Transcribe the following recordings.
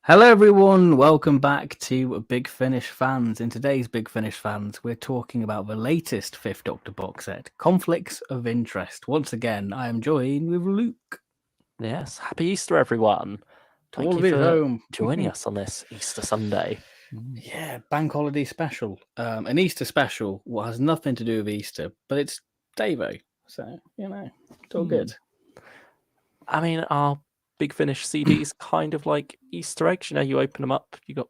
Hello, everyone. Welcome back to Big Finish Fans. In today's Big Finish Fans, we're talking about the latest Fifth Doctor box set, Conflicts of Interest. Once again, I am joined with Luke. Yes, happy Easter, everyone. Thank All you of it for home. joining us on this Easter Sunday. Yeah, bank holiday special. An Easter special, what has nothing to do with Easter, but it's Davo. So, it's all good. I mean, our Big Finish CDs kind of like Easter eggs. You know, you open them up, you got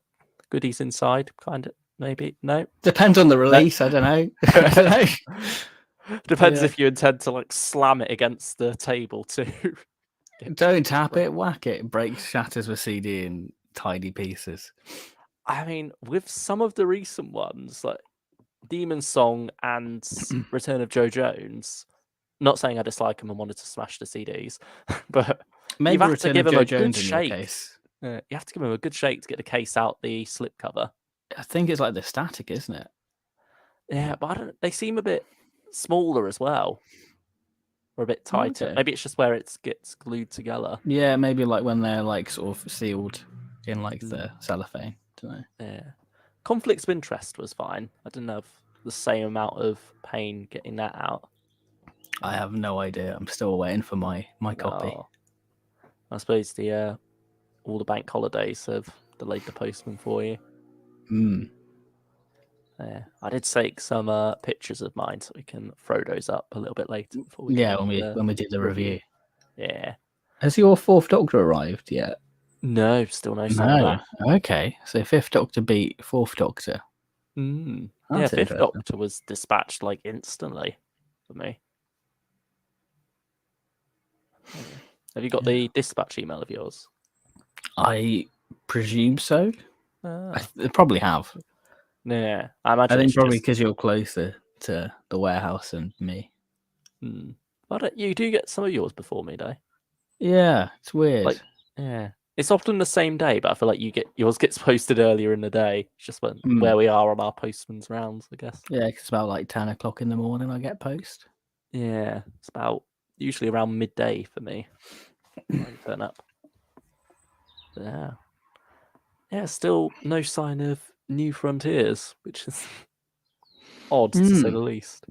goodies inside, kind of, maybe. No? Depends on the release, I don't know. I don't know. Depends Yeah. if you intend to like slam it against the table too. Don't tap it, whack it. Breaks, shatters the CD in tiny pieces. I mean, with some of the recent ones, like Demon Song and Return of Joe Jones, not saying I dislike them and wanted to smash the CDs, but Maybe you've had to Return give of them Joe a good Jones in your shake. case. You have to give them a good shake to get the case out the slipcover. I think it's like the static, isn't it? Yeah, but I don't. They seem a bit smaller as well, or a bit tighter. Okay. Maybe it's just where it gets glued together. Yeah, maybe like when they're like sort of sealed in like the cellophane. Don't know. Yeah, Conflicts of Interest was fine. I didn't have the same amount of pain getting that out. I have no idea. I'm still waiting for my copy. Oh, I suppose the all the bank holidays have delayed the postman for you. Yeah, I did take some pictures of mine, so we can throw those up a little bit later. Before we when we do the review. Yeah. Has your Fourth Doctor arrived yet? No, still no sign of that. Okay, so Fifth Doctor beat Fourth Doctor. Yeah, Fifth Doctor was dispatched like instantly for me. Have you got the dispatch email of yours? I presume so. I probably have. Yeah, I imagine. I think probably because you're closer to the warehouse than me. But you do get some of yours before me, though. Yeah, it's weird. Like, yeah, it's often the same day, but I feel like yours gets posted earlier in the day. It's just where we are on our postman's rounds, I guess. Yeah, it's about like 10 o'clock in the morning I get post. Yeah, it's about usually around midday for me. I turn up. Yeah, still no sign of New Frontiers, which is odd to say the least.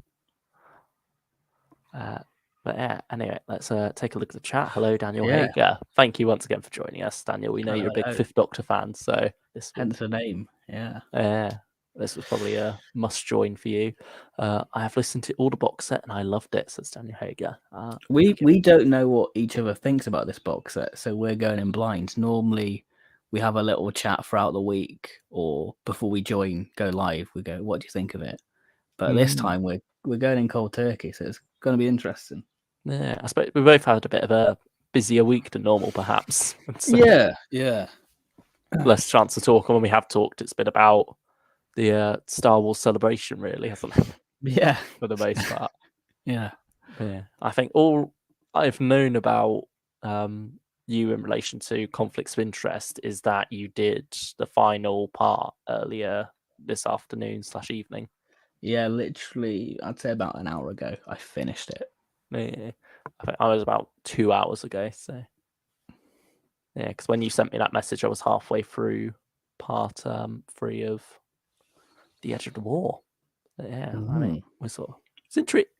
But yeah, anyway, let's take a look at the chat. Hello, Daniel Hager. Thank you once again for joining us, Daniel. We know you're a big Fifth Doctor fan, so hence the name. Yeah. This was probably a must join for you. I have listened to all the box set and I loved it, says Daniel Hager. We don't know what each other thinks about this box set, so we're going in blind. Normally, we have a little chat throughout the week, or before we go live, we go, "What do you think of it?" But this time we're going in cold turkey, so it's going to be interesting. Yeah, I suppose we both had a bit of a busier week than normal, perhaps. So yeah. Less chance to talk, and when we have talked, it's been about the Star Wars celebration, really, hasn't it? Yeah, for the most part. Yeah. I think all I've known about you in relation to Conflicts of Interest is that you did the final part earlier this afternoon/evening. Yeah, literally, I'd say about an hour ago, I finished it. Yeah, I think I was about 2 hours ago. So yeah, because when you sent me that message, I was halfway through part 3 of The Edge of the War. But yeah, I mean, we're sort of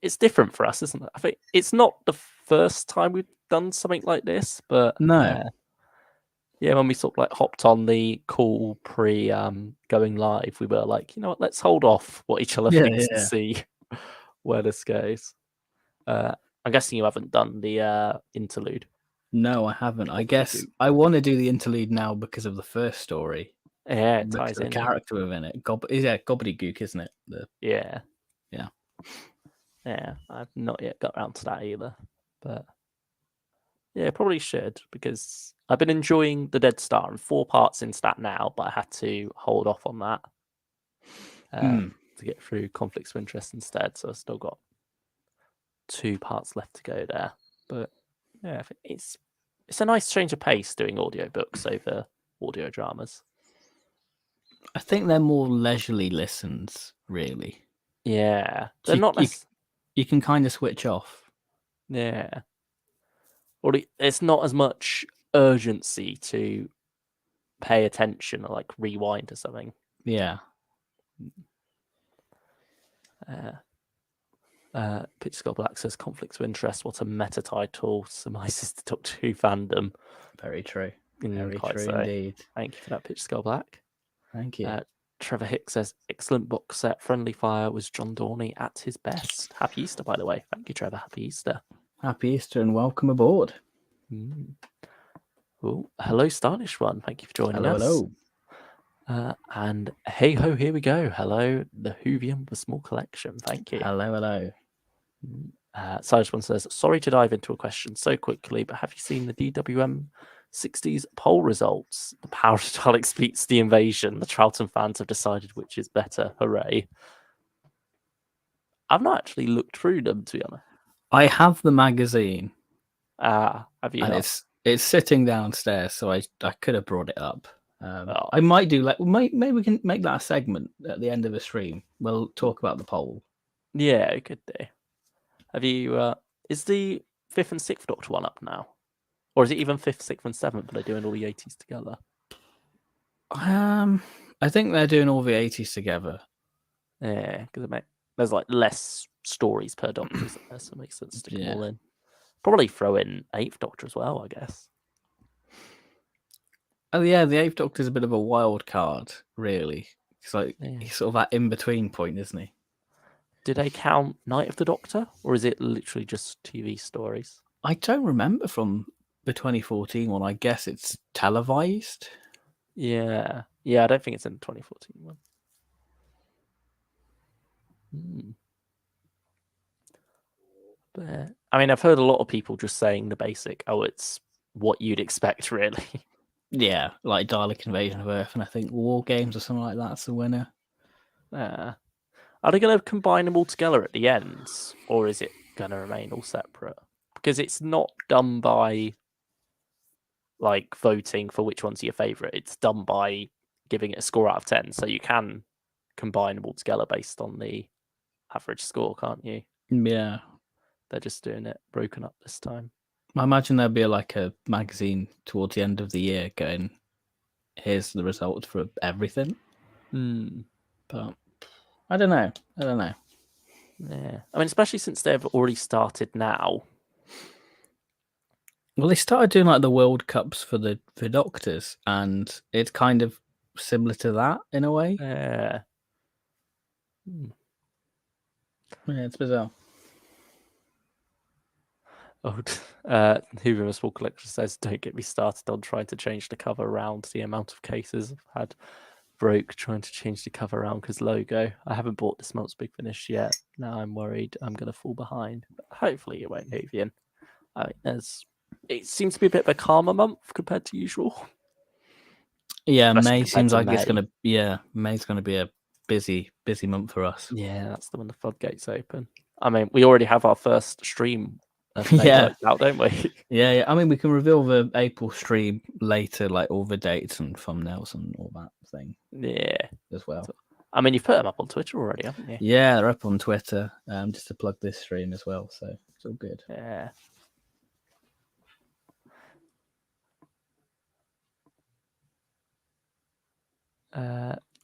it's different for us, isn't it? I think it's not the first time we've done something like this, but no. Yeah, when we sort of like hopped on the call pre going live, we were like, you know what, let's hold off what each other thinks and see where this goes. I'm guessing you haven't done the interlude. No, I haven't. I guess I want to do the interlude now because of the first story. Yeah, it ties the in. character within it. Gobbledygook, isn't it? Yeah. I've not yet got around to that either, but yeah, probably should, because I've been enjoying the Dead Star and 4 parts into that now, but I had to hold off on that to get through Conflicts of Interest instead. So I've still got 2 parts left to go there. But yeah, I think it's a nice change of pace doing audiobooks over audio dramas. I think they're more leisurely listens, really. Yeah, they're not. You can kind of switch off. Yeah, or it's not as much urgency to pay attention or like rewind or something. Yeah. Pitch Skull Black says conflicts of interest. What a meta title surmises the Doctor Who fandom. Very true. Very Quite true so. indeed. Thank you for that, Pitch Skull Black. Thank you. Trevor Hicks says excellent box set. Friendly Fire was John Dorney at his best. Happy Easter, by the way. Thank you, Trevor. Happy Easter. Happy Easter and welcome aboard. Oh, hello, Stylish One. Thank you for joining us. Hello. And hey ho, here we go. Hello, the Whovian with a small collection. Thank you. Hello. Stylish One says, sorry to dive into a question so quickly, but have you seen the DWM 60s poll results? The Power of Daleks beats the Invasion. The Troughton fans have decided which is better. Hooray. I've not actually looked through them, to be honest. I have the magazine. Have you? And not? it's sitting downstairs, so I could have brought it up. Oh. I might do maybe we can make that a segment at the end of the stream. We'll talk about the poll. Yeah, good day. Have you? Is the 5th and 6th Doctor one up now, or is it even 5th, 6th, and 7th? But they're doing all the 80s together. I think they're doing all the 80s together. Yeah, because there's like less stories per Doctor, so it makes sense to stick them all in. Probably throw in 8th Doctor as well, I guess. Oh yeah, the 8th Doctor's a bit of a wild card, really. It's like he's sort of that in between point, isn't he? Did they count Night of the Doctor, or is it literally just TV stories? I don't remember from the 2014 one. I guess it's televised. Yeah, I don't think it's in the 2014 one. But I mean, I've heard a lot of people just saying the basic, it's what you'd expect, really. Yeah, like Dalek Invasion of Earth, and I think War Games or something like that's the winner. Are they going to combine them all together at the end, or is it going to remain all separate? Because it's not done by like voting for which one's your favourite. It's done by giving it a score out of 10. So you can combine them all together based on the average score, can't you? Yeah. They're just doing it broken up this time. I imagine there'll be like a magazine towards the end of the year going, here's the results for everything. But I don't know. Yeah. I mean, especially since they've already started now. Well, they started doing like the World Cups for the Doctors, and it's kind of similar to that in a way. Yeah. Yeah, it's bizarre. Hoover, a small collector, says, don't get me started on trying to change the cover around. The amount of cases I've had broke trying to change the cover around because logo. I haven't bought this month's Big Finish yet. Now I'm worried I'm going to fall behind. But hopefully it won't, Avian. I mean, it seems to be a bit of a calmer month compared to usual. Yeah, May seems like it's going to. May's going to be a busy month for us. Yeah, that's the when the floodgates open. I mean, we already have our first stream out, don't we? Yeah. I mean, we can reveal the April stream later, like all the dates and thumbnails and all that thing. Yeah, as well. I mean, you've put them up on Twitter already, haven't you? Yeah, they're up on Twitter. Just to plug this stream as well, so it's all good. Yeah.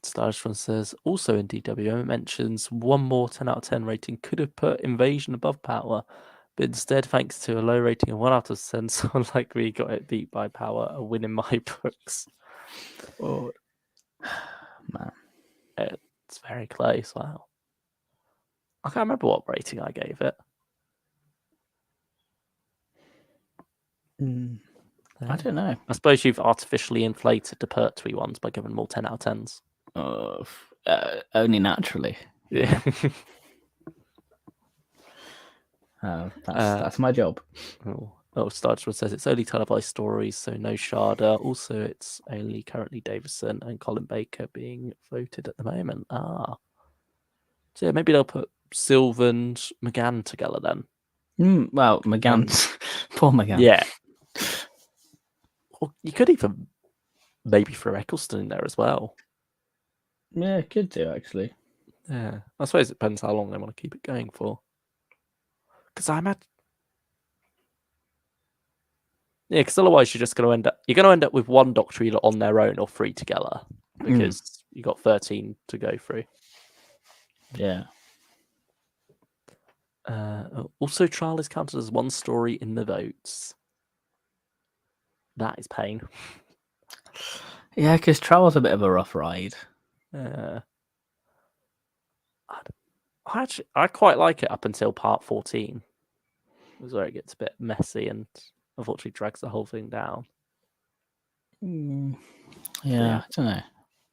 Stylish One says, also in DWM, it mentions one more 10 out of 10 rating could have put Invasion above Power, but instead, thanks to a low rating of 1 out of 10, someone like me got it beat by Power, a win in my books. Oh, man. It's very close. Wow. I can't remember what rating I gave it. I don't know. I suppose you've artificially inflated the Pertwee ones by giving them all 10 out of 10s. Only naturally. Yeah. That's my job. Starchwood says it's only televised stories, so no Sharda. Also, it's only currently Davison and Colin Baker being voted at the moment. So yeah, maybe they'll put Sylve and McGann together then. Well, McGann's poor McGann. Yeah. Well, you could even maybe throw Eccleston in there as well. Yeah, could do actually. Yeah, I suppose it depends how long they want to keep it going for. Because I imagine Yeah, because otherwise you're going to end up with one Doctor either on their own or 3 together, because you got 13 to go through. Yeah. Also, Trial is counted as one story in the votes. That is pain. Yeah, because Trial's a bit of a rough ride. I quite like it up until part 14. It was where it gets a bit messy and unfortunately drags the whole thing down. Yeah, I don't know.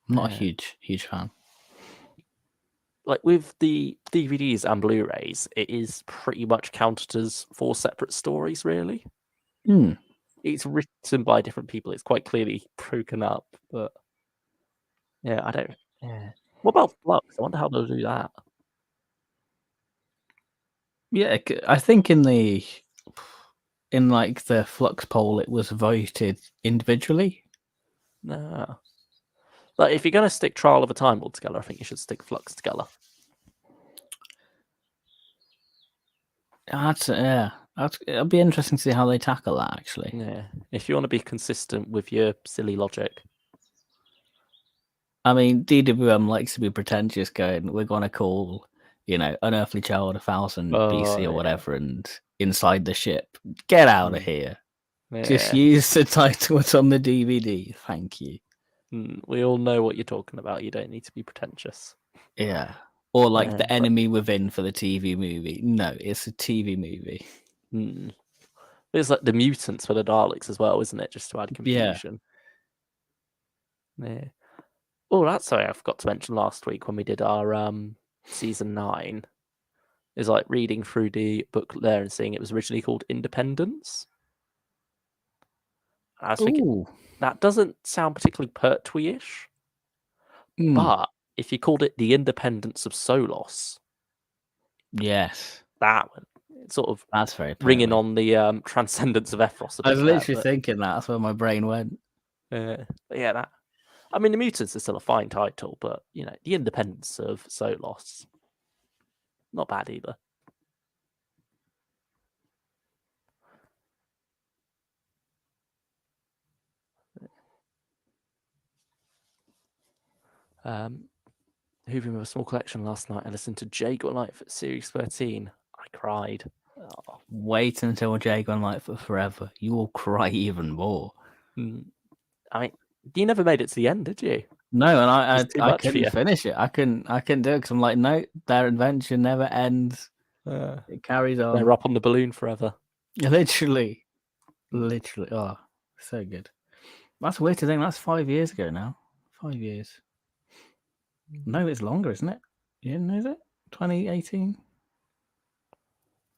I'm not a huge fan. Like with the DVDs and Blu-rays, it is pretty much counted as 4 separate stories, really. It's written by different people. It's quite clearly broken up, but yeah, I don't. Yeah. What about Flux? I wonder how they'll do that. Yeah, I think in like the Flux poll, it was voted individually. No. Like if you're going to stick Trial of a Time all together, I think you should stick Flux together. It'll be interesting to see how they tackle that, actually. Yeah, if you want to be consistent with your silly logic. I mean, DWM likes to be pretentious, going, we're going to call, Unearthly Child 1000 BC or whatever, and Inside the Ship. Get out of here. Yeah. Just use the title that's on the DVD. Thank you. We all know what you're talking about. You don't need to be pretentious. Yeah. Or like The Enemy Within for the TV movie. No, it's a TV movie. There's like the mutants for the Daleks as well, isn't it? Just to add confusion. Yeah. Oh, that's something I forgot to mention last week when we did our season 9. Is like reading through the book there and seeing it was originally called Independence. I was thinking that doesn't sound particularly Pertwee-ish, but if you called it The Independence of Solos, yes, that one, sort of that's very ringing on the Transcendence of Ephros. I was literally thinking that's where my brain went. But yeah, that. I mean, the Mutants is still a fine title, but The Independence of Solos, not bad either. Hoovering with a small collection last night. I listened to Jay Got Lightfoot Series 13. I cried. Oh. Wait until Jay Got Lightfoot Forever. You will cry even more. I mean, you never made it to the end, did you? No, and I couldn't finish it. I couldn't do it because I'm like, no, their adventure never ends. It carries on. They're up on the balloon forever. Literally. Oh, so good. That's weird to think. That's 5 years ago now. 5 years. No, it's longer, isn't it? You didn't know that? 2018?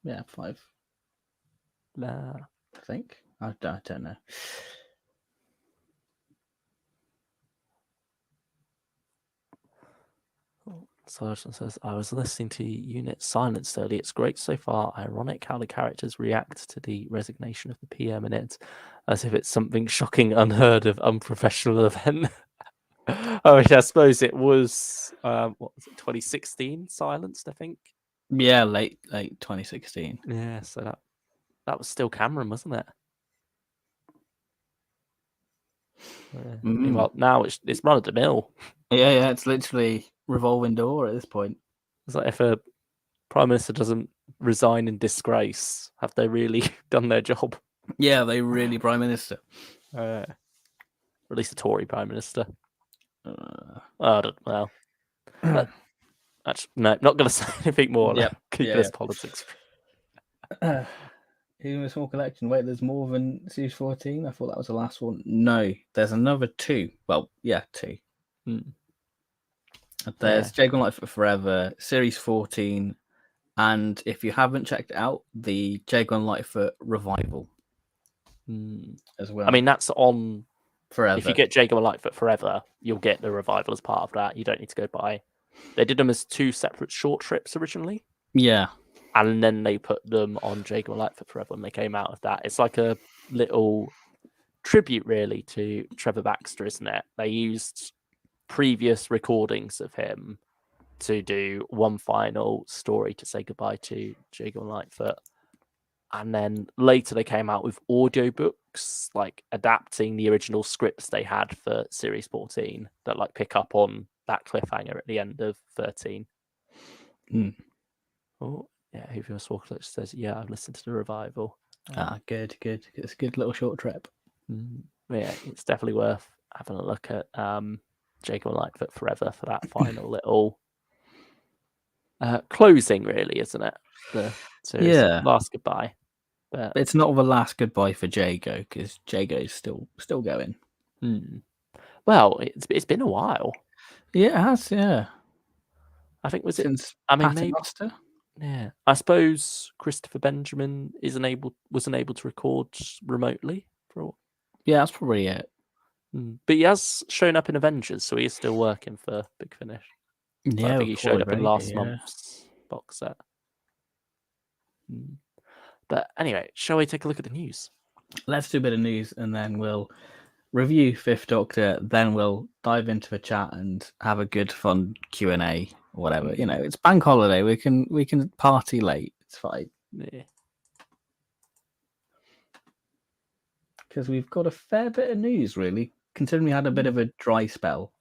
Yeah, 5. Nah. I think. I don't know. Sergeant says, I was listening to Unit Silence earlier. It's great so far. Ironic how the characters react to the resignation of the PM in it, as if it's something shocking, unheard of, unprofessional event. I suppose it was, what was it, 2016 Silenced, I think? Yeah, late 2016. Yeah, so that was still Cameron, wasn't it? Meanwhile, now it's run of the mill. Yeah, it's literally revolving door at this point. It's like if a Prime Minister doesn't resign in disgrace, have they really done their job? Yeah, they really Prime Minister. Or at least a Tory Prime Minister. Well, actually, no, not going to say anything more. Keep this politics. Even a small collection. Wait, there's more than Series 14? I thought that was the last one. No, there's another 2. Well, yeah, 2. There's Jay Got Lightfoot Forever, Series 14, and if you haven't checked it out, the Jay Got Lightfoot Revival as well. I mean, that's on Forever. If you get Jay Got Lightfoot Forever, you'll get the Revival as part of that. You don't need to go buy. They did them as 2 separate short trips originally. Yeah. And then they put them on Jay Got Lightfoot Forever when they came out of that. It's like a little tribute, really, to Trevor Baxter, isn't it? They used previous recordings of him to do one final story to say goodbye to Jay Got Lightfoot. And then later they came out with audiobooks books like adapting the original scripts they had for series 14 that like pick up on that cliffhanger at the end of 13. Oh yeah, who feels Walker says, yeah, I've listened to the revival. Good. It's a good little short trip. Yeah, it's definitely worth having a look at Jacob and Lightfoot Forever for that final little closing, really, isn't it? The series last goodbye. But it's not the last goodbye for Jago, because Jago's still going. Well, it's been a while. Yeah, it has. Yeah, I think since maybe. Paternoster. Yeah, I suppose Christopher Benjamin wasn't able to record remotely for a while. Yeah, that's probably it. But he has shown up in Avengers, so he is still working for Big Finish. Yeah, I think he showed up in last month's box set. But anyway, shall we take a look at the news? Let's do a bit of news, and then we'll review Fifth Doctor. Then we'll dive into the chat and have a good, fun Q&A or whatever. You know, it's bank holiday. We can party late. It's fine. Yeah. Because we've got a fair bit of news, really, considering we had a bit of a dry spell.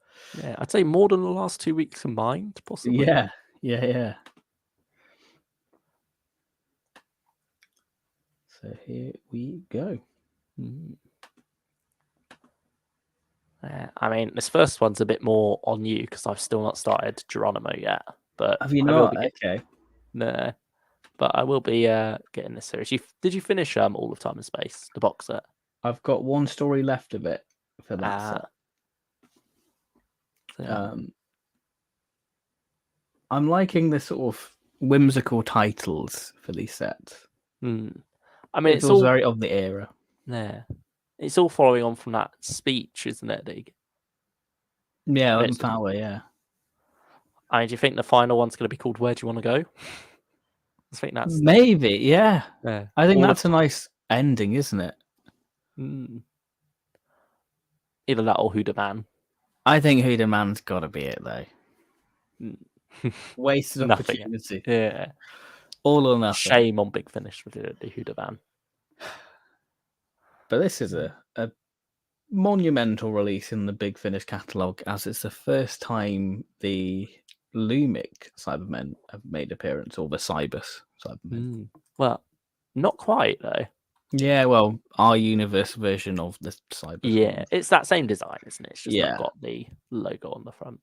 Yeah, I'd say more than the last 2 weeks combined, possibly. Yeah. So here we go. I mean, this first one's a bit more on you because I've still not started Geronimo yet. But have you not? Okay. No, but I will be getting this series. Did you finish All of Time and Space, the box set? I've got one story left of it for that set. I'm liking the sort of whimsical titles for these sets. I mean, it's all very of the era. Yeah, it's all following on from that speech, isn't it? Yeah, like that way. Yeah. I mean, do you think the final one's going to be called "Where Do You Want to Go"? I think that's maybe. Yeah. I think that's a nice ending, isn't it? Either that or Who Da Man. I think Who Da Man's got to be it, though. Wasted opportunity. Yeah. All or nothing. Shame on Big Finish with the Who Da Man. But this is a monumental release in the Big Finish catalogue, as it's the first time the Lumic Cybermen have made appearance, or the Cybus Cybermen. Well, not quite, though. Yeah, well, our universe version of the Cybus. Yeah, it's that same design, isn't it? It's just not got the logo on the front.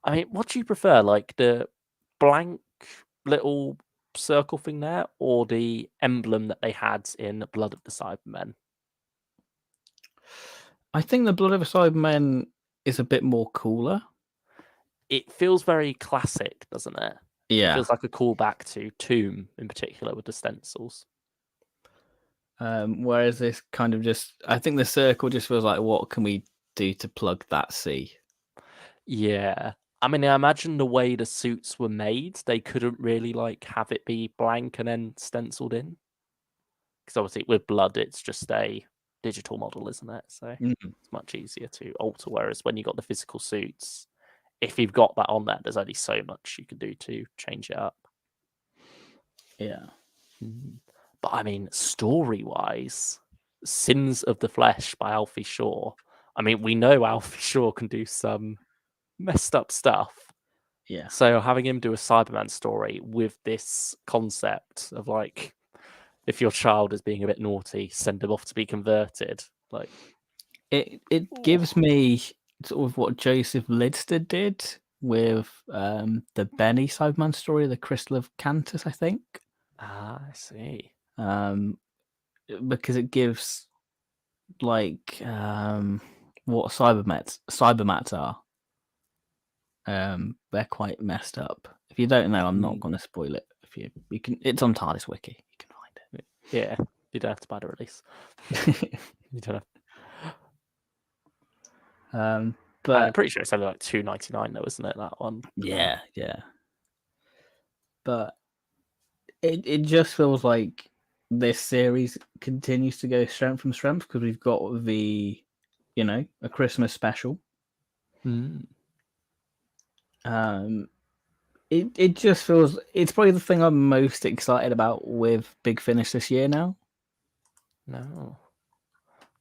I mean, what do you prefer, like the blank little circle thing there, or the emblem that they had in Blood of the Cybermen? I think the Blood of the Cybermen is a bit more cooler. It feels very classic, doesn't it? Yeah. It feels like a callback to Tomb in particular with the stencils. Whereas this kind of I think the circle just feels like, what can we do to plug that C? Yeah. I mean, I imagine the way the suits were made, they couldn't really like have it be blank and then stenciled in. Because obviously with Blood, it's just a digital model, isn't it? So it's much easier to alter. Whereas when you got the physical suits, if you've got that on there, there's only so much you can do to change it up. Yeah. But I mean, story-wise, Sins of the Flesh by Alfie Shaw. I mean, we know Alfie Shaw can do some messed up stuff. Yeah. So having him do a Cyberman story with this concept of like, if your child is being a bit naughty, send him off to be converted. Like, it gives me sort of what Joseph Lidster did with the Benny Cyberman story, the Crystal of Cantus, I think. I see. Because it gives like what cybermats are. They're quite messed up. If you don't know, I'm not going to spoil it. If you can, it's on TARDIS Wiki. You can find it. Yeah, you don't have to buy the release. You don't have. But I'm pretty sure it's only like $2.99 though, isn't it? That one. Yeah. But it just feels like this series continues to go strength from strength because we've got a Christmas special. It just feels it's probably the thing I'm most excited about with Big Finish this year now. No.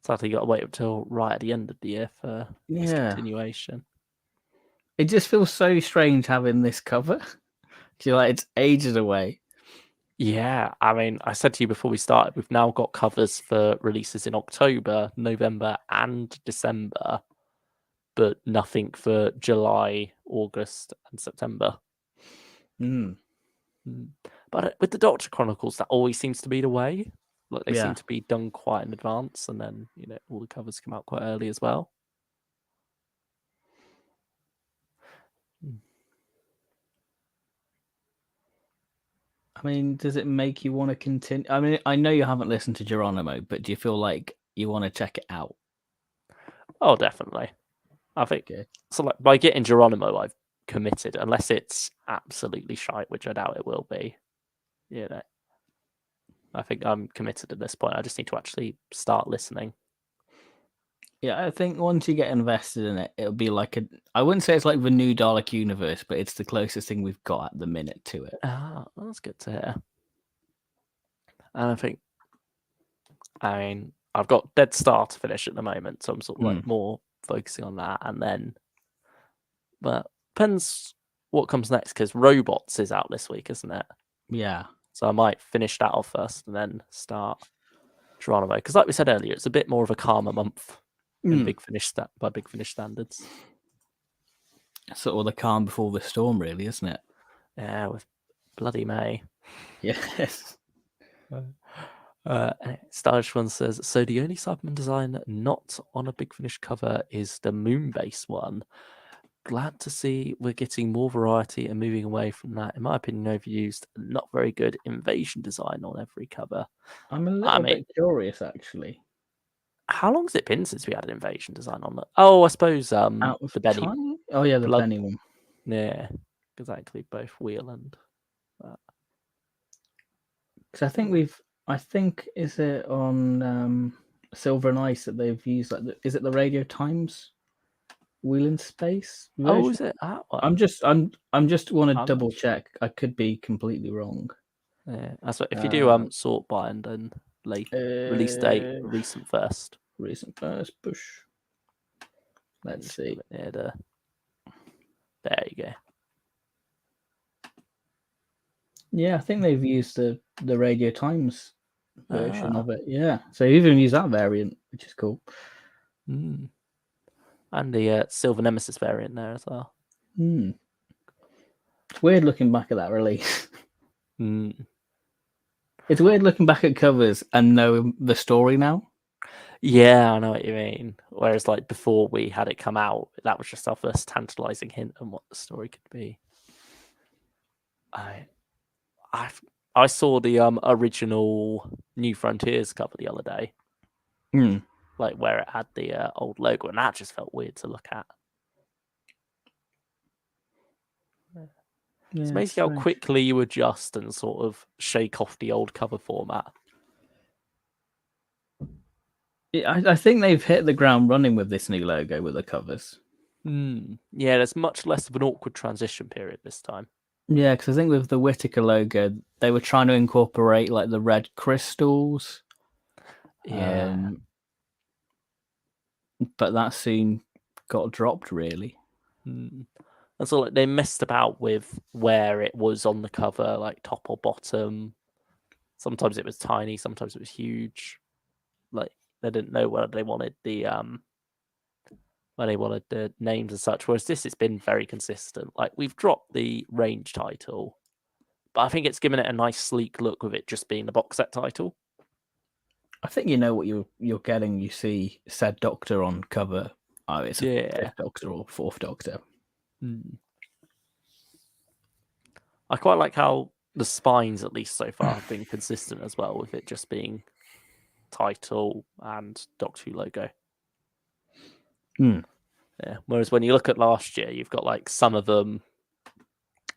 Sadly, you got to wait until right at the end of the year for this Yeah. continuation. It just feels so strange having this cover. You're like, it's ages away. Yeah, I mean, I said to you before we started, we've now got covers for releases in October, November, and December, but nothing for July, August, and September. Mm. But with the Doctor Chronicles, that always seems to be the way. Like they Yeah. seem to be done quite in advance, and then all the covers come out quite early as well. I mean, does it make you want to continue? I mean, I know you haven't listened to Geronimo, but do you feel like you want to check it out? Oh, definitely. I think Okay. so. Like by getting Geronimo, I've committed, unless it's absolutely shite, which I doubt it will be. I think I'm committed at this point. I just need to actually start listening. Yeah, I think once you get invested in it, it'll be like I wouldn't say it's like the new Dalek universe, but it's the closest thing we've got at the minute to it. Ah, that's good to hear. And I mean, I've got Dead Star to finish at the moment, so I'm sort of like more focusing on that, and then, but depends what comes next because Robots is out this week, isn't it? Yeah. So I might finish that off first and then start Geronimo because, like we said earlier, it's a bit more of a calmer month in Big Finish by Big Finish standards. Sort of the calm before the storm, really, isn't it? Yeah, with bloody May. Yes. Stylish One says, so the only Cyberman design not on a Big Finish cover is the Moonbase one. Glad to see we're getting more variety and moving away from that, in my opinion, overused, not very good invasion design on every cover. I'm a little bit curious, actually. How long has it been since we had an invasion design on that? Oh, I suppose Out of the Benny. time? Oh yeah, the Benny one. Yeah, exactly. Both Wheel and. Because I think is it on Silver and Ice that they've used like is it the Radio Times Wheel in Space version? Oh, is it that one? I'm just want to double check. I could be completely wrong. Yeah, that's what, if you do sort by and then late release date recent first. Recent first push. Let's see. There you go. Yeah, I think they've used the Radio Times version of it. Yeah, so you even use that variant, which is cool. And the Silver Nemesis variant there as well. It's weird looking back at that release. It's weird looking back at covers and knowing the story now. Yeah, I know what you mean. Whereas, like before we had it come out, that was just our first tantalizing hint on what the story could be. I saw the original New Frontiers cover the other day, like where it had the old logo, and that just felt weird to look at. It's amazing how quickly you adjust and sort of shake off the old cover format. I think they've hit the ground running with this new logo with the covers. Yeah, there's much less of an awkward transition period this time. Yeah, because I think with the Whittaker logo, they were trying to incorporate like the red crystals. Yeah. But that soon got dropped, really. And so like, they messed about with where it was on the cover, like top or bottom. Sometimes it was tiny, sometimes it was huge. Like they didn't know whether they wanted the names and such. Whereas this, it's been very consistent. Like we've dropped the range title, but I think it's given it a nice sleek look with it just being the box set title. I think you know what you're getting. You see said Doctor on cover. Oh, it's a fifth Doctor or fourth Doctor. I quite like how the spines, at least so far, have been consistent as well, with it just being title and Doctor Who logo. Yeah. Whereas when you look at last year, you've got like some of them,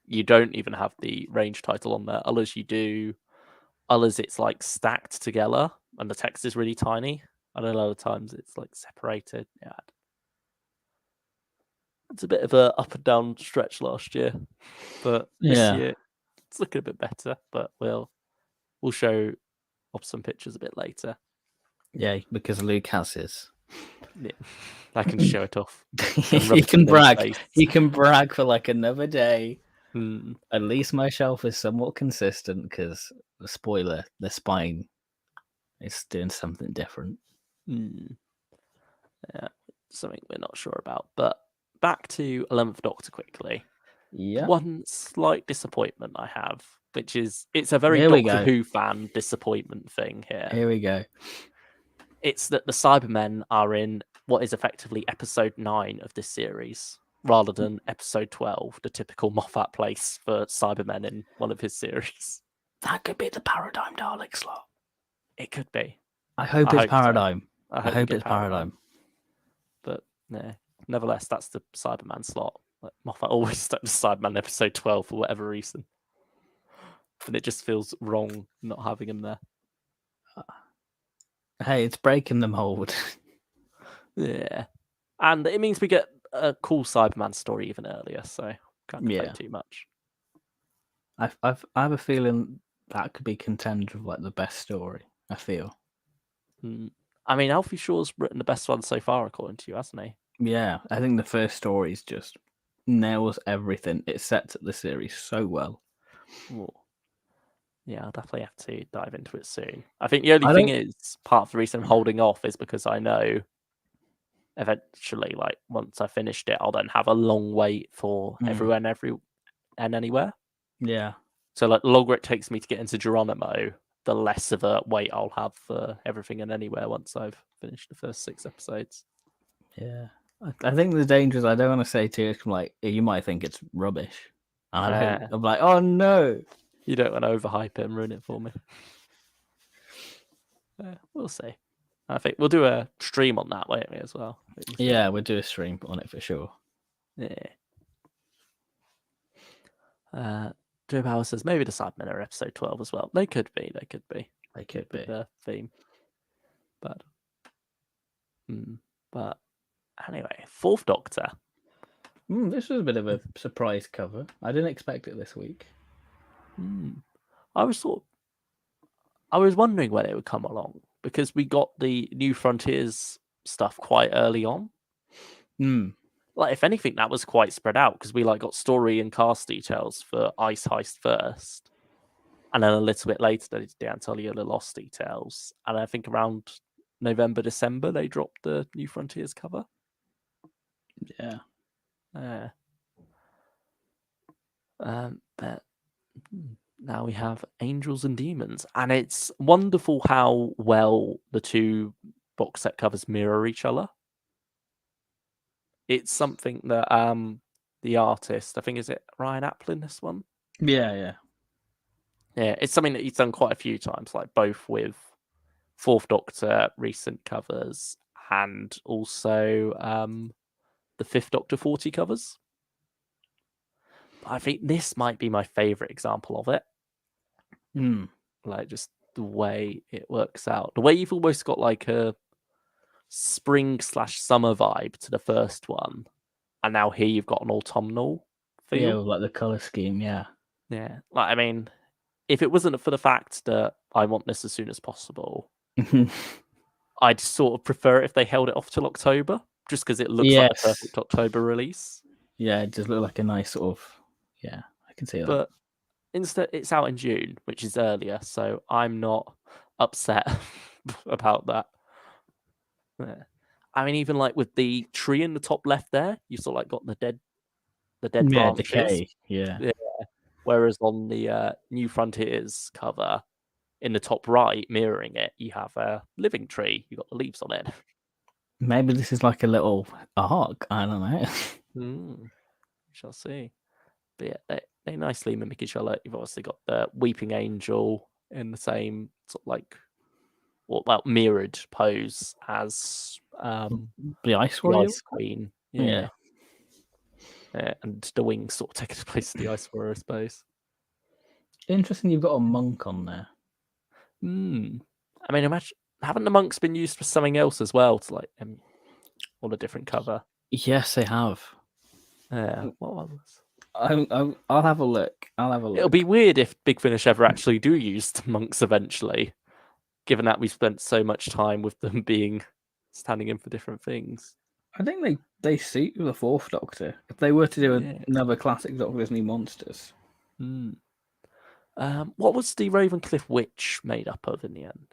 you don't even have the range title on there. Others you do. Others it's like stacked together and the text is really tiny. And a lot of times it's like separated. Yeah. It's a bit of a up and down stretch last year, but this year it's looking a bit better. But we'll show off some pictures a bit later. Yeah, because Luke has his. Yeah. I can show it off. And rub He it can in his brag. face. He can brag for like another day. Mm. At least my shelf is somewhat consistent because the spoiler, the spine is doing something different. Mm. Yeah, something we're not sure about. But back to 11th Doctor quickly. Yeah. One slight disappointment I have, which is it's a very Here we Doctor go. Who fan disappointment thing here. Here we go. It's that the Cybermen are in what is effectively episode 9 of this series, rather than episode 12, the typical Moffat place for Cybermen in one of his series. That could be the Paradigm Dalek slot. It could be. I hope I it's hope so. Paradigm. I I hope we get it's Paradigm. But yeah, nevertheless, that's the Cyberman slot. Like, Moffat always stuck to Cyberman episode 12 for whatever reason. And it just feels wrong not having him there. Hey, it's breaking the mold. Yeah. And it means we get a cool Cyberman story even earlier, so can't complain Yeah. too much. I have a feeling that could be contender of like the best story. I feel. I mean, Alfie Shaw's written the best one so far, according to you, hasn't he? Yeah, I think the first story is just nails everything. It sets up the series so well. Ooh. Yeah, I'll definitely have to dive into it soon. I think the only thing is, part of the reason I'm holding off is because I know eventually, like, once I finished it, I'll then have a long wait for Everywhere and Anywhere. Yeah. So, like, the longer it takes me to get into Geronimo, the less of a wait I'll have for Everything and Anywhere once I've finished the first 6 episodes. Yeah. I think the danger is I don't want to say too much. Like, you might think it's rubbish. And I'm like, oh no. You don't want to overhype it and ruin it for me. We'll see. I think we'll do a stream on that, won't we, as well? Yeah, we'll do a stream on it for sure. Yeah. Drew Power says maybe the Cybermen are episode 12 as well. They could be. They could be. The theme. But anyway, 4th Doctor. This was a bit of a surprise cover. I didn't expect it this week. I was wondering when it would come along because we got the New Frontiers stuff quite early on. Like, if anything, that was quite spread out because we got story and cast details for Ice Heist first, and then a little bit later they did the Antalya the Lost details, and I think around November, December they dropped the New Frontiers cover. Yeah. But now we have Angels and Demons, and it's wonderful how well the two box set covers mirror each other. It's something that the artist, I think, is it Ryan Applin, this one? Yeah, it's something that he's done quite a few times, like both with 4th Doctor recent covers and also the 5th Doctor 40 covers. But I think this might be my favorite example of it. Like, just the way it works out. The way you've almost got like a spring/summer vibe to the first one, and now here you've got an autumnal feel. Yeah, with like the color scheme. Yeah. Like, I mean, if it wasn't for the fact that I want this as soon as possible, I'd sort of prefer it if they held it off till October, just because it looks like a perfect October release. Yeah, it does look like a nice sort of. Yeah, I can see that. But instead, it's out in June, which is earlier, so I'm not upset about that. I mean, even like with the tree in the top left there, you sort of like got the dead branches. Decay. Yeah. Whereas on the New Frontiers cover, in the top right, mirroring it, you have a living tree. You got the leaves on it. Maybe this is like a little arc. I don't know. We shall see. But yeah, they nicely mimic each other. You've obviously got the Weeping Angel in the same sort of like, mirrored pose as the Ice Warrior? The Ice Queen. Yeah. And the wings sort of taking the place of the Ice Warrior, I suppose. Interesting you've got a monk on there. I mean, imagine, haven't the monks been used for something else as well to like on a different cover? Yes, they have. Yeah. What was this? I'll have a look. It'll be weird if Big Finish ever actually do use the monks eventually. given that we spent so much time with them being standing in for different things. I think they suit the Fourth Doctor. If they were to do Yeah. another classic Doctor Disney monsters, What was the Ravencliff Witch made up of in the end?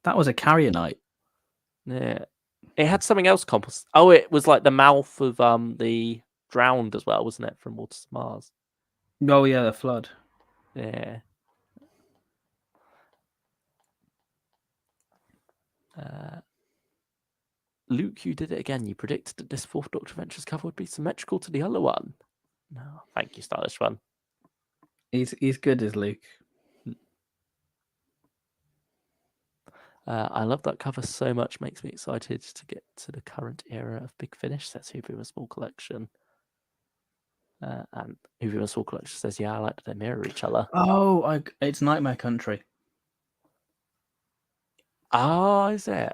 that was a carrier night. Yeah, it had something else composite. Oh, it was like the mouth of the drowned as well, wasn't it, from Waters of Mars? Oh yeah, the flood. Yeah. Luke, you did it again. You predicted that this Fourth Doctor Adventures cover would be symmetrical to the other one. No, thank you, Stylish One. He's good as Luke. I love that cover so much. Makes me excited to get to the current era of Big Finish. Says Who Dreamed a Small Collection. And Who Dreamed a Small Collection says, yeah, I like that they mirror each other. Oh, it's Nightmare Country. Ah, is it?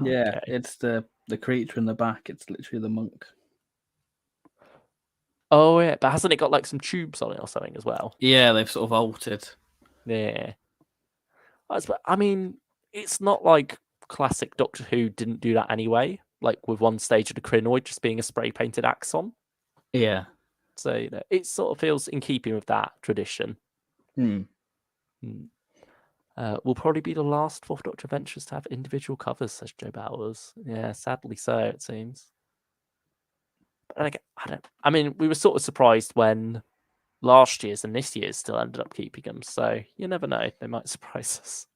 Yeah, okay. it's the creature in the back. It's literally the monk. Oh, yeah, but hasn't it got like some tubes on it or something as well? Yeah, they've sort of altered. Yeah. I mean, it's not like classic Doctor Who didn't do that anyway, like with one stage of the Crinoid just being a spray painted axon. Yeah. So it sort of feels in keeping with that tradition. Hmm. Will probably be the last Fourth Doctor Adventures to have individual covers, says Joe Bowers. Yeah, sadly so, it seems. But I mean, we were sort of surprised when last year's and this year's still ended up keeping them. So you never know; they might surprise us.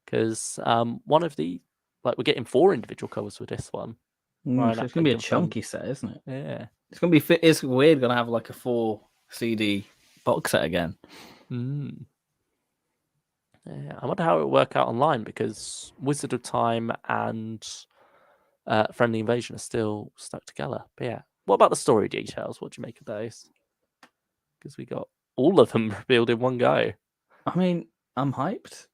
Because one of the we're getting 4 individual covers with this one. So it's gonna be a chunky set, isn't it? Yeah, it's gonna be. It's weird gonna have like a 4 CD box set again. Yeah, I wonder how it will work out online because Wizard of Time and Friendly Invasion are still stuck together. But yeah, what about the story details? What do you make of those? Because we got all of them revealed in one go. I mean, I'm hyped.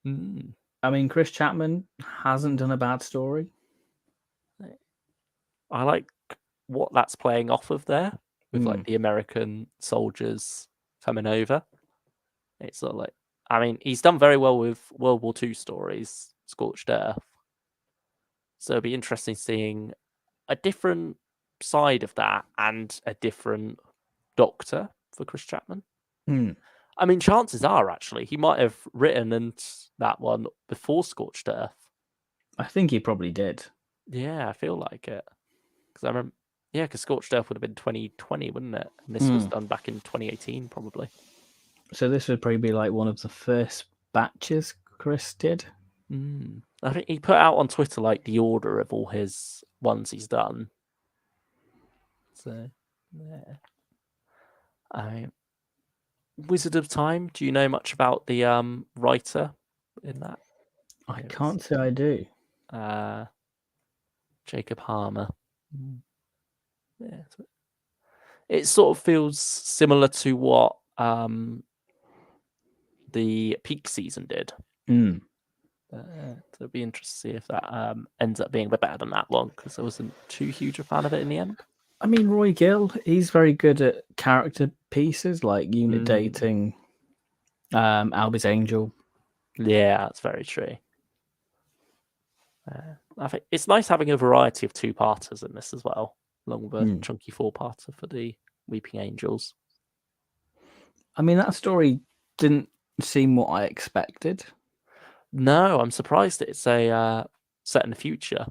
I mean, Chris Chapman hasn't done a bad story. I like what that's playing off of there with like the American soldiers coming over. It's sort of like, I mean, he's done very well with World War II stories, Scorched Earth. So it'll be interesting seeing a different side of that and a different Doctor for Chris Chapman. I mean, chances are actually he might have written that one before Scorched Earth. I think he probably did. Yeah, I feel like it. Because I remember, yeah, because Scorched Earth would have been 2020, wouldn't it? And this was done back in 2018, probably. So this would probably be like one of the first batches Chris did. I think he put out on Twitter like the order of all his ones he's done. So, yeah. I mean, Wizard of Time. Do you know much about the writer in that? I can't say I do. Jacob Harmer. Yeah, it sort of feels similar to what the peak season did. So it'll be interesting to see if that ends up being a bit better than that one because I wasn't too huge a fan of it in the end. I mean, Roy Gill, he's very good at character pieces like Unit Dating, Albus Angel. Yeah, that's very true. I think it's nice having a variety of 2-parters in this as well, along with a chunky 4-parter for the Weeping Angels. I mean, that story didn't seem what I expected. No, I'm surprised that it's a set in the future.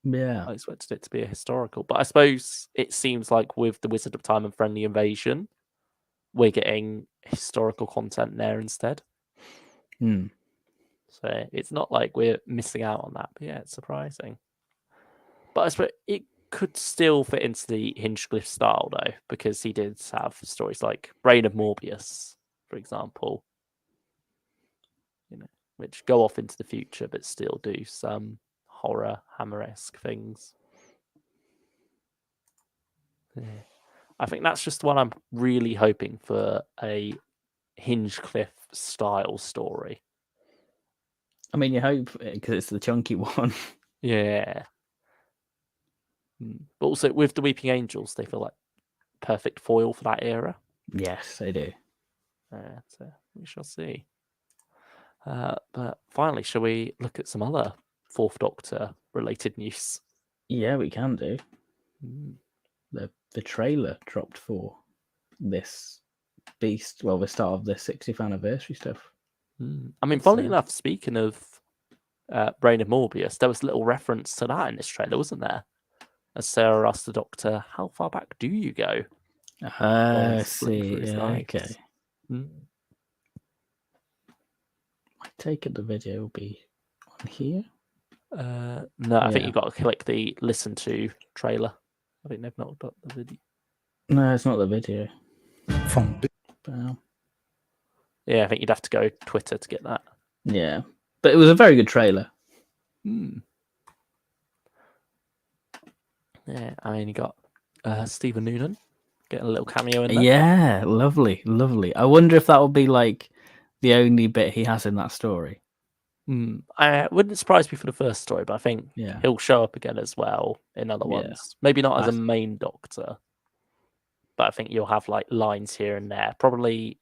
Yeah. I expected it to be a historical, but I suppose it seems like with the Wizard of Time and Friendly Invasion, we're getting historical content there instead. So it's not like we're missing out on that, but yeah, it's surprising. But I suppose it could still fit into the Hinchcliffe style though, because he did have stories like Brain of Morbius, for example, which go off into the future but still do some horror Hammer-esque things. Yeah. I think that's just one I'm really hoping for, a Hinchcliffe style story. I mean, you hope because it's the chunky one. Yeah. But also with the Weeping Angels, they feel like perfect foil for that era. Yes, they do. So We shall see. But finally, shall we look at some other Fourth Doctor related news? Yeah, we can do. Mm. The trailer dropped for this beast. Well, the start of the 60th anniversary stuff. I mean, funnily enough, speaking of Brain of Morbius, there was a little reference to that in this trailer, wasn't there? As Sarah asked the Doctor, "How far back do you go?" I flicking through see. his Yeah, knives. okay. I take it the video will be on here. No, I think you've got to click the listen to trailer. I think they've not got the video. No, it's not the video. From Yeah, I think you'd have to go Twitter to get that. Yeah, but it was a very good trailer. Yeah, I mean, you got Stephen Noonan getting a little cameo in there. Yeah, lovely, lovely. I wonder if that will be like the only bit he has in that story. I wouldn't surprise me for the first story, but I think Yeah. he'll show up again as well in other ones. Maybe not as a main Doctor, but I think you'll have like lines here and there. Probably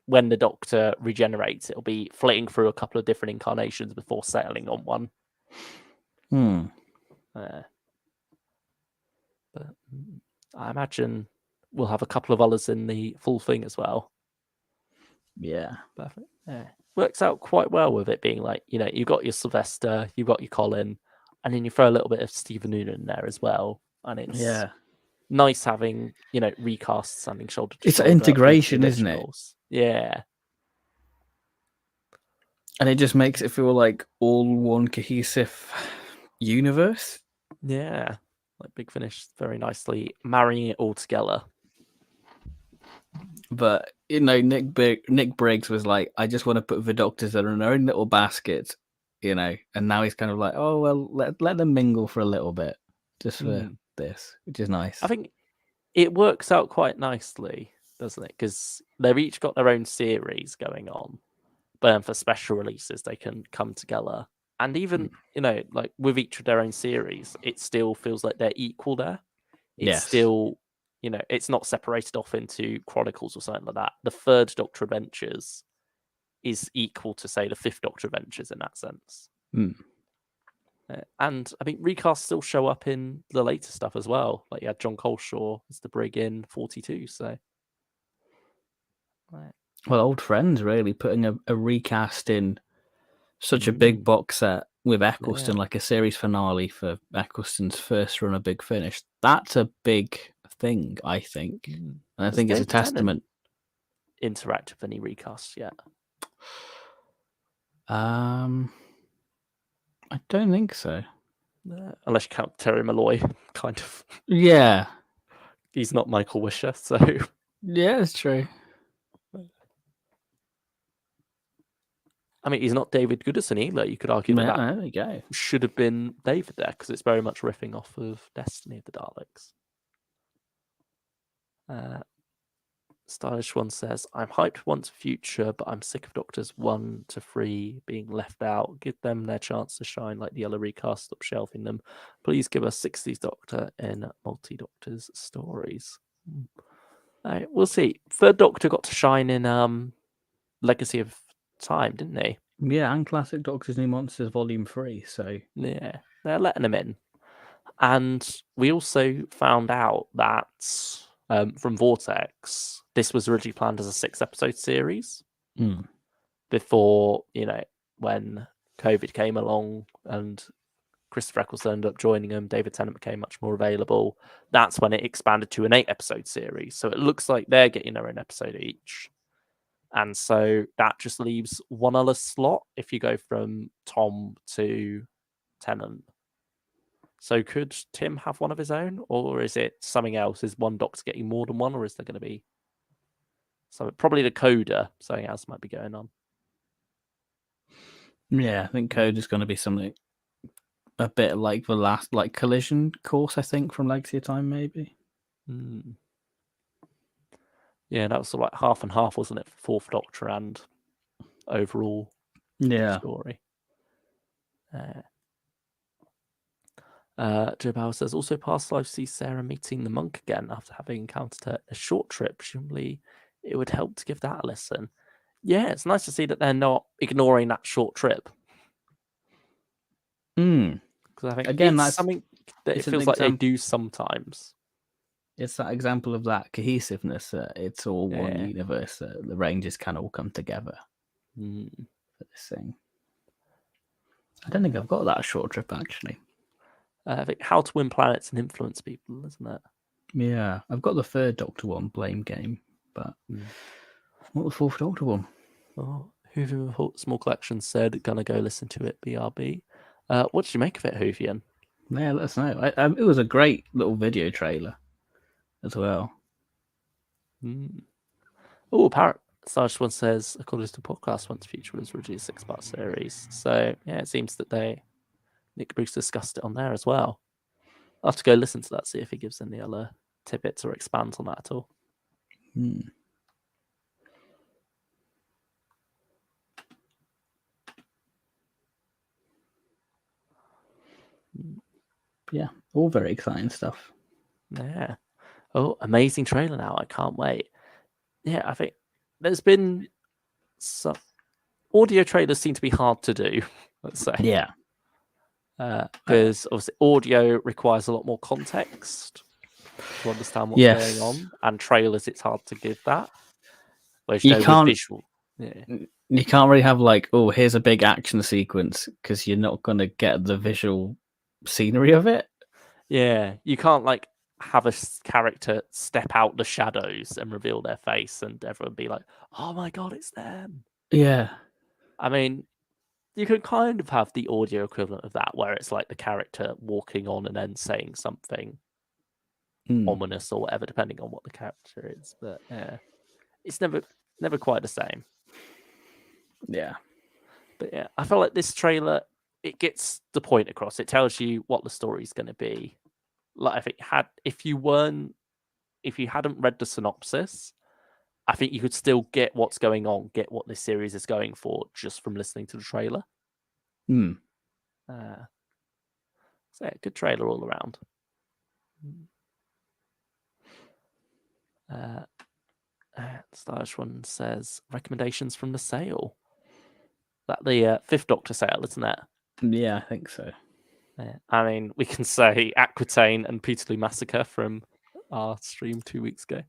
when the Doctor regenerates, it'll be flitting through a couple of different incarnations before settling on one. But I imagine we'll have a couple of others in the full thing as well. Yeah. Perfect. Yeah. Works out quite well with it being like, you've got your Sylvester, you've got your Colin, and then you throw a little bit of Stephen Noonan in there as well. And it's nice having, recasts standing shoulder to shoulder. It's integration, isn't it? Yeah. And it just makes it feel like all one cohesive universe. Yeah. Like Big Finish very nicely marrying it all together. But Nick Briggs was like, I just want to put the Doctors in their own little basket, and now he's kind of like, oh well, let them mingle for a little bit, just for this, which is nice. I think it works out quite nicely, doesn't it? Because they've each got their own series going on, but for special releases they can come together. And even like with each of their own series, it still feels like they're equal there. It's still. It's not separated off into chronicles or something like that. The third Doctor Adventures is equal to, say, the fifth Doctor Adventures in that sense. And I think recasts still show up in the later stuff as well. Like you had John Coleshaw as the Brig in 42. So, well, old friends really putting a recast in such a big box set with Eccleston, like a series finale for Eccleston's first run of Big Finish. That's a big thing, I think. And I think it's a testament. Interact with any recasts yet? I don't think so. Unless you count Terry Malloy, kind of. Yeah. He's not Michael Wisher, so. Yeah, it's true. I mean, he's not David Goodison either. You could argue that there you go. Should have been David there because it's very much riffing off of Destiny of the Daleks. Stylish One says, I'm hyped once future, but I'm sick of Doctors 1 to 3 being left out. Give them their chance to shine like the other recast. Stop shelving them. Please give us 60s Doctor in multi-Doctors stories. We'll see. Third Doctor got to shine in Legacy of Time, didn't they? Yeah, and Classic Doctors New Monsters Volume 3, so... Yeah, they're letting them in. And we also found out that from Vortex, this was originally planned as a 6-episode series. Before, when COVID came along and Christopher Eccleston ended up joining them, David Tennant became much more available. That's when it expanded to an 8-episode series. So it looks like they're getting their own episode each. And so that just leaves one other slot if you go from Tom to Tennant. So could Tim have one of his own, or is it something else? Is one Doctor getting more than one, or is there going to be something? Probably the Coda, something else might be going on. Yeah, I think Coda's going to be something a bit like the last, like Collision course, I think, from Legacy of Time, maybe. Yeah, that was sort of like half and half, wasn't it? Fourth Doctor and overall story. Joe Bauer says, also past life sees Sarah meeting the monk again after having encountered her a short trip. Presumably, it would help to give that a listen. Yeah, it's nice to see that they're not ignoring that short trip. Mm. Because I think Again, it's something that it it's an feels like they example. do sometimes. It's that example of that cohesiveness. It's all one Yeah. universe. The Rangers can all come together Mm. for this thing. I don't think I've got that short trip actually. I think How to Win Planets and Influence People, isn't it? Yeah, I've got the third Doctor one, Blame Game, but not the fourth Doctor one. Oh, Hoovian Small Collection said, gonna go listen to it, BRB. What did you make of it, Hoovian? Yeah, let us know. It was a great little video trailer as well. Oh, Parrot Sarge one says, according to the podcast, once Future was reduced 6-part series. So yeah, it seems that Nick Bruce discussed it on there as well. I'll have to go listen to that, see if he gives any other tidbits or expands on that at all. Yeah, all very exciting stuff. Yeah. Oh, amazing trailer now. I can't wait. Yeah, I think there's been some audio trailers seem to be hard to do, let's say. Yeah. Because obviously audio requires a lot more context to understand what's going on. And trailers, it's hard to give that. Whereas You with can't visual. Yeah. you can't really have like, oh, here's a big action sequence, because you're not gonna get the visual scenery of it. Yeah, you can't like have a character step out the shadows and reveal their face and everyone be like, oh my god, it's them. Yeah. I mean, you could kind of have the audio equivalent of that where it's like the character walking on and then saying something ominous or whatever, depending on what the character is. But yeah, it's never quite the same. Yeah. But yeah, I feel like this trailer, it gets the point across. It tells you what the story's going to be. Like if you hadn't read the synopsis, I think you could still get what's going on, get what this series is going for just from listening to the trailer. So yeah, good trailer all around. Stylish one says recommendations from the sale. That the fifth Doctor sale, isn't it? Yeah, I think so. Yeah. I mean, we can say Aquitaine and Peterloo Massacre from our stream 2 weeks ago.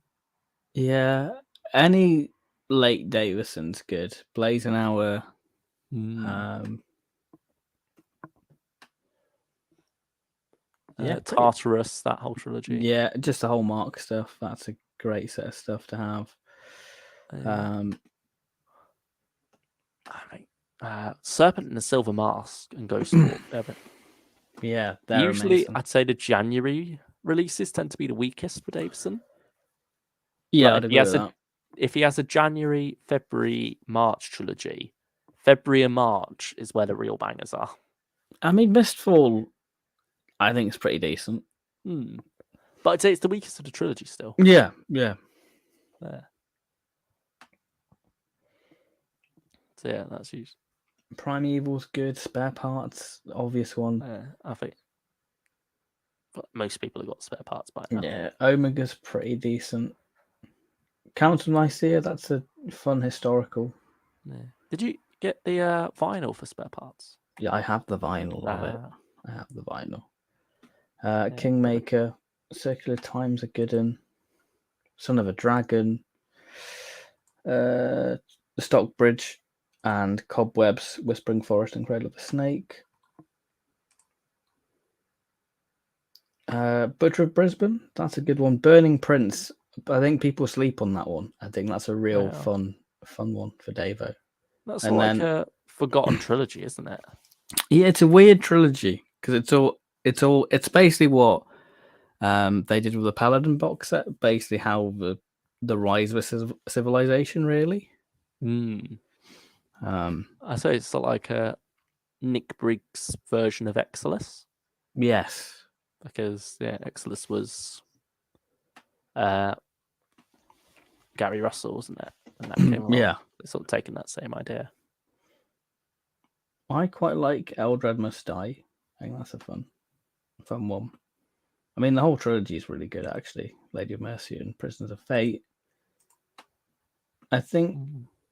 Yeah, any late Davison's good. Blazing Hour. Tartarus, that whole trilogy. Yeah, just the whole Mark stuff. That's a great set of stuff to have. Serpent and the Silver Mask and Ghost Walk. Yeah, they're usually amazing. I'd say the January releases tend to be the weakest for Davison. Yeah, like I'd agree with that. If he has a January, February, March trilogy, February and March is where the real bangers are. I mean, Mistfall, I think it's pretty decent. But I'd say it's the weakest of the trilogy still. Yeah. So yeah, that's used. Primeval's good. Spare Parts, obvious one. I think most people have got Spare Parts by now. Yeah, Omega's pretty decent. Count of Nicaea, that's a fun historical. Yeah. Did you get the vinyl for Spare Parts? Yeah, I have the vinyl of it. I have the vinyl. Kingmaker, Circular Time's a good one. Son of a Dragon, The Stockbridge, and Cobwebs, Whispering Forest, and Cradle of a Snake. Butcher of Brisbane, that's a good one. Burning Prince, I think people sleep on that one. I think that's a real fun one for Davo. That's like a forgotten trilogy, isn't it? Yeah, it's a weird trilogy because it's basically what they did with the Paladin box set. Basically, how the rise of a civilization, really. I say it's like a Nick Briggs version of Exodus. Yes, because Exodus was Gary Russell, wasn't it? And that came along. Yeah, it's sort of taking that same idea. I quite like Eldred Must Die. I think that's a fun one. I mean, the whole trilogy is really good, actually. Lady of Mercy and Prisoners of Fate. I think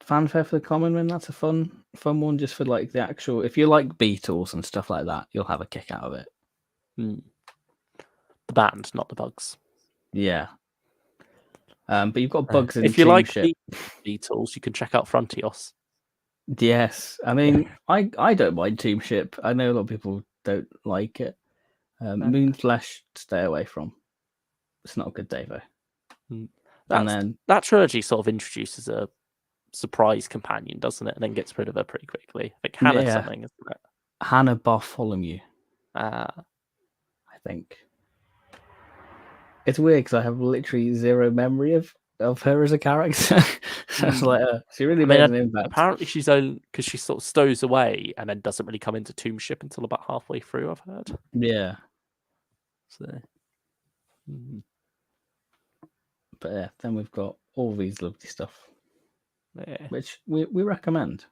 Fanfare for the Common Man. That's a fun one, just for like the actual. If you like Beatles and stuff like that, you'll have a kick out of it. The band, not the bugs. Yeah. But you've got bugs in If you like Teamship. Beatles, you can check out Frontios. Yes, I mean, I don't mind Teamship. I know a lot of people don't like it. Moonflesh, stay away from. It's not a good day though. And then that trilogy sort of introduces a surprise companion, doesn't it? And then gets rid of her pretty quickly. I think Hannah something, isn't it? Hannah Bartholomew. I think. It's weird because I have literally zero memory of her as a character. It's like she really made an impact. Apparently, she's only because she sort of stows away and then doesn't really come into Tombship until about halfway through. I've heard. Yeah. So. But yeah, then we've got all these lovely stuff, which we recommend.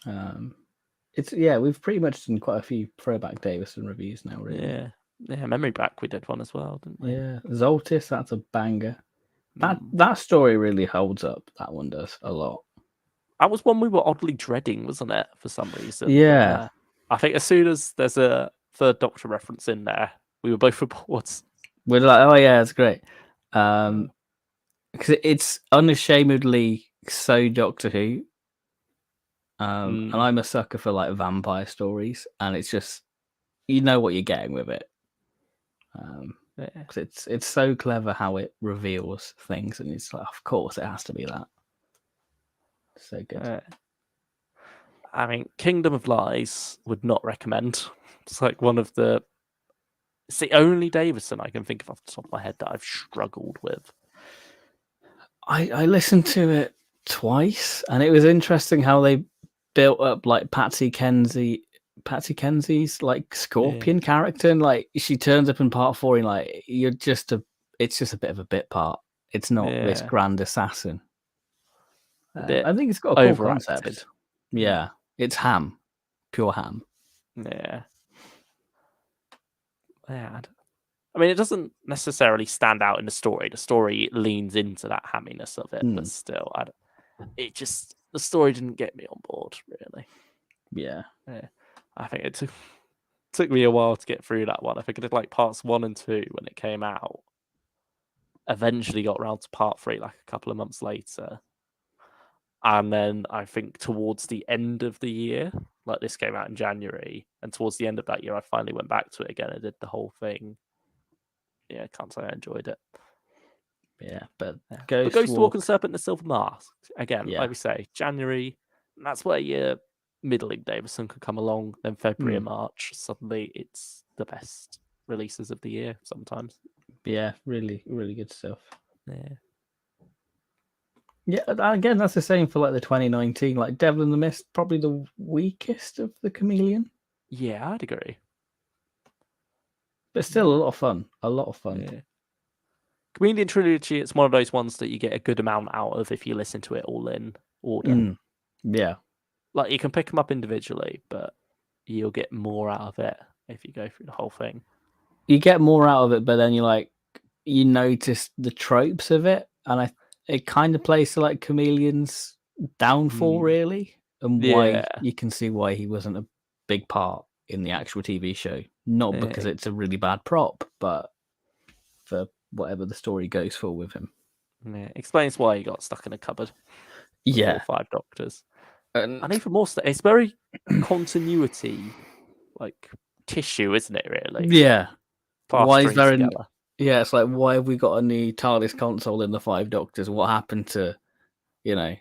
We've pretty much done quite a few throwback Davison reviews now, really. Yeah, Memory Back we did one as well, didn't we? Yeah, Zoltis, that's a banger. That story really holds up. That one does a lot. That was one we were oddly dreading, wasn't it? For some reason. Yeah. I think as soon as there's a third Doctor reference in there, we were both aboard. We're like, oh yeah, it's great. Because it's unashamedly so Doctor Who. And I'm a sucker for like vampire stories, and it's just, you know what you're getting with it. Because it's so clever how it reveals things, and it's like, of course it has to be that. So good. I mean, Kingdom of Lies would not recommend. It's like it's the only Davison I can think of off the top of my head that I've struggled with. I listened to it twice, and it was interesting how they built up like Patsy Kenzie's like Scorpion character, and like she turns up in part 4 and like it's just a bit of a bit part. It's not this grand assassin. I think it's got a cool concept. Yeah, it's ham, pure ham. Yeah. I mean, it doesn't necessarily stand out in the story. The story leans into that hamminess of it, but still, the story didn't get me on board, really. Yeah. I think it took me a while to get through that one. I think I did like parts 1 and 2 when it came out. Eventually got around to part 3 like a couple of months later. And then I think towards the end of the year, like this came out in January, and towards the end of that year, I finally went back to it again and did the whole thing. Yeah, I can't say I enjoyed it. Yeah, but Ghostwalk and Serpent and the Silver Mask, again, like we say, January, that's where your middling Davison could come along. Then February and March, suddenly it's the best releases of the year sometimes. Yeah, really, really good stuff. Yeah, again, that's the same for like the 2019, like Devil in the Mist, probably the weakest of the Chameleon. Yeah, I'd agree. But still a lot of fun. Yeah. Chameleon Trilogy, it's one of those ones that you get a good amount out of if you listen to it all in order. Yeah. Like, you can pick them up individually, but you'll get more out of it if you go through the whole thing. You get more out of it, but then you notice the tropes of it, and it kind of plays to like Chameleon's downfall, really, and why you can see why he wasn't a big part in the actual TV show. Not because it's a really bad prop, but for whatever the story goes for with him. Yeah, explains why he got stuck in a cupboard. Yeah, 5 Doctors, and even more so, it's very continuity, like tissue, isn't it? Really? Yeah. Why is there together. Yeah, it's like, why have we got a new TARDIS console in the 5 Doctors? What happened to, the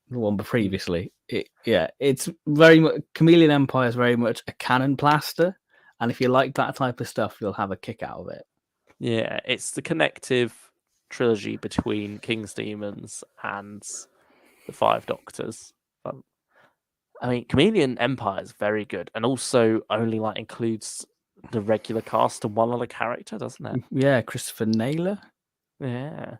one previously? It's very much, Chameleon Empire is very much a cannon plaster, and if you like that type of stuff, you'll have a kick out of it. Yeah, it's the connective trilogy between King's Demons and the 5 Doctors. I mean, Chameleon Empire is very good, and also only includes the regular cast and one other character, doesn't it? Yeah, Christopher Naylor. Yeah.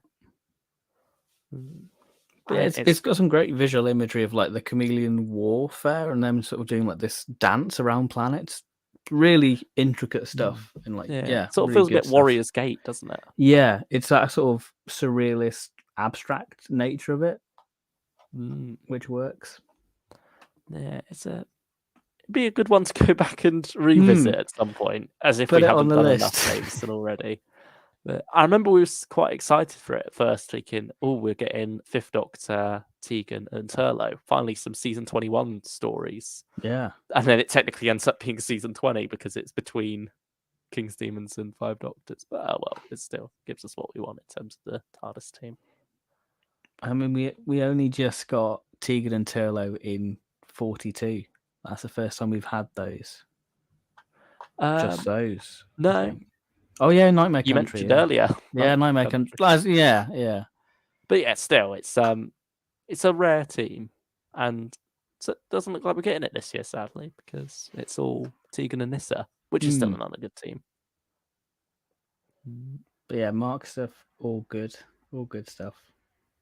But yeah, it's got some great visual imagery of like the chameleon warfare and them sort of doing like this dance around planets. Really intricate stuff. And sort of really feels a bit stuff. Warrior's Gate, doesn't it? Yeah, it's that sort of surrealist abstract nature of it, Mm, which works. yeah, it'd be a good one to go back and revisit at some point, as if Put we it on haven't the done enough list. Davison already. But I remember we were quite excited for it at first, thinking, "Oh, we're getting Fifth Doctor, Tegan, and Turlo. Finally, some season 21 stories." Yeah. And then it technically ends up being season 20 because it's between King's Demons and Five Doctors. But oh well, it still gives us what we want in terms of the TARDIS team. I mean, we only just got Tegan and Turlo in 42. That's the first time we've had those. Just those. I No, think. Oh yeah, Nightmare you Country. mentioned Yeah, earlier. yeah, Nightmare Country. Yeah. But yeah, still, it's a rare team, and it doesn't look like we're getting it this year, sadly, because it's all Tegan and Nissa, which is still another good team. But yeah, Mark stuff, all good stuff.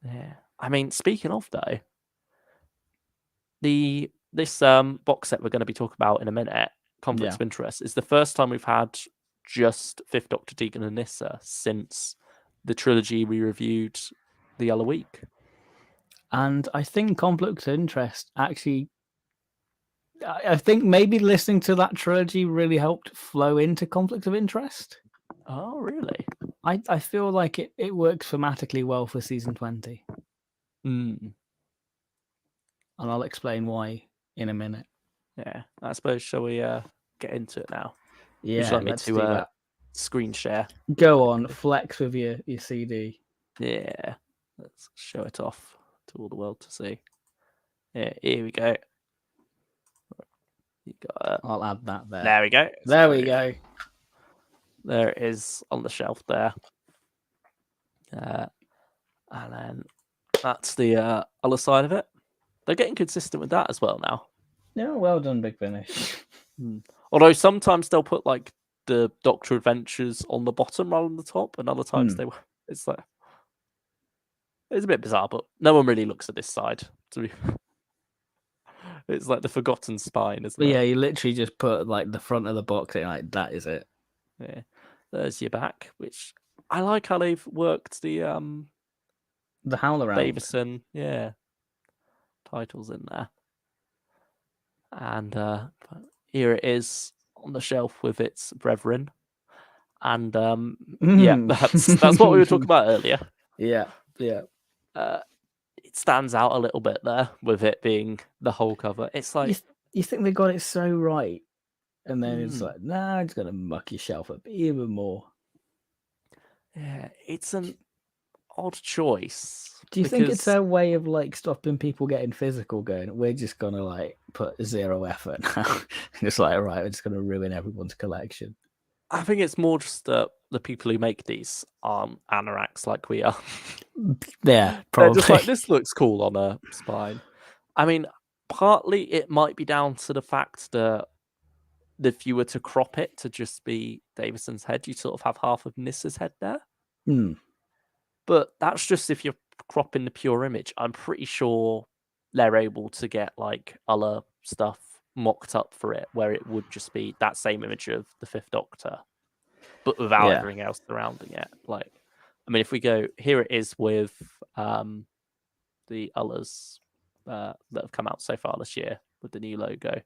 Yeah, I mean, speaking of though, this box set we're going to be talking about in a minute, Conflicts of Interest, is the first time we've had just Fifth Doctor, Tegan and Nissa since the trilogy we reviewed the other week. And I think Conflicts of Interest actually, I think maybe listening to that trilogy really helped flow into Conflicts of Interest. Oh, really? I feel like it works thematically well for season 20. And I'll explain why in a minute. Yeah, I suppose, shall we get into it now? Yeah, would you like me let's do to that. Screen share? Go on, flex with your CD. Yeah, let's show it off to all the world to see. Yeah, here we go. You got it. I'll add that there. There we go. There we go. There it is on the shelf there. And then that's the other side of it. They're getting consistent with that as well now. Yeah, well done, Big Finish. Although sometimes they'll put like the Doctor Adventures on the bottom rather than the top, and other times they it's like it's a bit bizarre, but no one really looks at this side. It's like the forgotten spine, isn't it? Yeah, you literally just put like the front of the box and like that is it. Yeah. There's your back, which I like how they've worked the Howler Davison, titles in there. And here it is on the shelf with its brethren. And that's what we were talking about earlier. Yeah. It stands out a little bit there with it being the whole cover. It's like you think they got it so right, and then it's like, nah, it's gonna muck your shelf up even more. Yeah, it's an odd choice. Do you think it's their way of like stopping people getting physical? Going, we're just gonna like put zero effort now. It's like, all right, we're just gonna ruin everyone's collection. I think it's more just that the people who make these aren't anoraks like we are. Yeah, probably. They're just like, this looks cool on a spine. I mean, partly it might be down to the fact that if you were to crop it to just be Davison's head, you sort of have half of Nissa's head there. But that's just if you're cropping the pure image. I'm pretty sure they're able to get like other stuff mocked up for it, where it would just be that same image of the Fifth Doctor, but without everything else surrounding it. Like, I mean, if we go here, it is with the others that have come out so far this year with the new logo,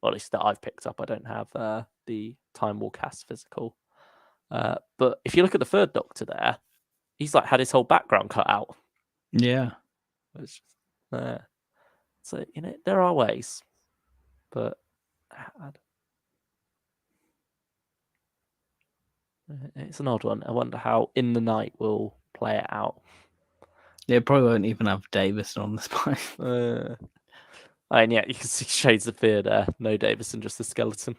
or at least that I've picked up. I don't have the Time War cast physical, but if you look at the Third Doctor there, he's like had his whole background cut out. Yeah. It's just, so, you know, there are ways, but it's an odd one. I wonder how In the Night will play it out. They probably won't even have Davison on the spine. And yeah, you can see shades of fear there. No Davison, just the skeleton.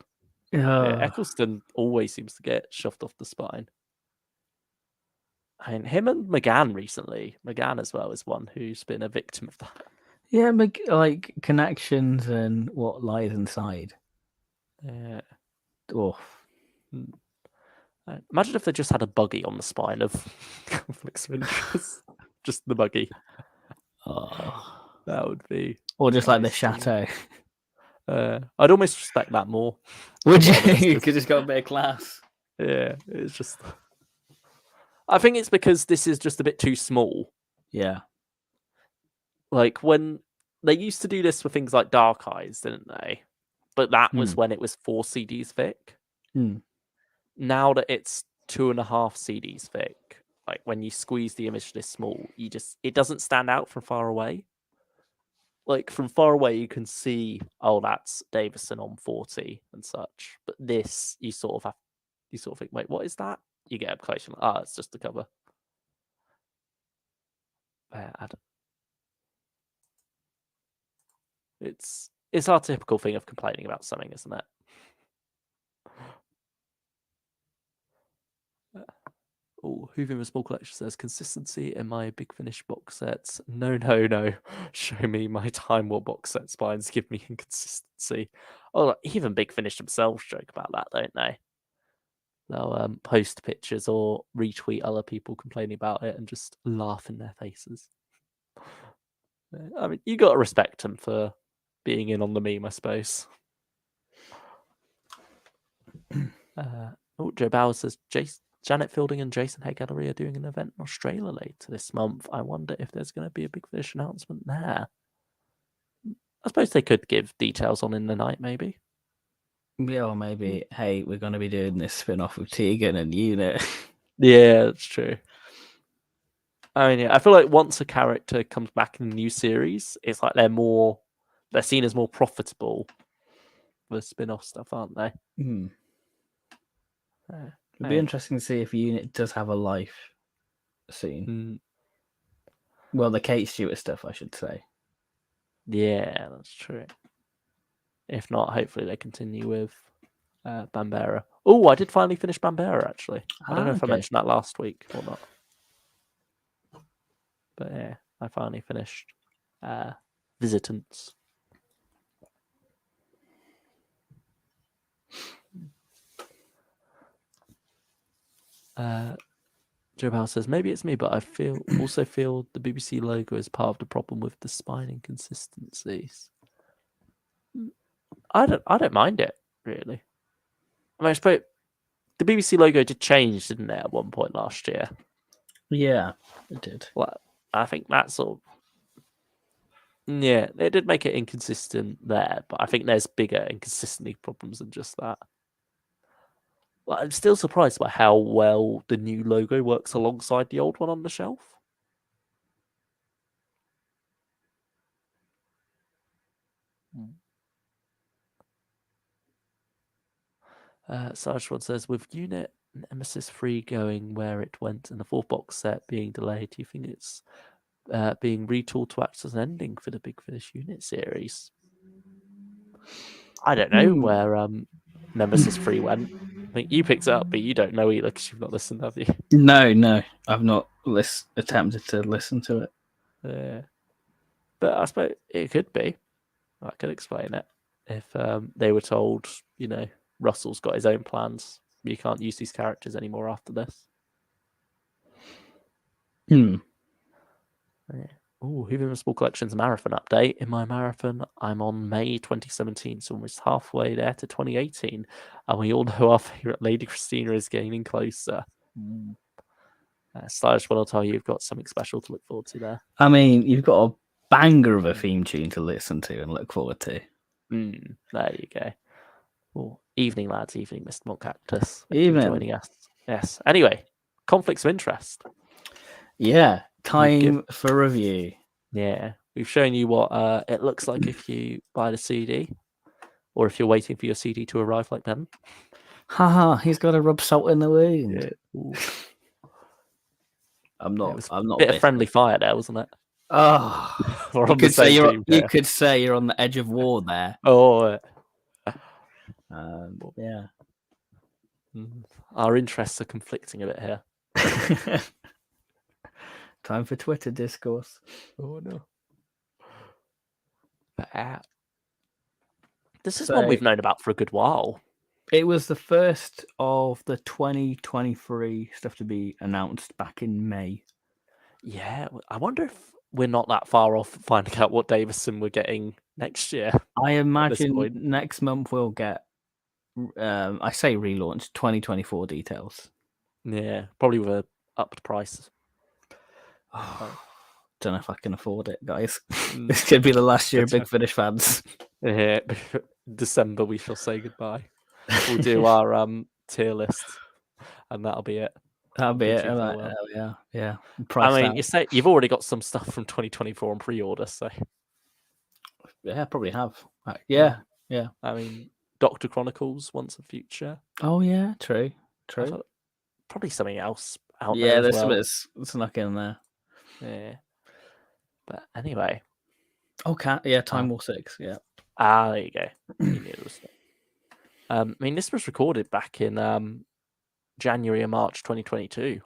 Yeah, Eccleston always seems to get shoved off the spine. I mean, him and McGann recently. McGann as well is one who's been a victim of that. Yeah, like connections and what lies inside. Yeah. Oh. Imagine if they just had a buggy on the spine of Conflicts of Interest. Just the buggy. Oh. That would be... Or just like the chateau. I'd almost respect that more. Would you? Because it's got a bit of class. Yeah, it's just... I think it's because this is just a bit too small. Yeah. Like when they used to do this for things like Dark Eyes, didn't they? But that was when it was 4 CDs thick. Hmm. Now that it's 2.5 CDs thick, like when you squeeze the image this small, it doesn't stand out from far away. Like from far away, you can see, oh, that's Davison on 40 and such. But this, you sort of think, wait, what is that? You get up close, and like, it's just the cover. It's our typical thing of complaining about something, isn't it? Oh, Hooving a Small Collection says consistency in my Big Finish box sets. No. Show me my Time War box set spines. Give me inconsistency. Oh, even Big Finish themselves joke about that, don't they? They'll post pictures or retweet other people complaining about it and just laugh in their faces. I mean, you got to respect them for being in on the meme, I suppose. Joe Bauer says Janet Fielding and Jason Hay Gallery are doing an event in Australia later this month. I wonder if there's going to be a Big Finish announcement there. I suppose they could give details on in the night, maybe. Yeah, or maybe, hey, we're going to be doing this spin-off with Tegan and Unit. Yeah, that's true. I mean, yeah, I feel like once a character comes back in a new series, it's like they're seen as more profitable for spin-off stuff, aren't they? It'd be interesting to see if Unit does have a life soon. Well, the Kate Stewart stuff, I should say. Yeah, that's true. If not, hopefully they continue with Bambera. Oh, I did finally finish Bambera, actually. I don't know if I mentioned that last week or not. But yeah, I finally finished Visitants. Joe Powell says, maybe it's me, but I also feel the BBC logo is part of the problem with the spine inconsistencies. I don't mind it, really. I mean, I suppose the BBC logo did change, didn't it, at one point last year? Yeah, it did. Well, I think that sort of... Yeah, they did make it inconsistent there, but I think there's bigger inconsistency problems than just that. Well, I'm still surprised by how well the new logo works alongside the old one on the shelf. Sarge says, with Unit Nemesis 3 going where it went and the 4th box set being delayed, do you think it's being retooled to act as an ending for the Big Finish Unit series? I don't know where Nemesis 3 went. I think you picked it up, but you don't know either because you've not listened, have you? No, I've not attempted to listen to it. Yeah. But I suppose it could be. I could explain it. If they were told, Russell's got his own plans, you can't use these characters anymore after this. Yeah. Oh, Hooving Small Collections marathon update. In my marathon, I'm on May 2017, so almost halfway there to 2018. And we all know our favourite Lady Christina is gaining closer. Stylish one will tell you you've got something special to look forward to there. I mean, you've got a banger of a theme tune to listen to and look forward to. There you go. Oh, evening, lads. Evening, Mr. Montcactus. Evening. Joining us. Yes. Anyway, conflicts of interest. Yeah. Time for review. Yeah. We've shown you what it looks like if you buy the CD or if you're waiting for your CD to arrive like Ben. Haha, he's got to rub salt in the wound. Yeah. I'm not. A bit of friendly fire there, wasn't it? Oh, you could say you're on the edge of war there. Oh, yeah. Our interests are conflicting a bit here. Time for Twitter discourse. Oh no! But, this is one we've known about for a good while. It was the first of the 2023 stuff to be announced back in May. Yeah, I wonder if we're not that far off finding out what Davison we're getting next year. I imagine next month we'll get, I say relaunch, 2024 details. Yeah, probably with an upped price. don't know if I can afford it, guys. This could be the last year of Big Finish fans. Yeah, December we shall say goodbye. We'll do our tier list, and that'll be it. That'll be it. Yeah. Priced out. You say you've already got some stuff from 2024 on pre-order, so yeah, probably have. Yeah. I mean, Doctor Chronicles, Once a Future. Oh yeah, true. Probably something else out there. Yeah, there's some bits snuck in there. Yeah, but anyway. Oh, Time War 6. Yeah. There you go. You knew it was. I mean, this was recorded back in January and March 2022.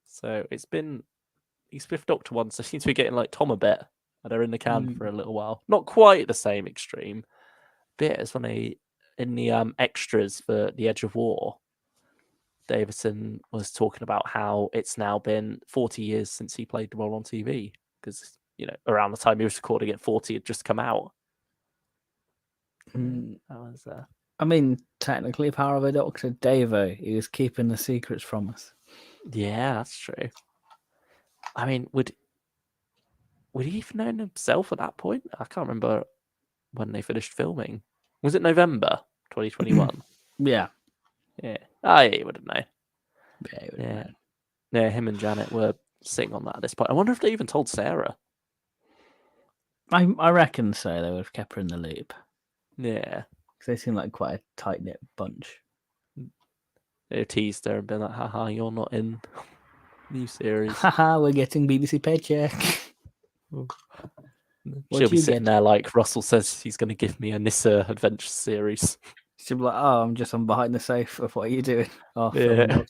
So it's been these Fifth Doctor ones. They seem to be getting like Tom a bit, and they're in the can for a little while. Not quite the same extreme bit as when in the extras for The Edge of War. Davison was talking about how it's now been 40 years since he played the role on TV, because around the time he was recording it, 40 had just come out. That was. I mean, technically, Power of a Doctor, Davo, he was keeping the secrets from us. Yeah, that's true. I mean, would he even know himself at that point? I can't remember when they finished filming. Was it November 2021? Yeah. Yeah. Yeah, he would have known. Yeah, he would have known. Yeah, him and Janet were sitting on that at this point. I wonder if they even told Sarah. I reckon so. They would have kept her in the loop. Yeah. Because they seem like quite a tight-knit bunch. They teased her and been like, haha, you're not in new series. Haha, we're getting BBC paycheck. She'll be sitting there like, Russell says he's going to give me a Nissa adventure series. She'll be like, oh, I'm just on behind the safe. What are you doing? Oh, yeah.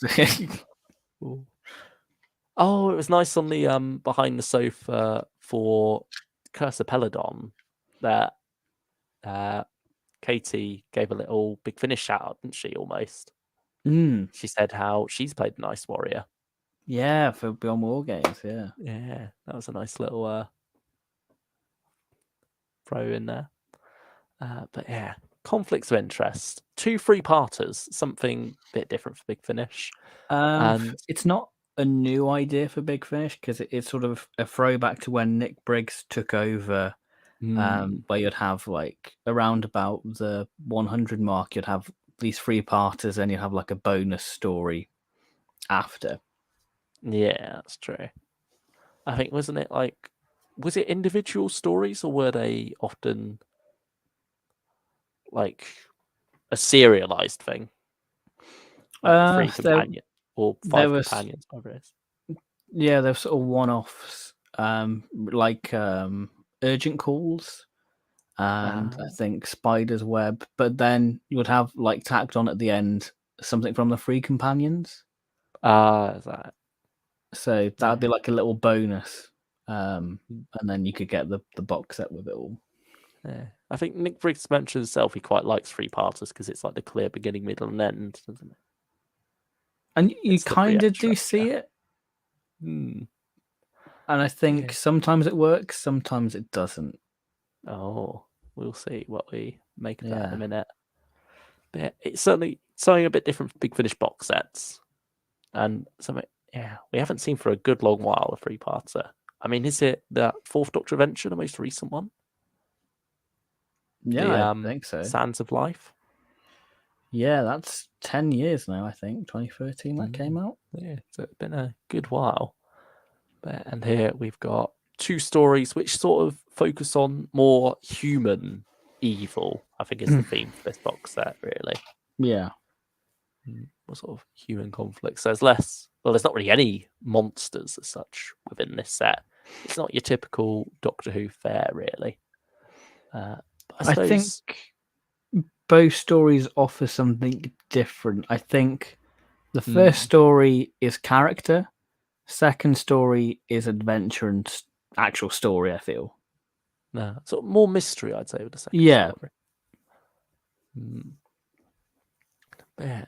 Oh, it was nice on the behind the sofa for Curse of Peladon that Katie gave a little Big Finish shout out, didn't she? Almost. She said how she's played the Nice Warrior. Yeah, for Beyond War Games. Yeah. Yeah, that was a nice little throw in there. But yeah, conflicts of interest. 2 3-parters, something a bit different for Big Finish. And it's not a new idea for Big Finish, because it's sort of a throwback to when Nick Briggs took over, where you'd have like around about the 100 mark, you'd have these 3-parters, and you'd have like a bonus story after. Yeah, that's true. I think, was it individual stories, or were they often like a serialized thing? Like 3 companions or 5 companions, whatever it is. Yeah, they're sort of one-offs, like Urgent Calls, and I think Spider's Web. But then you would have like tacked on at the end something from the 3 companions. Is that? So that would be like a little bonus, and then you could get the box set with it all. Yeah, I think Nick Briggs mentioned himself he quite likes 3-parters because it's like the clear beginning, middle, and end, doesn't it? And you kind of do see it. And I think sometimes it works, sometimes it doesn't. Oh, we'll see what we make of that in a minute. But it's certainly something a bit different from Big Finish box sets. And something, we haven't seen for a good long while a 3-parter. I mean, is it the 4th Doctor Adventure, the most recent one? Yeah, I think so. Sands of Life. Yeah, that's 10 years now, I think. 2013 that came out. Yeah, so it's been a good while. And here we've got 2 stories which sort of focus on more human evil, I think is the theme for this box set, really. Yeah. What sort of human conflicts? So there's not really any monsters as such within this set. It's not your typical Doctor Who fare, really. I think both stories offer something different. I think the first story is character, second story is adventure and actual story, I feel. No, sort of more mystery, I'd say, with the second story. Yeah.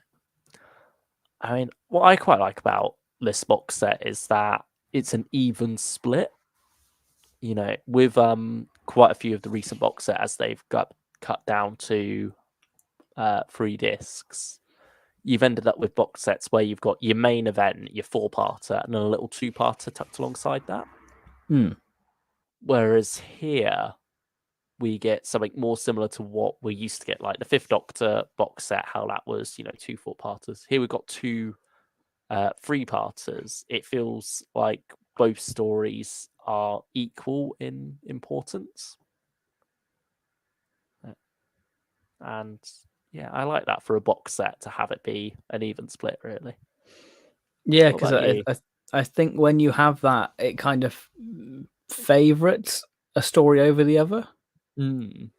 I mean, what I quite like about this box set is that it's an even split. With quite a few of the recent box set, as they've got cut down to 3 discs, you've ended up with box sets where you've got your main event, your 4-parter, and then a little 2-parter tucked alongside that. Hmm. Whereas here we get something more similar to what we used to get, like the Fifth Doctor box set, how that was, 2 4-parters. Here we've got 2 3-parters. It feels like both stories are equal in importance. And yeah, I like that for a box set to have it be an even split, really. Yeah, What because about you? I think when you have that, it kind of favorites a story over the other, Mm,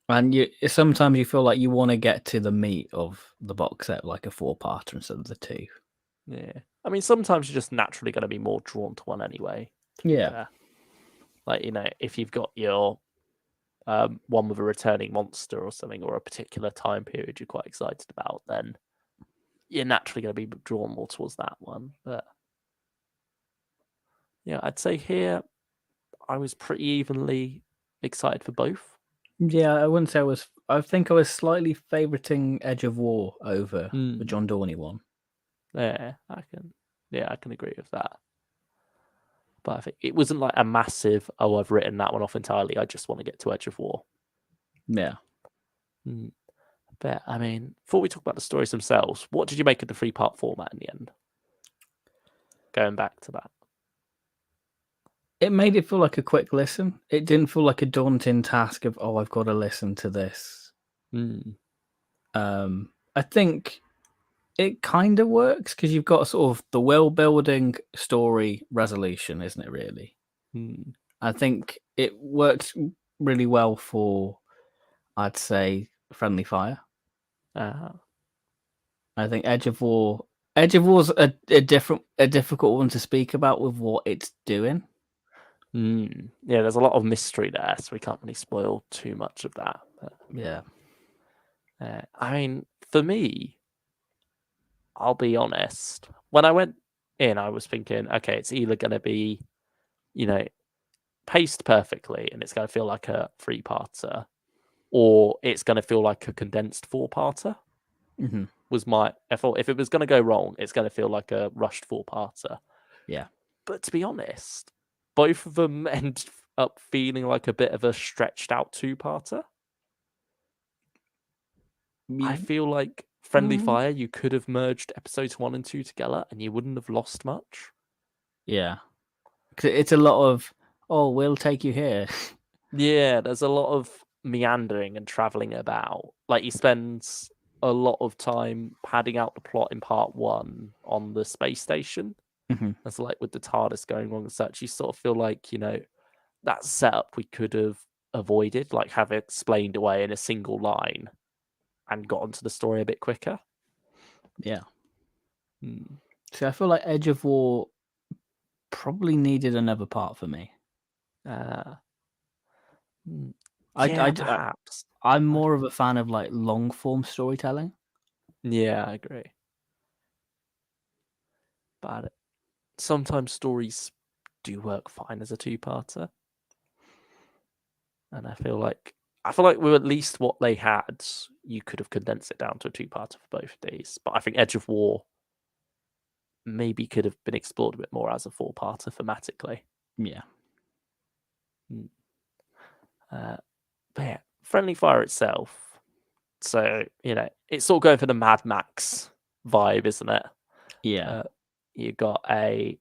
and sometimes you feel like you want to get to the meat of the box set, like a 4-parter instead of the 2. yeah. I mean, sometimes you're just naturally going to be more drawn to one anyway, to be Yeah. fair. Like, if you've got your one with a returning monster or something, or a particular time period you're quite excited about, then you're naturally going to be drawn more towards that one. But yeah, I'd say here I was pretty evenly excited for both. Yeah, I wouldn't say I was. I think I was slightly favoriting Edge of War over the Mm, John Dorney one. yeah, I can agree with that. But I think it wasn't like a massive, oh, I've written that one off entirely. I just want to get to Edge of War. Yeah. Mm. But I mean, before we talk about the stories themselves, what did you make of the 3-part format in the end? Going back to that. It made it feel like a quick listen. It didn't feel like a daunting task of, oh, I've got to listen to this. Mm. I think it kind of works because you've got sort of the world building, story, resolution, isn't it? Really, Mm. I think it works really well for, I'd say, Friendly Fire. Uh, I think Edge of War's a difficult one to speak about with what it's doing. Yeah, there's a lot of mystery there, so we can't really spoil too much of that. But, Yeah. I mean, for me, I'll be honest. When I went in, I was thinking, okay, it's either going to be, you know, paced perfectly and it's going to feel like a 3-parter, or it's going to feel like a condensed 4-parter. Mm-hmm. I thought if it was going to go wrong, it's going to feel like a rushed 4-parter. Yeah. But to be honest, both of them end up feeling like a bit of a stretched out 2-parter. I feel like Friendly Mm, Fire, you could have merged episodes 1 and 2 together and you wouldn't have lost much. yeah. 'Cause it's a lot of, oh, we'll take you here. Yeah, there's a lot of meandering and traveling about. Like, he spends a lot of time padding out the plot in part 1 on the space station. Mhm. That's like with the TARDIS going wrong and such. You sort of feel like, that setup we could have avoided, like have it explained away in a single line and got onto the story a bit quicker. Yeah. Hmm. See, I feel like Edge of War probably needed another part for me. Uh, hmm. I, yeah, I, I, perhaps. I'm I more don't of know. a fan of like long form storytelling. Yeah, I agree. But sometimes stories do work fine as a 2-parter. And I feel like with at least what they had, you could have condensed it down to a 2-parter for both of these. But I think Edge of War maybe could have been explored a bit more as a 4-parter thematically. Yeah. Mm. But yeah, Friendly Fire itself. So, it's sort of going for the Mad Max vibe, isn't it? Yeah. You got a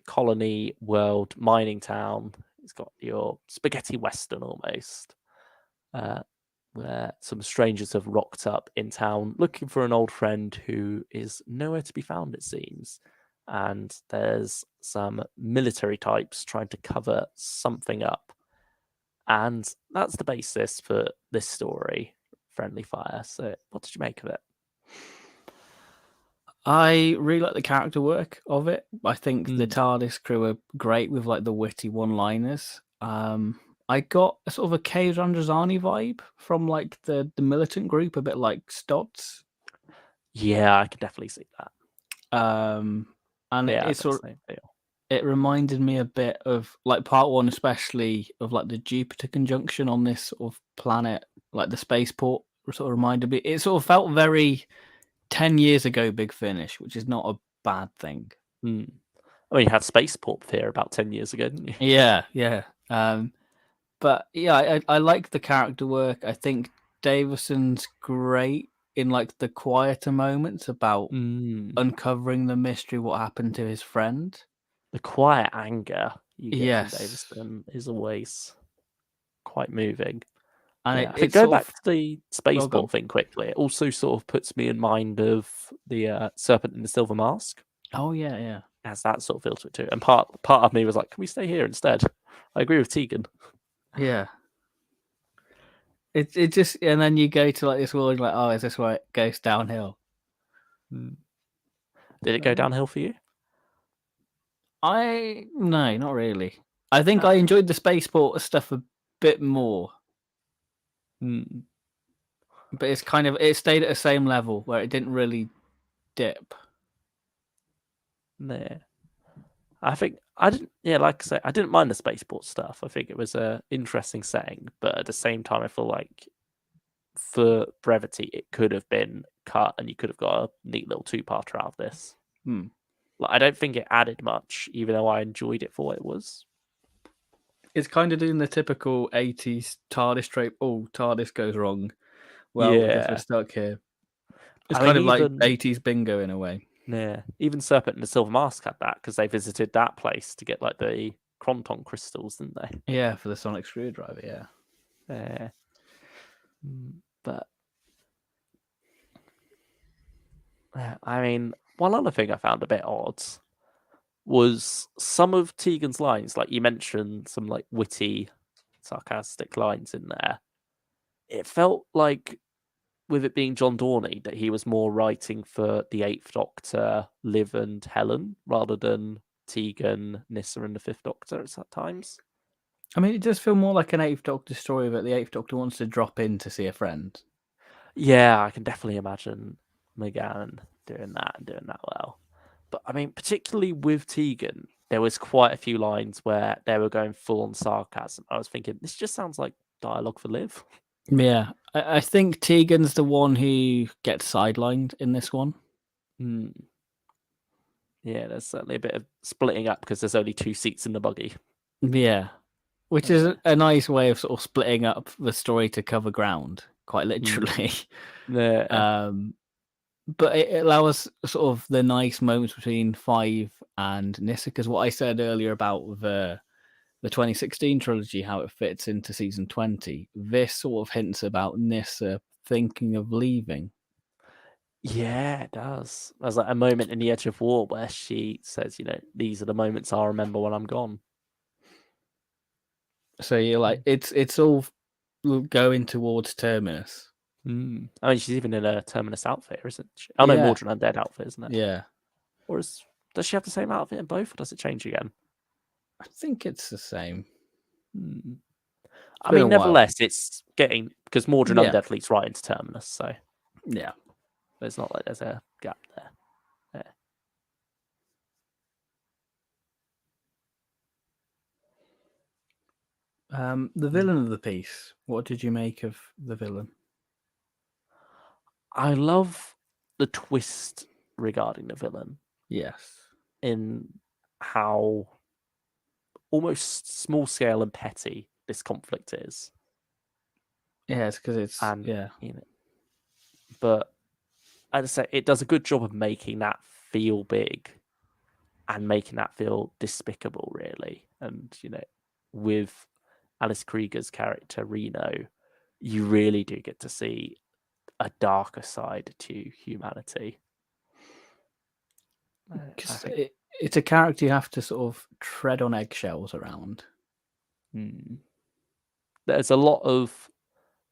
colony world mining town. It's got your spaghetti western almost, where some strangers have rocked up in town looking for an old friend who is nowhere to be found, it seems. And there's some military types trying to cover something up. And that's the basis for this story, Friendly Fire. So, what did you make of it? I really like the character work of it. I think the Mm. TARDIS crew are great with like the witty one-liners. I got a sort of a K. Randrasani vibe from like the militant group, a bit like Stotts. Yeah, I can definitely see that. And Yeah, I it got the sort same feel. it reminded me a bit of like part 1, especially of like the Jupiter conjunction on this sort of planet, like the spaceport sort of reminded me. It sort of felt very 10 years ago Big Finish, which is not a bad thing. Mm. I mean, you had Spaceport here about 10 years ago, didn't you? Yeah, yeah. But yeah, I like the character work. I think Davison's great in like the quieter moments about uncovering the mystery, what happened to his friend. The quiet anger you get from Yes, Davison is always quite moving. and Yeah, I think it's going sort back of to the well Spaceport gone. thing quickly, it also sort of puts me in mind of the Serpent in the Silver Mask. Oh yeah, yeah, Has that sort of feel to it too. And part of me was like, can we stay here instead? I agree with Tegan. yeah. It just, and then you go to like this world, you're like, oh, is this where it goes downhill? Did it go downhill for you? No, not really. I think I enjoyed the spaceport stuff a bit more, but it's kind of, it stayed at the same level where it didn't really dip. Yeah. I think I didn't. Yeah, like I say, I didn't mind the spaceport stuff. I think it was a interesting setting, but at the same time, I feel like for brevity, it could have been cut, and you could have got a neat little two-parter out of this. Like, I don't think it added much, even though I enjoyed it for what it was. It's kind of doing the typical 80s TARDIS trope. Oh, TARDIS goes wrong. Well, I guess we're stuck here. It's kind of like 80s bingo in a way. Yeah, even Serpent and the Silver Mask had that because they visited that place to get like the Cronton crystals, didn't they? Yeah, for the sonic screwdriver, yeah. But I mean, one other thing I found a bit odd was some of Tegan's lines. Like you mentioned, some like witty, sarcastic lines in there. It felt like, with it being John Dorney, that he was more writing for the Eighth Doctor, Liv and Helen, rather than Tegan, Nyssa, and the Fifth Doctor at times. I mean, it does feel more like an Eighth Doctor story that the Eighth Doctor wants to drop in to see a friend. Yeah, I can definitely imagine McGann doing that and doing that well. But I mean, particularly with Tegan, there was quite a few lines where they were going full on sarcasm. I was thinking, this just sounds like dialogue for Liv. Yeah, I think Tegan's the one who gets sidelined in this one. Yeah, there's certainly a bit of splitting up because there's only 2 seats in the buggy. Yeah, which is a nice way of sort of splitting up the story to cover ground, quite literally. Yeah. But it allows sort of the nice moments between Five and Nyssa, because what I said earlier about the 2016 trilogy, how it fits into season 20, this sort of hints about Nyssa thinking of leaving. Yeah, it does. There's like a moment in The Edge of War where she says, these are the moments I'll remember when I'm gone. So you're like, it's all going towards Terminus. I mean, she's even in a Terminus outfit, isn't she? Oh, no, Mordred Undead outfit, isn't it? Yeah. Or does she have the same outfit in both, or does it change again? I think it's the same. I mean, nevertheless, it's getting, because Mordred Undead leads right into Terminus, so yeah, it's not like there's a gap there. The villain of the piece. What did you make of the villain? I love the twist regarding the villain. Yes. In how almost small scale and petty this conflict is. Yeah, it's because it's but I'd say it does a good job of making that feel big and making that feel despicable, really. And with Alice Krieger's character Reno, you really do get to see a darker side to humanity. It's a character you have to sort of tread on eggshells around. There's a lot of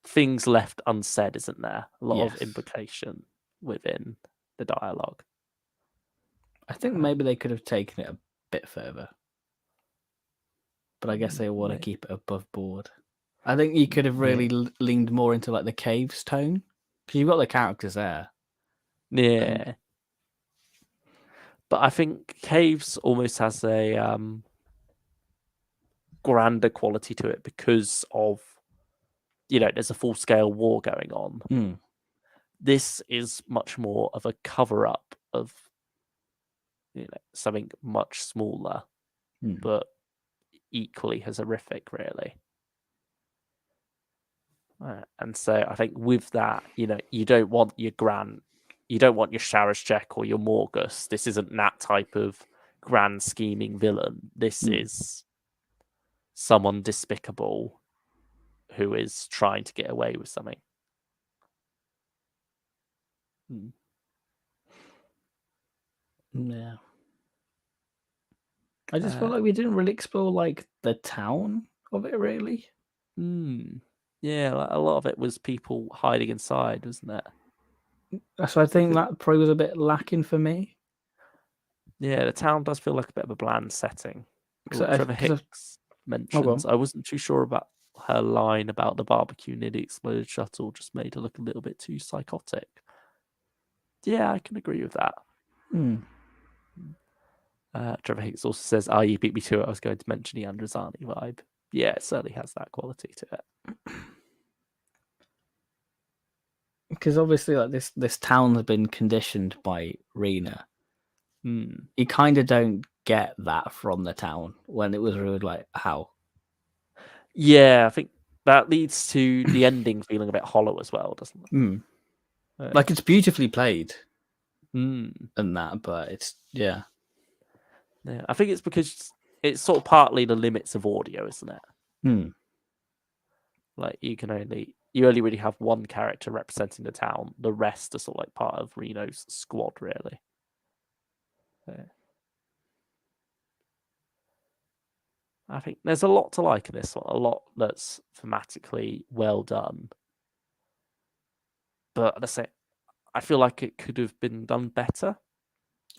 things left unsaid, isn't there? A lot of implication within the dialogue. I think maybe they could have taken it a bit further, but I guess they want to keep it above board. I think you could have really leaned more into like the Caves tone, because you've got the characters there. Yeah. But I think Caves almost has a grander quality to it because of, there's a full-scale war going on. This is much more of a cover-up of, something much smaller, but equally as horrific, really. And so I think with that, you don't want your Sharazchek or your Morgus. This isn't that type of grand scheming villain. This is someone despicable who is trying to get away with something. Yeah. I just feel like we didn't really explore like the town of it, really. Yeah, like, a lot of it was people hiding inside, wasn't it? So I think that probably was a bit lacking for me. Yeah, the town does feel like a bit of a bland setting. Trevor Hicks mentions, I wasn't too sure about her line about the barbecue near the exploded shuttle, just made her look a little bit too psychotic. Yeah, I can agree with that. Trevor Hicks also says, you beat me to it. I was going to mention the Androzani vibe. Yeah, it certainly has that quality to it. Because obviously, like this town has been conditioned by Rena. You kind of don't get that from the town when it was really like, how? Yeah, I think that leads to the ending feeling a bit hollow as well, doesn't it? Like, it's beautifully played and that, but it's yeah. I think it's because it's sort of partly the limits of audio, isn't it? Like you only really have one character representing the town. The rest are sort of like part of Reno's squad, really. I think there's a lot to like in this one, a lot that's thematically well done. But I feel like it could have been done better.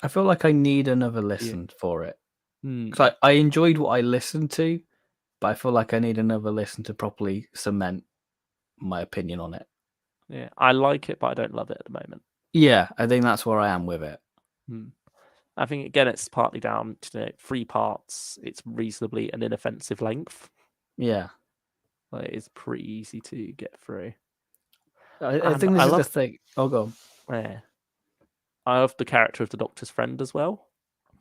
I feel like I need another listen for it. Because I enjoyed what I listened to, but I feel like I need another listen to properly cement my opinion on it. Yeah, I like it, but I don't love it at the moment. Yeah, I think that's where I am with it. I think, again, it's partly down to 3 parts. It's reasonably an inoffensive length. Yeah. Like, it's pretty easy to get through. I think this is the thing. Oh, go on. Yeah. I love the character of the Doctor's friend as well,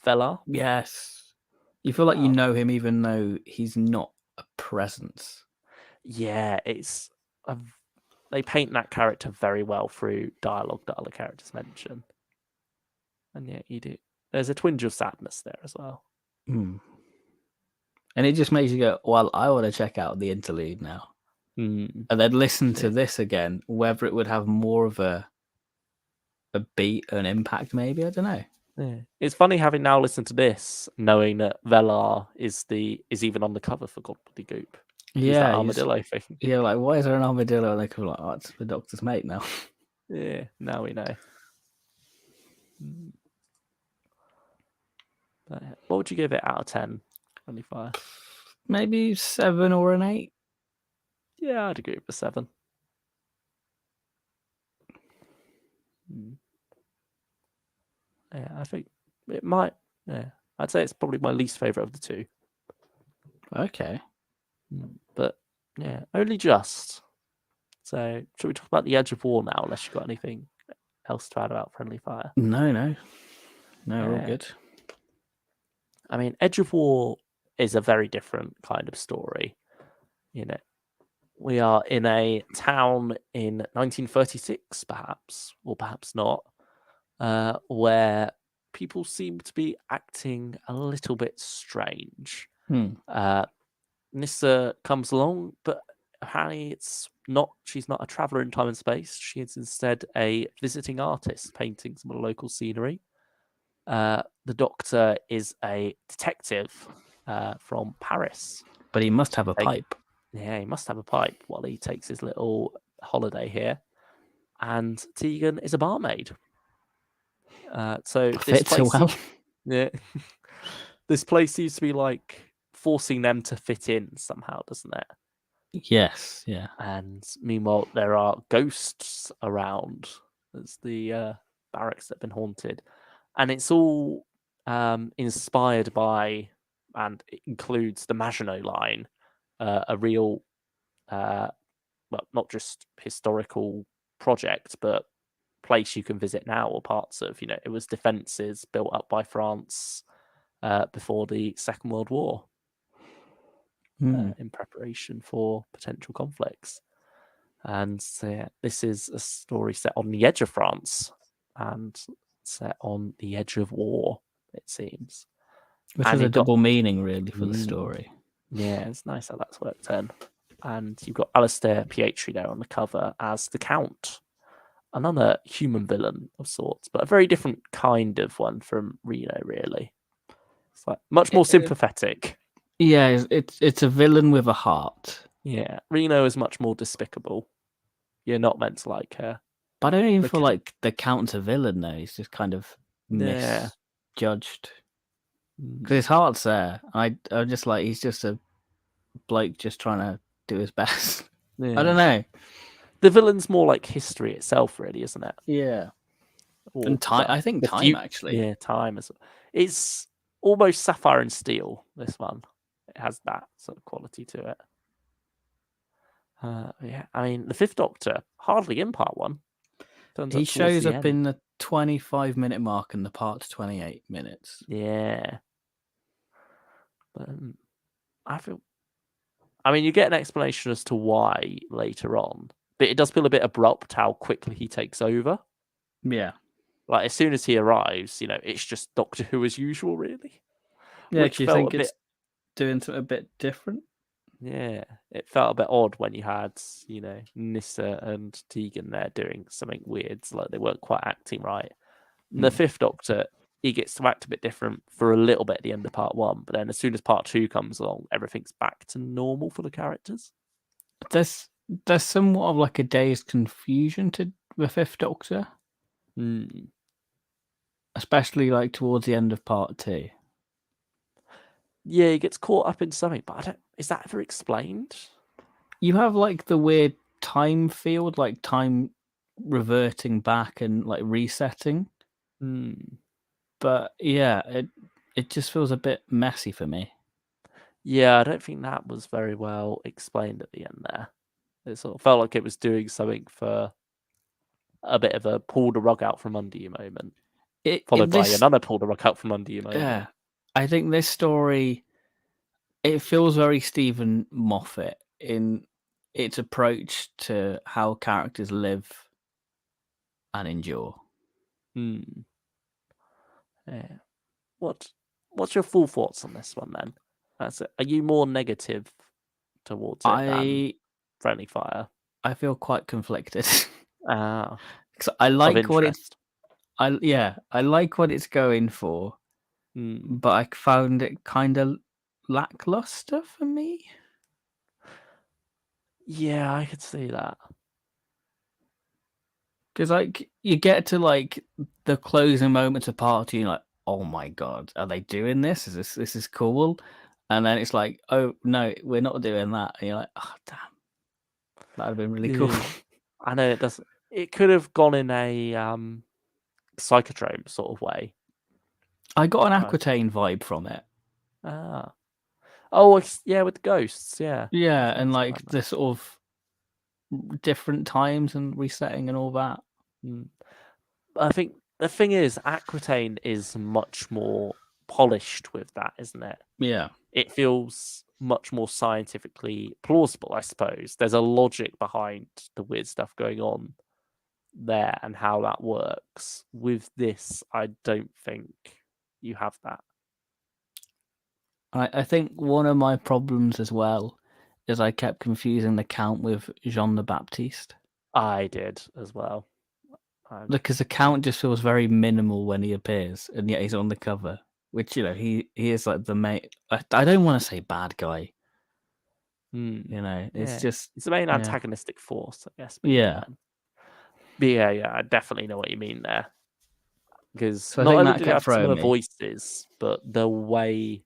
Velar. Yes. You feel like you know him even though he's not a presence. Yeah, they paint that character very well through dialogue that other characters mention. And yeah, you do. There's a twinge of sadness there as well. And it just makes you go, well, I want to check out the interlude now. And then listen to this again, whether it would have more of a beat, an impact, maybe. I don't know. Yeah. It's funny having now listened to this, knowing that Velar is even on the cover for Gobbledygook. Yeah, armadillo thing. Yeah, like why is there an armadillo? And they could be like, oh, it's the Doctor's mate now. Yeah, now we know. But what would you give it out of 10? Friendly Fire? Maybe 7 or an 8. Yeah, I'd agree with the 7. Yeah, I think it might. Yeah, I'd say it's probably my least favorite of the 2. Okay. But yeah, only just. So, should we talk about the Edge of War now, unless you've got anything else to add about Friendly Fire? No, we're all good. I mean, Edge of War is a very different kind of story. We are in a town in 1936, perhaps, or perhaps not, where people seem to be acting a little bit strange. Nyssa comes along, but apparently she's not a traveler in time and space. She is instead a visiting artist painting some of the local scenery. The Doctor is a detective from Paris. But he must have a pipe. Yeah, he must have a pipe while he takes his little holiday here. And Tegan is a barmaid. So this place, yeah, this place seems to be like forcing them to fit in somehow, doesn't it? Yes, yeah. And meanwhile, there are ghosts around. There's the barracks that have been haunted, and it's all inspired by, and it includes the Maginot Line, a real, well, not just historical project, but place you can visit now, or parts of. It was defences built up by France before the Second World War in preparation for potential conflicts. And this is a story set on the edge of France and set on the edge of war, it seems. Which And is a you've got- double meaning, really, for the story. Yeah, it's nice how that's worked in. And you've got Alistair Pietri there on the cover as the Count, another human villain of sorts, but a very different kind of one from Reno, really. It's like much more sympathetic. Yeah, it's a villain with a heart. Yeah, Reno is much more despicable. You're not meant to like her. But I don't even feel like the Count's a villain, though. He's just kind of Yeah. misjudged. Because his heart's there. I'm just like, he's just a bloke just trying to do his best. Yeah. I don't know. The villain's more like history itself, really, isn't it? Yeah. Or And time, I think time, actually. Yeah, time as well. It's almost Sapphire and Steel, this one. It has that sort of quality to it. Yeah, I mean, the Fifth Doctor, hardly in part one. He shows up in the 25-minute mark and the part's 28 minutes. Yeah. But I mean, you get an explanation as to why later on, but it does feel a bit abrupt how quickly he takes over. Yeah. Like, as soon as he arrives, it's just Doctor Who as usual, really. Yeah, do you think it's doing something a bit different? Yeah, it felt a bit odd when you had, Nyssa and Tegan there doing something weird, like they weren't quite acting right. And the Fifth Doctor, he gets to act a bit different for a little bit at the end of part one, but then as soon as part two comes along, everything's back to normal for the characters. There's somewhat of like a dazed confusion to the Fifth Doctor. Especially like towards the end of part two. Yeah, he gets caught up in something, but is that ever explained? You have like the weird time field, like time reverting back and like resetting. But yeah, it just feels a bit messy for me. Yeah, I don't think that was very well explained at the end there. It sort of felt like it was doing something for a bit of a pull the rug out from under you moment. Followed by another pull the rug out from under you moment. Yeah. I think this story, it feels very Stephen Moffat in its approach to how characters live and endure. Yeah. What's your full thoughts on this one then? Are you more negative towards it than Friendly Fire? I feel quite conflicted. Because I like what it's I like what it's going for. But I found it kind of lackluster for me. Yeah, I could see that. Because like you get to like the closing moments of part two, and you're like, oh my god, are they doing this? This is cool? And then it's like, oh no, we're not doing that. And you're like, oh damn, that'd have been really cool. I know it doesn't. It could have gone in a Psychotrome sort of way. I got an Aquitaine vibe from it. Oh yeah, with the ghosts, yeah. Yeah, and like the sort of different times and resetting and all that. I think the thing is, Aquitaine is much more polished with that, isn't it? Yeah. It feels much more scientifically plausible, I suppose. There's a logic behind the weird stuff going on there and how that works. With this, I don't think you have that. I think one of my problems as well is I kept confusing the Count with Jean the Baptiste. I did as well. Because the Count just feels very minimal when he appears, and yet he's on the cover. Which, he is like the main... I don't want to say bad guy. It's just... It's the main antagonistic force, I guess. Yeah. But yeah, I definitely know what you mean there. Because not only do they have similar voices, but the way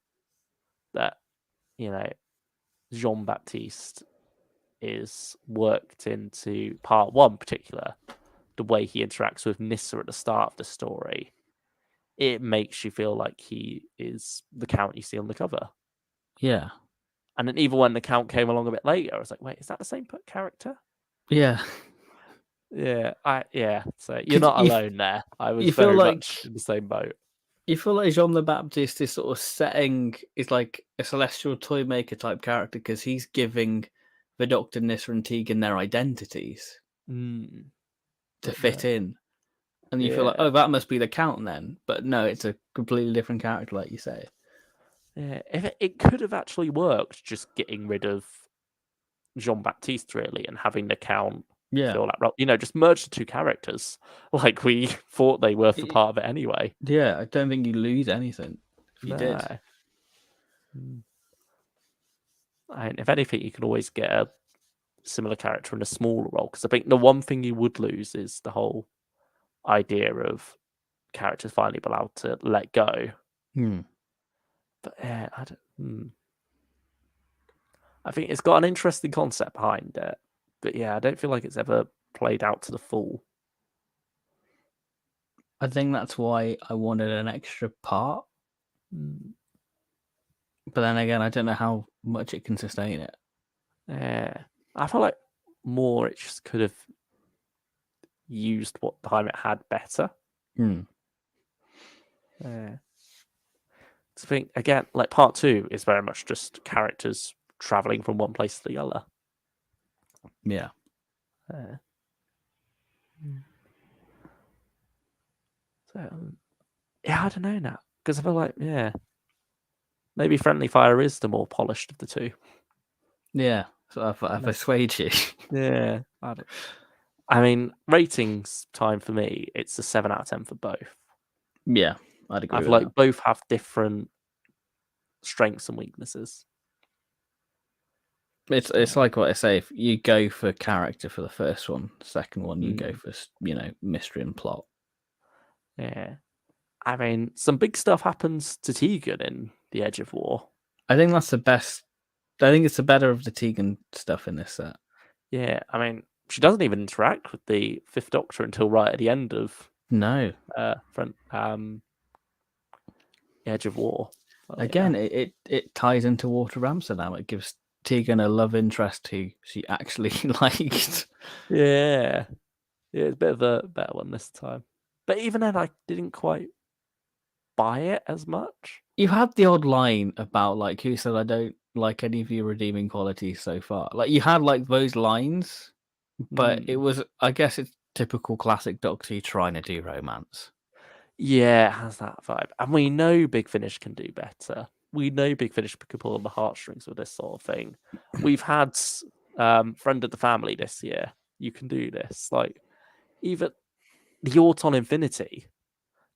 that, Jean-Baptiste is worked into part one in particular, the way he interacts with Nyssa at the start of the story, it makes you feel like he is the Count you see on the cover. Yeah. And then even when the Count came along a bit later, I was like, wait, is that the same character? Yeah. Yeah, so you're 'Cause not alone there. I was you feel very like much in the same boat. Jean the Baptist is sort of setting is like a celestial toy maker type character because he's giving the Doctor, Nyssa, and Tegan their identities Mm, to but fit in, and you feel like, yeah, oh, that must be the Count then, but no, it's a completely different character, like you say. yeah. If it could have actually worked, just getting rid of Jean Baptiste really and having the Count Yeah, feel that role. Just merge the two characters like we thought they were for It- part of it anyway. yeah. I don't think you lose anything if you did. No. Mm. And if anything, you can always get a similar character in a smaller role because I think the one thing you would lose is the whole idea of characters finally be allowed to let go. Hmm. But yeah, I don't. I think it's got an interesting concept behind it, but yeah, I don't feel like it's ever played out to the full. I think that's why I wanted an extra part, Mm. but then again, I don't know how much it can sustain it. Yeah, I feel like more it just could have used what time it had better. Hmm. Yeah. I think again, like part 2 is very much just characters traveling from one place to the other. Yeah. So yeah, I don't know now because I feel like maybe Friendly Fire is the more polished of the two. Yeah. So I persuade you. Yeah, I mean, ratings time for me, it's a 7 out of 10 for both. Yeah, I'd agree I with feel like that. both have different strengths and weaknesses. It's like what I say. If you go for character for the first one, second one you go for mystery and plot. Yeah. I mean, some big stuff happens to Tegan in The Edge of War. I think that's the best. I think it's the better of the Tegan stuff in this set. Yeah, I mean, she doesn't even interact with the Fifth Doctor until right at the end of No. Edge of War. Again, it ties into Water Ramsar now. It gives Tegan a love interest who she actually liked. Yeah, it's a bit of a better one this time. But even then, I didn't quite buy it as much. You had the odd line about like who said I don't like any of your redeeming qualities so far. Like you had like those lines, but it was I guess it's typical classic Doctor Who trying to do romance. Yeah, it has that vibe. And we know Big Finish can do better. We know Big Finish can pull on the heartstrings with this sort of thing. We've had Friend of the Family this year. You can do this. Like, even the Auton Infinity.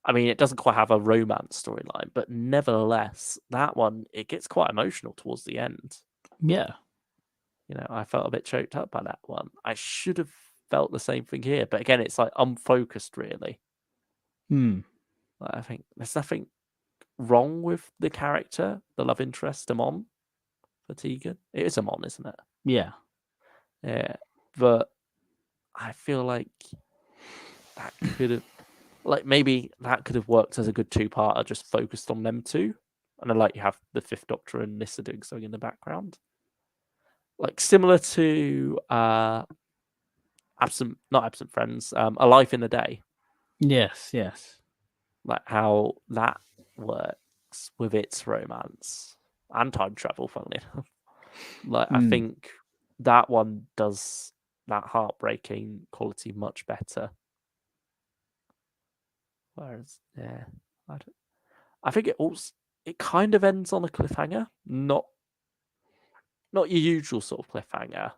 I mean, it doesn't quite have a romance storyline, but nevertheless, that one, it gets quite emotional towards the end. Yeah. I felt a bit choked up by that one. I should have felt the same thing here. But again, it's like unfocused, really. I think there's nothing wrong with the character, the love interest, Amon, for Tegan. It is Amon, isn't it? Yeah. Yeah. But I feel like that could have, maybe that could have worked as a good two-parter, just focused on them two. And then, you have the Fifth Doctor and Nyssa doing something in the background. Similar to not Absent Friends, A Life in the Day. Yes, yes. Like how that works with its romance and time travel, funnily enough. I think that one does that heartbreaking quality much better. Whereas, I think it kind of ends on a cliffhanger, not your usual sort of cliffhanger.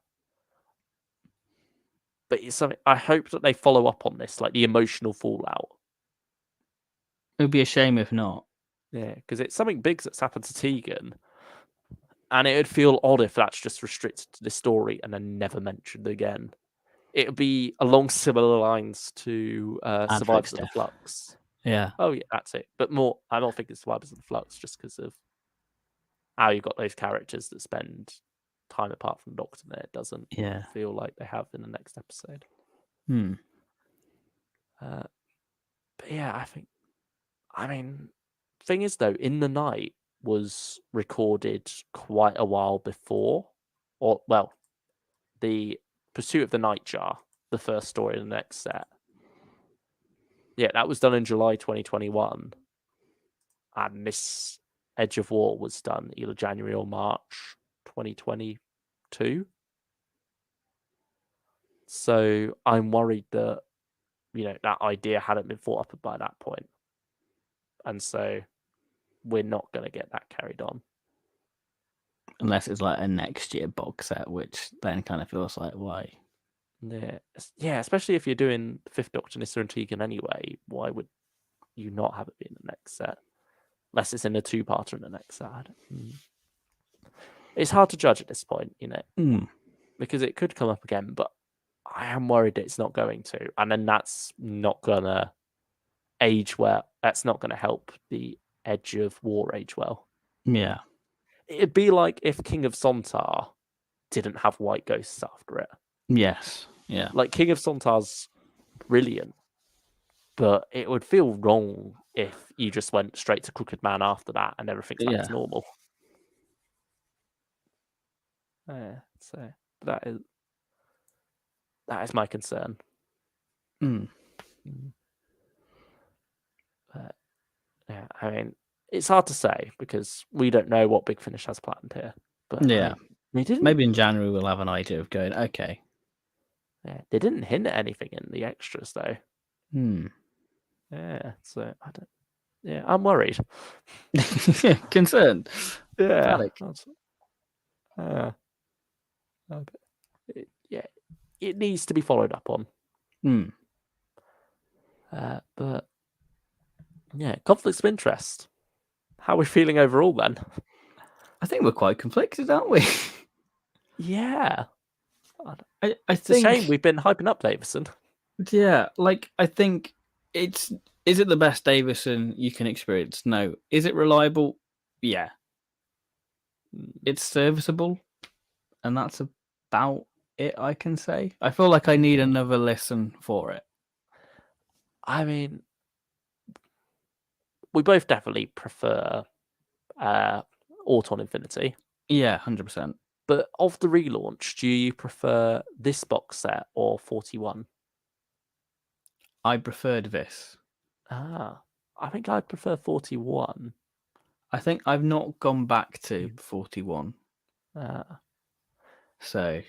But it's something I hope that they follow up on this, like the emotional fallout. It would be a shame if not. Yeah, because it's something big that's happened to Tegan. And it would feel odd if that's just restricted to this story and then never mentioned again. It would be along similar lines to Survivors of the Death. Flux. Yeah. Oh, yeah, that's it. But more, I don't think it's Survivors of the Flux just because of how you've got those characters that spend time apart from the Doctor there. It doesn't feel like they have in the next episode. But yeah, thing is though, In the Night was recorded quite a while before, the Pursuit of the Nightjar the first story in the next set. Yeah, that was done in July 2021. And this Edge of War was done either January or March 2022. So I'm worried that, that idea hadn't been thought up by that point. And so we're not going to get that carried on. Unless it's like a next year box set, which then kind of feels like, why? Yeah, especially if you're doing the Fifth Doctor, Nyssa and Tegan anyway, why would you not have it be in the next set? Unless it's in a two-parter in the next set. It's hard to judge at this point, because it could come up again, but I am worried it's not going to. And then that's not going to age well. That's not going to help the Edge of War age well. Yeah. It'd be like if King of Sontar didn't have White Ghosts after it. Yes. Yeah. Like, King of Sontar's brilliant, but it would feel wrong if you just went straight to Crooked Man after that and everything's back to normal. So that is my concern. Yeah, I mean, it's hard to say because we don't know what Big Finish has planned here. But yeah, they didn't. Maybe in January we'll have an idea of going, okay. Yeah, they didn't hint at anything in the extras though. Yeah, so I don't. Yeah, I'm worried. Concerned. Yeah. It needs to be followed up on. But yeah, conflicts of interest. How are we feeling overall then? I think we're quite conflicted, aren't we? Yeah. I think it's a shame we've been hyping up Davison. Yeah, like I think is it the best Davison you can experience? No. Is it reliable? Yeah. It's serviceable, and that's about it, I can say. I feel like I need another listen for it. I mean, we both definitely prefer Auton Infinity. Yeah, 100%. But of the relaunch, do you prefer this box set or 41? I preferred this. I think I prefer 41. I think I've not gone back to 41. So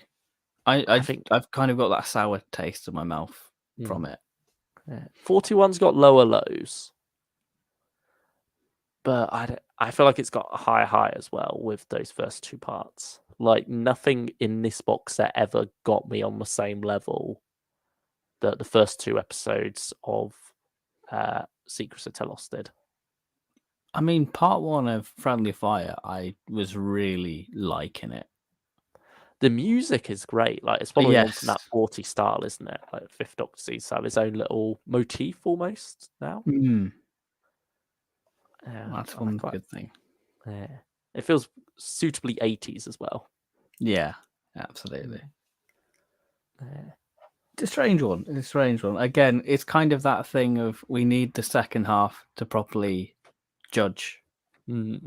I think I've kind of got that sour taste in my mouth from it. 41's got lower lows. But I feel like it's got a higher high as well with those first two parts. Like, nothing in this box set ever got me on the same level that the first two episodes of Secrets of Telos did. I mean, part one of Friendly Fire, I was really liking it. The music is great. Like, it's following on from that 40 style, isn't it? Like, Fifth Doctor seems to have his own little motif almost now. Yeah, that's one good thing. Yeah, it feels suitably 80s as well. Yeah, absolutely. It's a strange one. Again, it's kind of that thing of we need the second half to properly judge. Are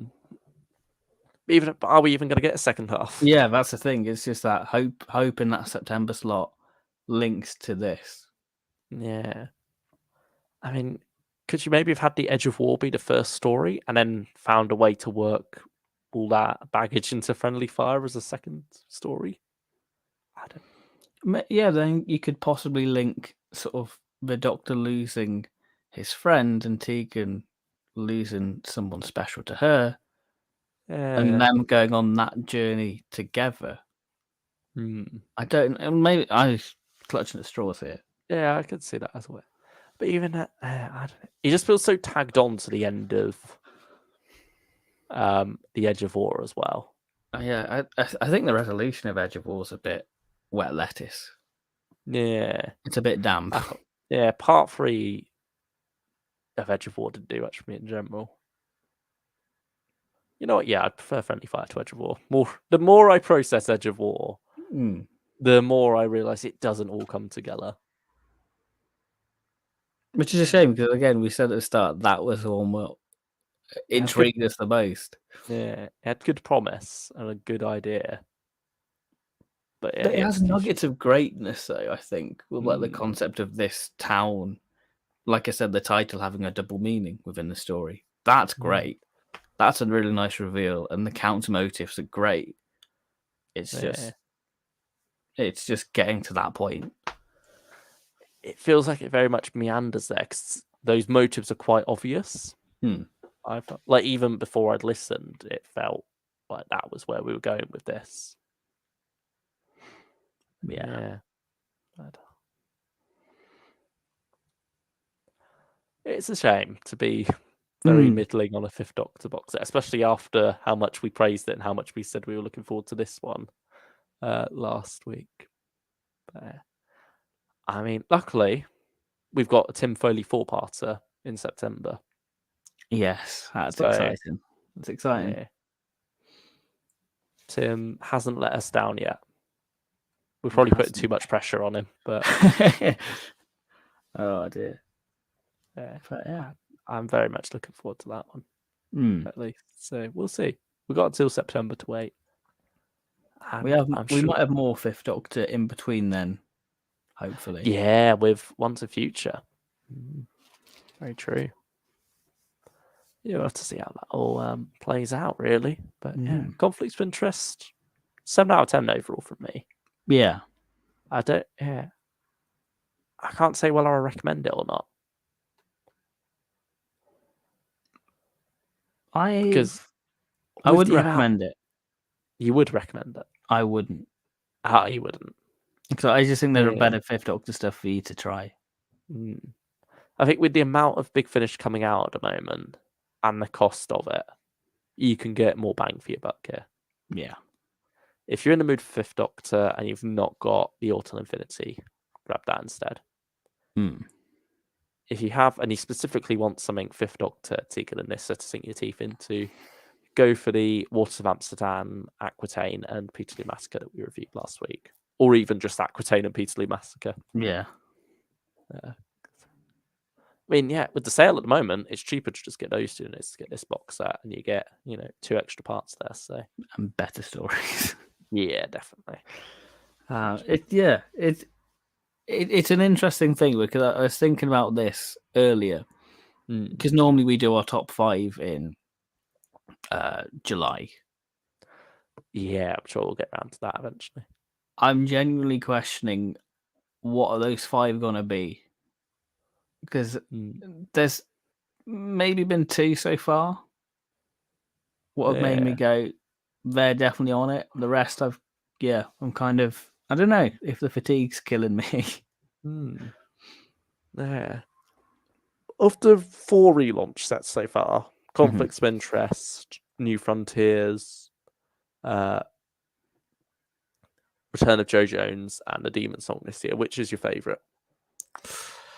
we even going to get a second half? Yeah, that's the thing. It's just that hope in that September slot links to this. Yeah. I mean, could you maybe have had the Edge of War be the first story and then found a way to work all that baggage into Friendly Fire as a second story? I don't. Yeah, then you could possibly link sort of the Doctor losing his friend and Tegan losing someone special to her, and them going on that journey together. I don't. Maybe I'm clutching at straws here. Yeah, I could see that as well. But even that, I don't know. He just feels so tagged on to the end of the Edge of War as well. Yeah, I think the resolution of Edge of War is a bit wet lettuce. Yeah, it's a bit damp. Yeah, part 3 of Edge of War didn't do much for me in general. You know what? Yeah, I prefer Friendly Fire to Edge of War. The more I process Edge of War, the more I realise it doesn't all come together. Which is a shame because, again, we said at the start that was the one that intrigued us the most. Yeah, it had good promise and a good idea. But yeah, But the it has execution. nuggets of greatness, though, I think, with like the Mm. concept of this town. Like I said, the title having a double meaning within the story. That's great. That's a really nice reveal, and the counter motifs are great. It's Yeah. just getting to that point. It feels like it very much meanders there because those motives are quite obvious. I felt like even before I'd listened, it felt like that was where we were going with this. Yeah. But it's a shame to be very middling on a Fifth Doctor box set, especially after how much we praised it and how much we said we were looking forward to this one last week. But, I mean, luckily, we've got a Tim Foley 4-parter in September. Yes, that's exciting. It's exciting. Yeah. Tim hasn't let us down yet. We're probably putting too much pressure on him, but oh dear. Yeah, but yeah, I'm very much looking forward to that one. At least, so we'll see. We've got until September to wait. And we might have more Fifth Doctor in between then, hopefully. Yeah, with Once a Future. Very true. You'll have to see how that all plays out, really. But yeah, conflicts of interest. 7 out of 10 overall from me. Yeah. I can't say whether I recommend it or not. I wouldn't recommend it. You would recommend it? I wouldn't. You wouldn't. So I just think there are better Fifth Doctor stuff for you to try. I think with the amount of Big Finish coming out at the moment and the cost of it, you can get more bang for your buck here. Yeah. If you're in the mood for Fifth Doctor and you've not got the Autumn Infinity, grab that instead. If you have, and you specifically want something Fifth Doctor Tegan and Nissa to sink your teeth into, go for the Waters of Amsterdam, Aquitaine, and Peterloo Massacre that we reviewed last week. Or even just Aquitaine and Peterloo Massacre. Yeah. I mean, yeah, with the sale at the moment, it's cheaper to just get those two than it is to get this box set, and you get, 2 extra parts there. So and better stories. Yeah, definitely. It's an interesting thing because I was thinking about this earlier. Because normally we do our top 5 in July. Yeah, I'm sure we'll get around to that eventually. I'm genuinely questioning what are those 5 going to be. Because there's maybe been 2 so far. What have made me go, they're definitely on it. The rest I'm kind of, I don't know if the fatigue's killing me. Yeah. Of the 4 relaunch sets so far, Conflicts of Interest, New Frontiers, Return of Joe Jones, and The Demon Song this year, which is your favourite?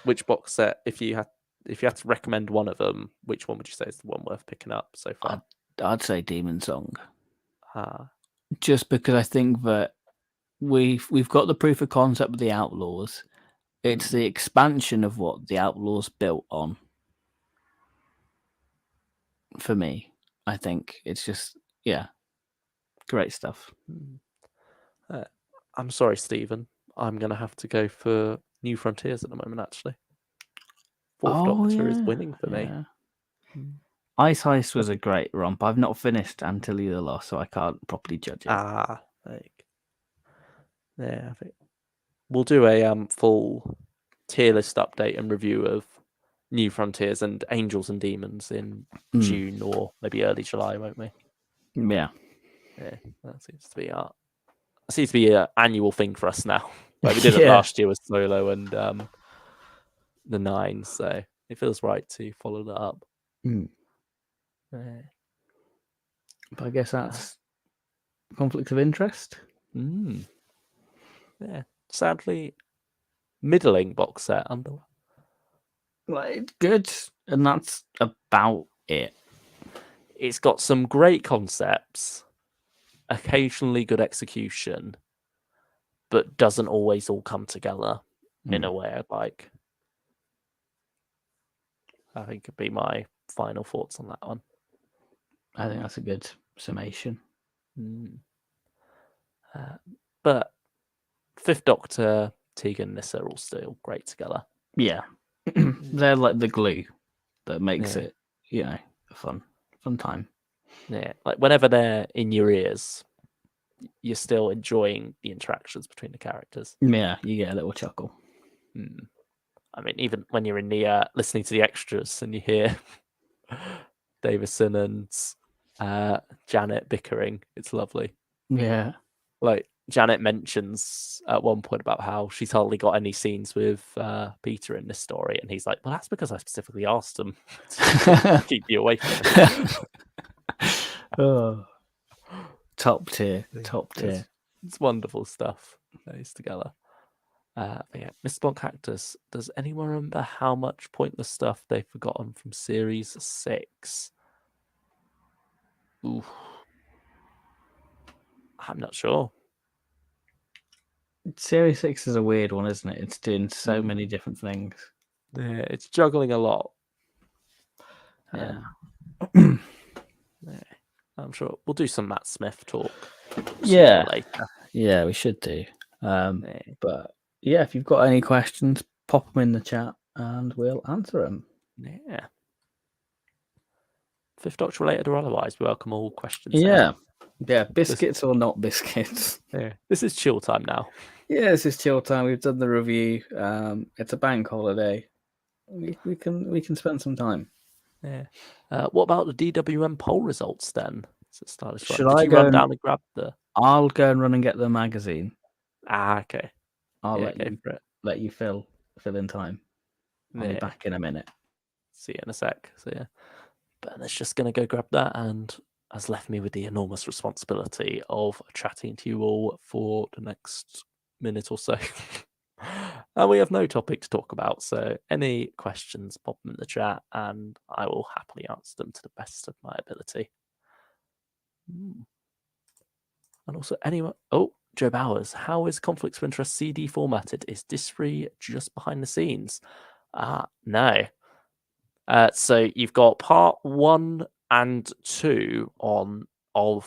Which box set, if you had to recommend one of them, which one would you say is the one worth picking up so far? I'd say Demon Song. Just because I think that we've got the proof of concept with the Outlaws. It's the expansion of what the Outlaws built on. For me, I think it's just, great stuff. I'm sorry, Stephen. I'm going to have to go for New Frontiers at the moment, actually. Fourth Doctor is winning for me. Ice Heist was a great romp. I've not finished Antilles the Lost, so I can't properly judge it. I think we'll do a full tier list update and review of New Frontiers and Angels and Demons in June or maybe early July, won't we? Yeah. Yeah, that seems to be an annual thing for us now. Like we did it last year with Solo and the 9, so it feels right to follow that up. But I guess that's conflicts of interest. Yeah, sadly, middling box set under. Like, good, and that's about it. It's got some great concepts, occasionally good execution, but doesn't always all come together in a way I'd like. I think it'd be my final thoughts on that one. I think that's a good summation. But Fifth Doctor, Tegan, Nyssa are all still great together. Yeah. They're like the glue that makes Yeah. it, a fun time. Yeah, like whenever they're in your ears, you're still enjoying the interactions between the characters. Yeah, you get a little chuckle. I mean, even when you're in the listening to the extras and you hear Davison and Janet bickering, it's lovely. Yeah. Like Janet mentions at one point about how she's hardly got any scenes with Peter in this story, and he's like, "Well, that's because I specifically asked them to keep you away from him." Oh, top tier. It's wonderful stuff. Those together. But yeah, Mr. Bond Cactus. Does anyone remember how much pointless stuff they've forgotten from Series 6? Ooh, I'm not sure. Series 6 is a weird one, isn't it? It's doing so many different things. Yeah, it's juggling a lot. Yeah. Yeah, I'm sure we'll do some Matt Smith talk. Yeah. Later. Yeah, we should do. But yeah, if you've got any questions, pop them in the chat and we'll answer them. Yeah. Fifth Doctor related or otherwise, we welcome all questions. Yeah. Yeah, biscuits or not biscuits. Yeah, this is chill time now. Yeah, this is chill time. We've done the review. It's a bank holiday. We can spend some time. Yeah. What about the DWM poll results then? Should Did I you go run and- down and grab the? I'll go and run and get the magazine. Okay. I'll go for it. let you fill in time. I'll be back in a minute. See you in a sec. So yeah, Bernard's just gonna go grab that and has left me with the enormous responsibility of chatting to you all for the next minute or so. And we have no topic to talk about, so any questions, pop them in the chat, and I will happily answer them to the best of my ability. And also, anyone? Oh, Joe Bowers, how is Conflicts of Interest CD formatted? Is Disc 3 just behind the scenes? No. So you've got part 1 and 2 of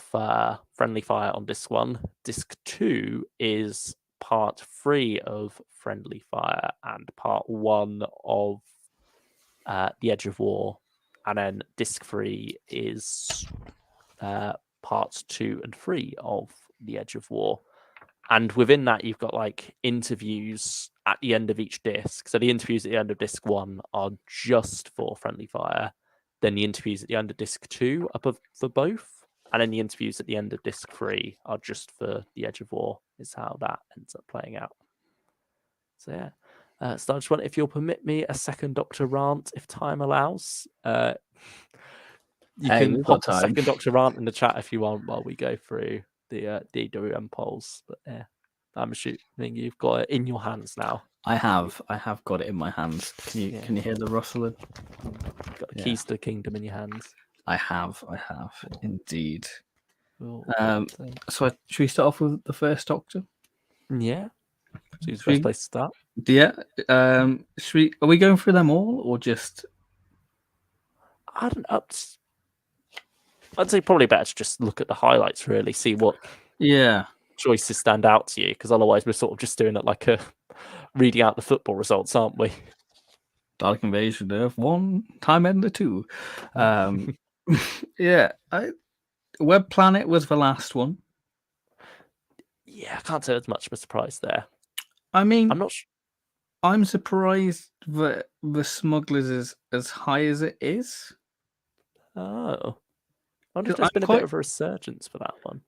Friendly Fire on Disc 1. Disc 2 is part 3 of Friendly Fire and part 1 of The Edge of War. And then Disc 3 is parts 2 and 3 of The Edge of War. And within that, you've got like interviews at the end of each disc. So the interviews at the end of disc 1 are just for Friendly Fire. Then the interviews at the end of disc 2 are for both. And then the interviews at the end of disc 3 are just for The Edge of War, is how that ends up playing out. So yeah. So I just want, if you'll permit me a second Doctor rant, if time allows. You can pop a second Doctor rant in the chat if you want while we go through the DWM polls. But yeah, I'm assuming you've got it in your hands now. I have got it in my hands. Can you hear the rustling? Got the keys to the kingdom in your hands. I have indeed. So should we start off with the first Doctor? Yeah. Choose the best place to start. Yeah. Are we going through them all or just? I'd say probably better to just look at the highlights, really, see what choices stand out to you, because otherwise we're sort of just doing it like reading out the football results, aren't we? Dalek Invasion of 1, Time Ender 2. Yeah. Web Planet was the last one. Yeah, I can't say there's much of a surprise there. I mean, I'm not sure. I'm surprised that the Smugglers is as high as it is. Oh. I wonder if there's been a bit of a resurgence for that one.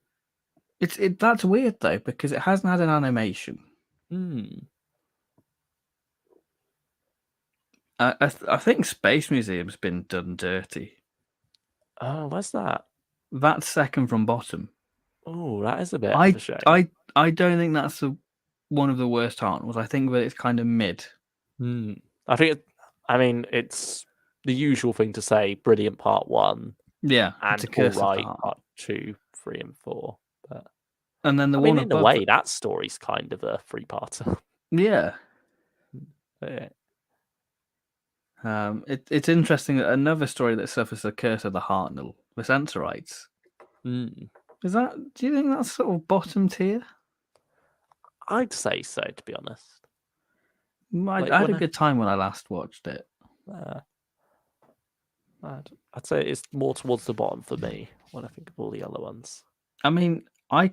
That's weird though, because it hasn't had an animation. I think Space Museum's been done dirty. Oh, where's that? That's second from bottom. Oh, that is a bit of a shame. I don't think that's one of the worst art ones. I think that it's kind of mid. I think it's the usual thing to say. Brilliant part 1. Yeah, and all right part 2, 3, and 4. But and then the one in a way, that story's kind of a 3-parter. Yeah. It's interesting that another story that suffers the curse of the Hartnell, the Sensorites. Do you think that's sort of bottom tier? I'd say so, to be honest. I Like had when a good time when I last watched it. I'd say it's more towards the bottom for me when I think of all the other ones. I mean, I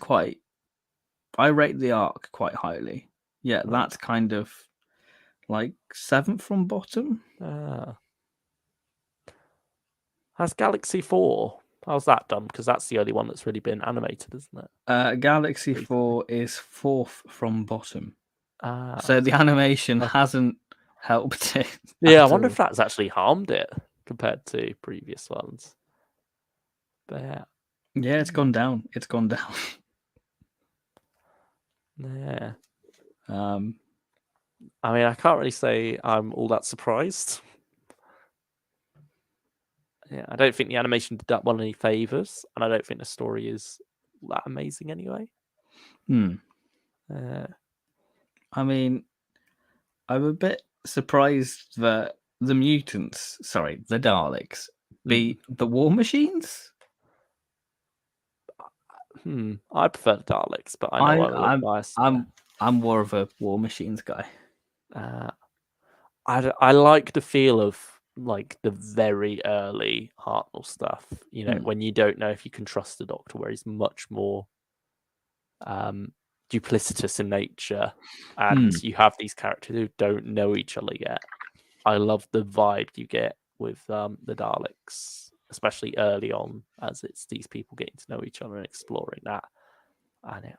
rate the arc quite highly. Yeah, that's kind of like 7th from bottom. Has Galaxy 4? How's that done? Because that's the only one that's really been animated, isn't it? Galaxy 4 is 4th from bottom. Ah, So the animation hasn't helped it. yeah, I at wonder all. if that's actually harmed it compared to previous ones. But Yeah, it's gone down. It's gone down. yeah. Um, I mean, I can't really say I'm all that surprised. Yeah, I don't think the animation did that one any favors, and I don't think the story is that amazing anyway. I mean, I'm a bit surprised that the Daleks, beat the War Machines. I prefer the Daleks, but I know I'm a little biased. I'm more of a War Machines guy. I like the feel of like the very early Hartnell stuff. You know, when you don't know if you can trust the Doctor, where he's much more duplicitous in nature, and you have these characters who don't know each other yet. I love the vibe you get with the Daleks, especially early on, as it's these people getting to know each other and exploring that. And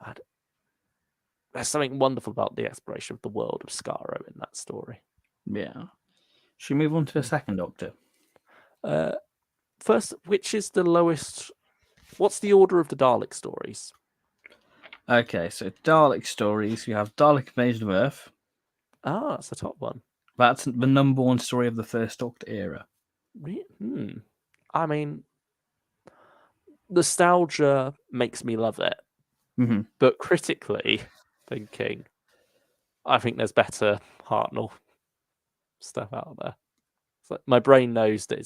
there's something wonderful about the exploration of the world of Skaro in that story. Yeah. Should we move on to the second Doctor? First, which is the lowest? What's the order of the Dalek stories? Okay, so Dalek stories. You have Dalek Invasion of Earth. Ah, that's the top one. That's the number one story of the first Doctor era. I mean, nostalgia makes me love it. But critically thinking, I think there's better Hartnell stuff out there. It's like my brain knows that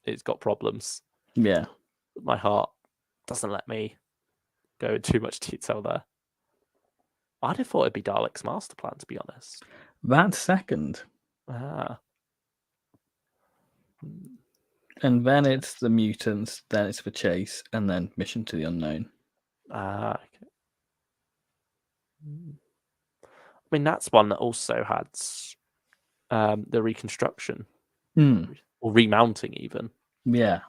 it's got problems. Yeah. But my heart doesn't let me go in too much detail there. I'd have thought it'd be Dalek's master plan, to be honest. That's second. And then it's the mutants, then it's the chase, and then Mission to the Unknown. Okay. I mean, that's one that also had the reconstruction or remounting, even. Yeah.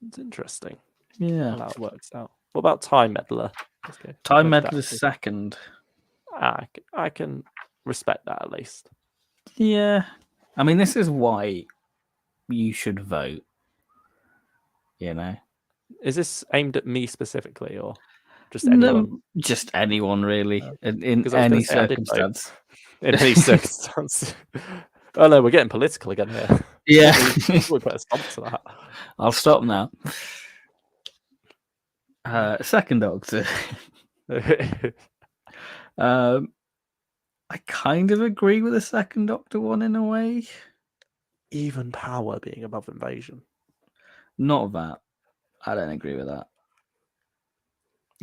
It's interesting. Yeah. How that works out. What about Time Meddler? Time Meddler's second. I can respect that at least. Yeah. I mean, this is why you should vote. You know? Is this aimed at me specifically or just anyone? No, just anyone, really. In any circumstance. In any circumstance. Oh no, we're getting political again here. Yeah. We better stop to that. I'll stop now. Second Doctor. I kind of agree with the second Doctor one in a way. Even power being above invasion. Not that. I don't agree with that.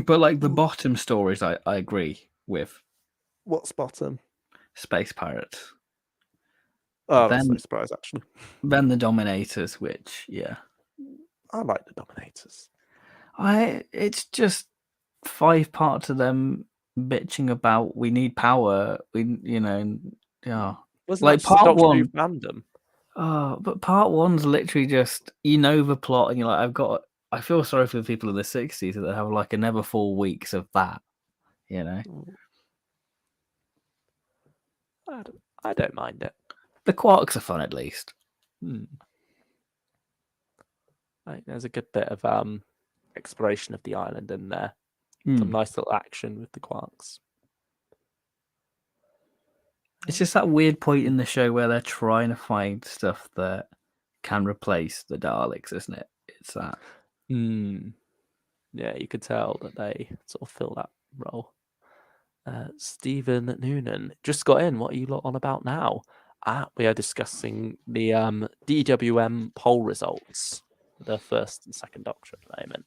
But like the bottom stories, I agree with. What's bottom? Space Pirates. Oh, that's no surprise, actually. Then the Dominators, which, yeah. I like the Dominators. It's just 5 parts of them bitching about we need power. Yeah. Wasn't like that part one random? Oh, but part one's literally just the plot, and you're like, I feel sorry for the people in the 60s that have like another 4 weeks of that. I don't mind it. The Quarks are fun, at least. There's a good bit of exploration of the island in there. Some nice little action with the Quarks. It's just that weird point in the show where they're trying to find stuff that can replace the Daleks, isn't it? It's that. Yeah, you could tell that they sort of fill that role. Stephen Noonan just got in. What are you lot on about now? We are discussing the DWM poll results. the first and second Doctor at the moment.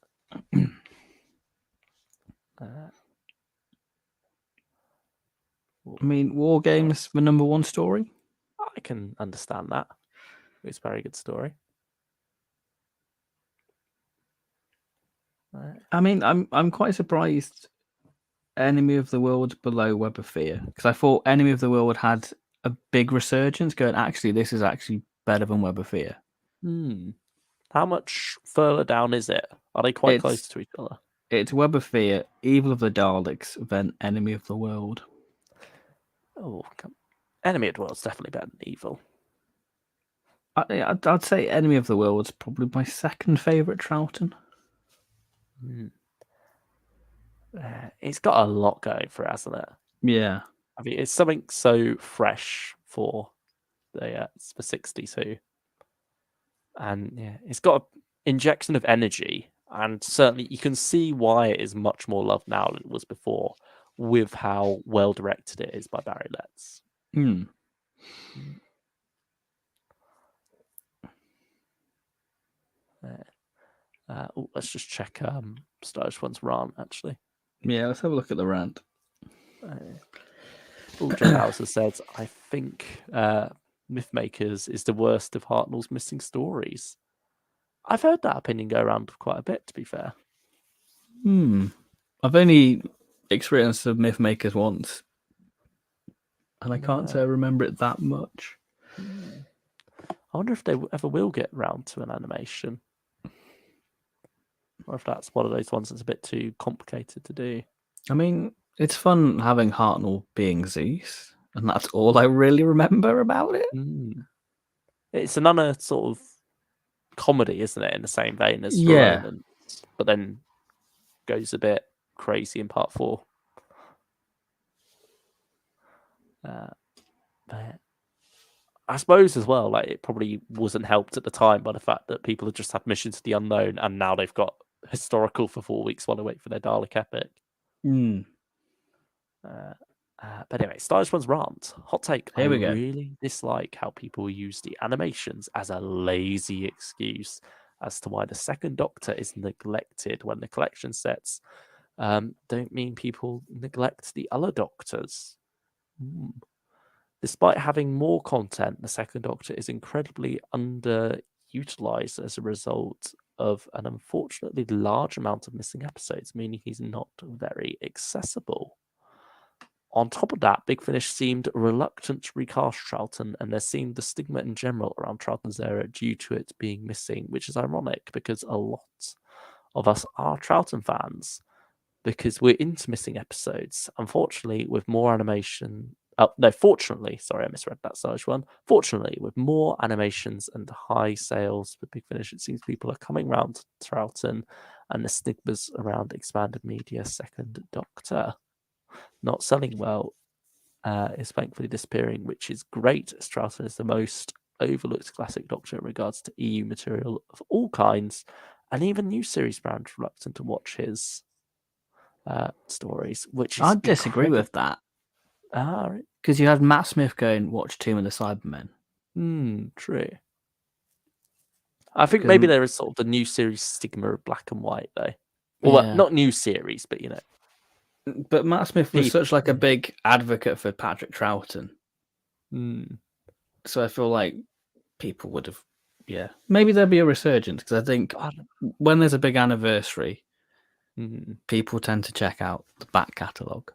I mean, War Games, the number one story. I can understand that. It's a very good story. I mean, I'm quite surprised Enemy of the World below Web of Fear, because I thought Enemy of the World had a big resurgence. Going, actually, this is actually better than Web of Fear. How much further down is it? Are they quite close to each other? It's Web of Fear, Evil of the Daleks, then Enemy of the World. Oh, Enemy of the World's definitely better than Evil. I'd say Enemy of the World's probably my second favourite Troughton. It's got a lot going for it, hasn't it? Yeah. I mean, it's something so fresh for the 62. And yeah, it's got an injection of energy, and certainly you can see why it is much more loved now than it was before, with how well directed it is by Barry Letts. Let's just check Stylish One's rant, actually. Yeah, let's have a look at the rant. John Hauser says, I think Mythmakers is the worst of Hartnell's missing stories. I've heard that opinion go around quite a bit, to be fair. I've only experienced the Mythmakers once, and I can't say I remember it that much. I wonder if they ever will get round to an animation, or if that's one of those ones that's a bit too complicated to do. I mean, it's fun having Hartnell being Zeus, and that's all I really remember about it. It's another sort of comedy, isn't it, in the same vein as Yeah. but then goes a bit crazy in part 4. But I suppose as well, like, it probably wasn't helped at the time by the fact that people had just had Mission to the Unknown, and now they've got historical for 4 weeks while they wait for their Dalek epic. But anyway, Stylish One's rant. Hot take. Here we go. Really dislike how people use the animations as a lazy excuse as to why the second Doctor is neglected when the collection sets don't mean people neglect the other Doctors. Despite having more content, the second Doctor is incredibly underutilized as a result of an unfortunately large amount of missing episodes, meaning he's not very accessible. On top of that, Big Finish seemed reluctant to recast Troughton, and there seemed the stigma in general around Troughton's era due to it being missing, which is ironic because a lot of us are Troughton fans because we're into missing episodes. Unfortunately, with more animation... fortunately, sorry, I misread that Stylish One. Fortunately, with more animations and high sales for Big Finish, it seems people are coming around to Troughton, and the stigmas around expanded media second Doctor not selling well is thankfully disappearing, which is great, as Troughton is the most overlooked classic Doctor in regards to EU material of all kinds, and even new series brands reluctant to watch his stories, which is I'd disagree with that. Right. Because you had Matt Smith going, watch Tomb of the Cybermen. True. I think maybe there is sort of the new series stigma of black and white, though. Well, not new series, but you know. But Matt Smith was such like a big advocate for Patrick Troughton. So I feel like people would have, maybe there'll be a resurgence, because I think when there's a big anniversary, people tend to check out the back catalogue.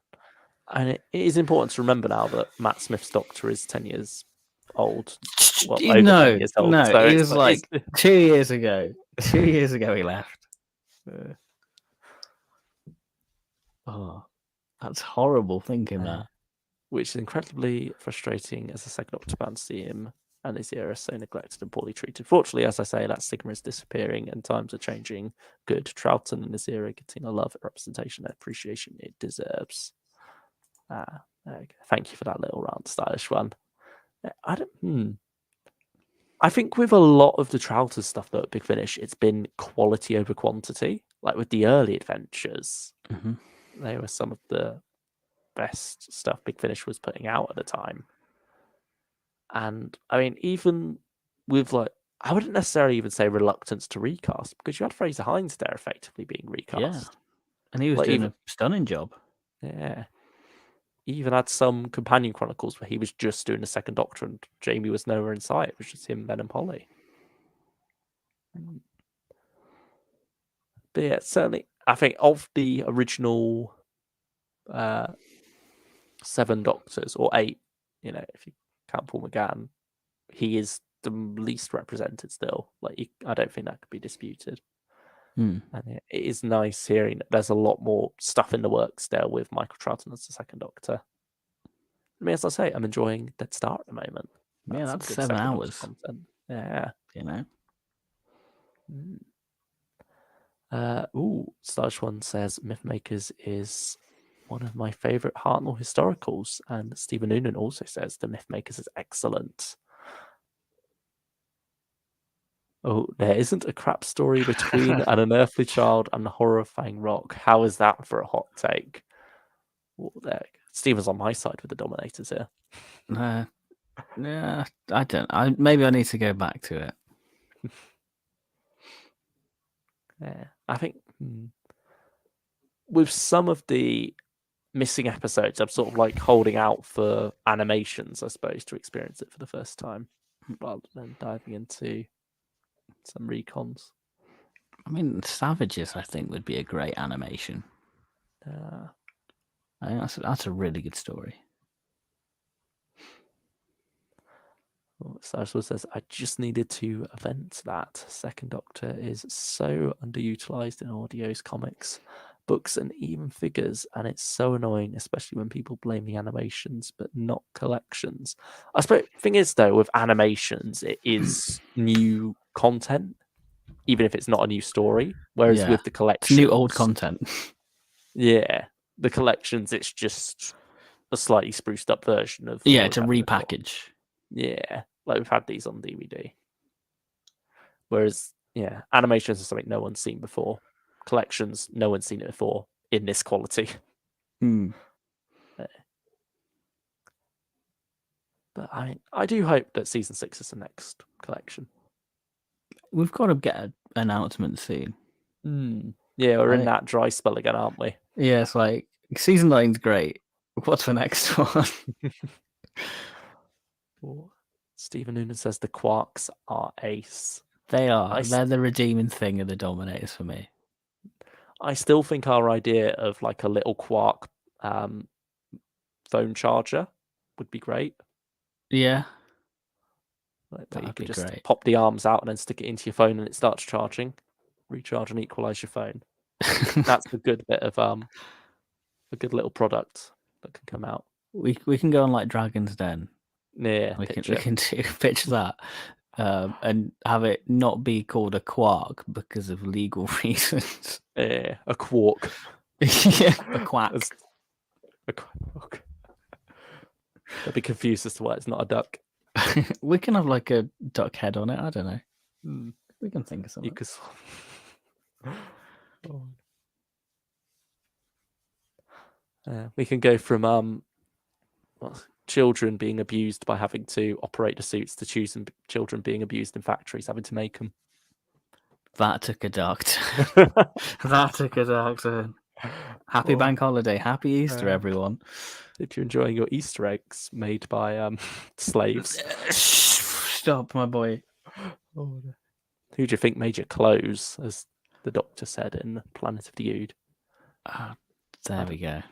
And it is important to remember now that Matt Smith's Doctor is 10 years old. Well, over 10 years old. No, so it was like 2 years ago. 2 years ago he left. Oh, that's horrible thinking that. Which is incredibly frustrating as a second Doctor fan to see him and his era so neglected and poorly treated. Fortunately, as I say, that stigma is disappearing and times are changing. Good. Troughton and his era getting the love, representation, and appreciation it deserves. Thank you for that little rant, Stylish One. I think with a lot of the Troughton stuff, though, at Big Finish, it's been quality over quantity. Like with the early adventures, they were some of the best stuff Big Finish was putting out at the time. And I mean, even with like I wouldn't necessarily even say reluctance to recast, because you had Fraser Hines there effectively being recast. Yeah, and he was Like, doing a stunning job. Yeah. He even had some companion chronicles where he was just doing the second Doctor and Jamie was nowhere in sight. It was just him, Ben, and Polly. But yeah, certainly, I think of the original 7 Doctors, or 8, if you count Paul McGann, he is the least represented still. Like, I don't think that could be disputed. And it is nice hearing that there's a lot more stuff in the works still with Michael Troughton as the second Doctor. I mean, as I say, I'm enjoying Dead Star at the moment. Yeah, some that's good 7 second Doctor hours. content. Yeah. Starch One says Mythmakers is one of my favourite Hartnell historicals, and Stephen Noonan also says the Mythmakers is excellent. Oh, there isn't a crap story between an unearthly child and the horror of Fang Rock. How is that for a hot take? Well, there, Stephen's on my side with the Dominators here. Yeah, I don't. Maybe I need to go back to it. Yeah, I think with some of the missing episodes, I'm sort of like holding out for animations, I suppose, to experience it for the first time, rather than diving into some recons. I mean, Savages, I think, would be a great animation. I think that's a really good story. Saraswat says, I just needed to vent that. Second Doctor is so underutilized in audios, comics, books, and even figures, and it's so annoying, especially when people blame the animations but not collections. I suppose the thing is, though, with animations, it is new content, even if it's not a new story. Whereas with the collections, it's new old content. Yeah, the collections, it's just a slightly spruced up version of. It's a repackage. Yeah, like we've had these on DVD. Whereas, animations are something no one's seen before. Collections, no one's seen it before in this quality. But I do hope that season 6 is the next collection. We've got to get an announcement soon. Yeah, we're in that dry spell again, aren't we? Yeah, it's like season 9's great. What's the next one? Stephen Noonan says the Quarks are ace. They are. They're the redeeming thing of the Dominators for me. I still think our idea of like a little Quark phone charger would be great. Yeah. Like you could just pop the arms out and then stick it into your phone and it starts charging. Recharge and equalize your phone. That's a good bit of a good little product that can come out. We can go on like Dragon's Den. Yeah, we can pitch that. And have it not be called a quark because of legal reasons. Yeah, a quark. Yeah, a quack. A quark. They'll be confused as to why it's not a duck. We can have like a duck head on it. I don't know. We can think of something. We can go from children being abused by having to operate the suits to choosing children being abused in factories, having to make them. That took a dark turn. Happy bank holiday. Happy Easter, everyone. If you're enjoying your Easter eggs made by slaves. Stop, my boy. Who do you think made your clothes, as the Doctor said in Planet of the Ood? There we go.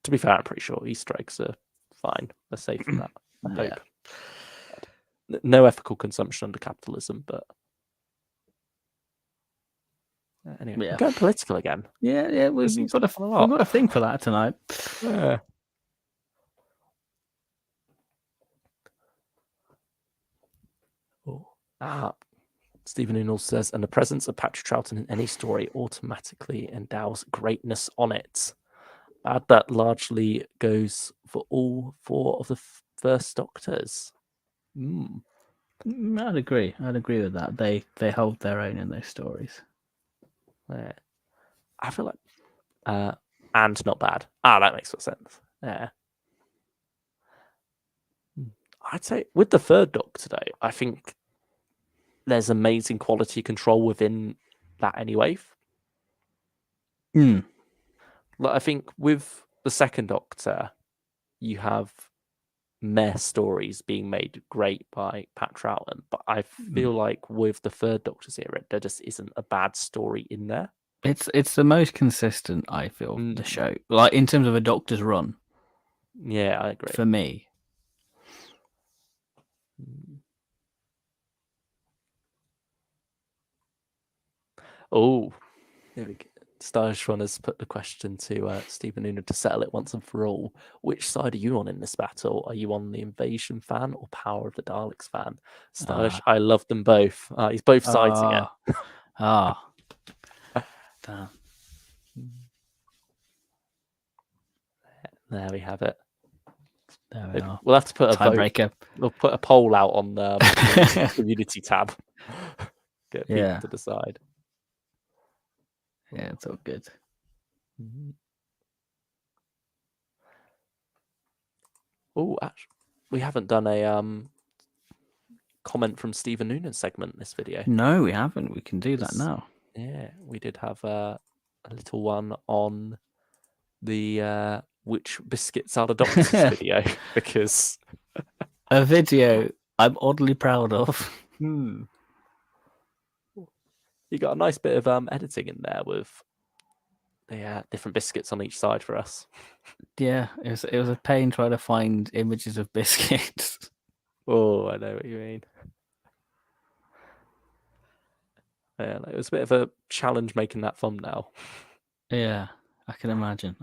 To be fair, I'm pretty sure Easter eggs are fine. They're safe from that, I hope. No ethical consumption under capitalism, but anyway, we're going political again. Yeah, we've got a thing for that tonight. Yeah. Stephen Unall says, and the presence of Patrick Troughton in any story automatically endows greatness on it. That largely goes for all 4 of the first Doctors. I'd agree with that. They hold their own in those stories. Yeah. I feel like and not bad. That makes more sense. Yeah. I'd say with the third Doctor, though, I think there's amazing quality control within that anyway. Hmm. Like, I think with the second Doctor, you have meh stories being made great by Pat Troughton, but I feel like with the third Doctor's era, there just isn't a bad story in there. It's the most consistent, I feel, the Mm. show. Like in terms of a Doctor's run, Yeah, I agree. for me. Oh, there we go. Stylish One has put the question to Stephen Noonan to settle it once and for all. Which side are you on in this battle? Are you on the Invasion fan or Power of the Daleks fan? Stylish, I love them both. He's both citing it. Damn. There we have it. There we are. We'll have to put a vote. Tiebreaker. We'll put a poll out on the community tab. Get people to decide. Yeah, it's all good. Oh, actually, we haven't done a comment from Stephen Noonan segment in this video. No, we haven't. We can do that now. Yeah, we did have a little one on the which biscuits are the Doctor's video, because a video I'm oddly proud of. You got a nice bit of editing in there with the different biscuits on each side for us. Yeah, it was a pain trying to find images of biscuits. Oh, I know what you mean. Yeah, it was a bit of a challenge making that thumbnail. Yeah, I can imagine.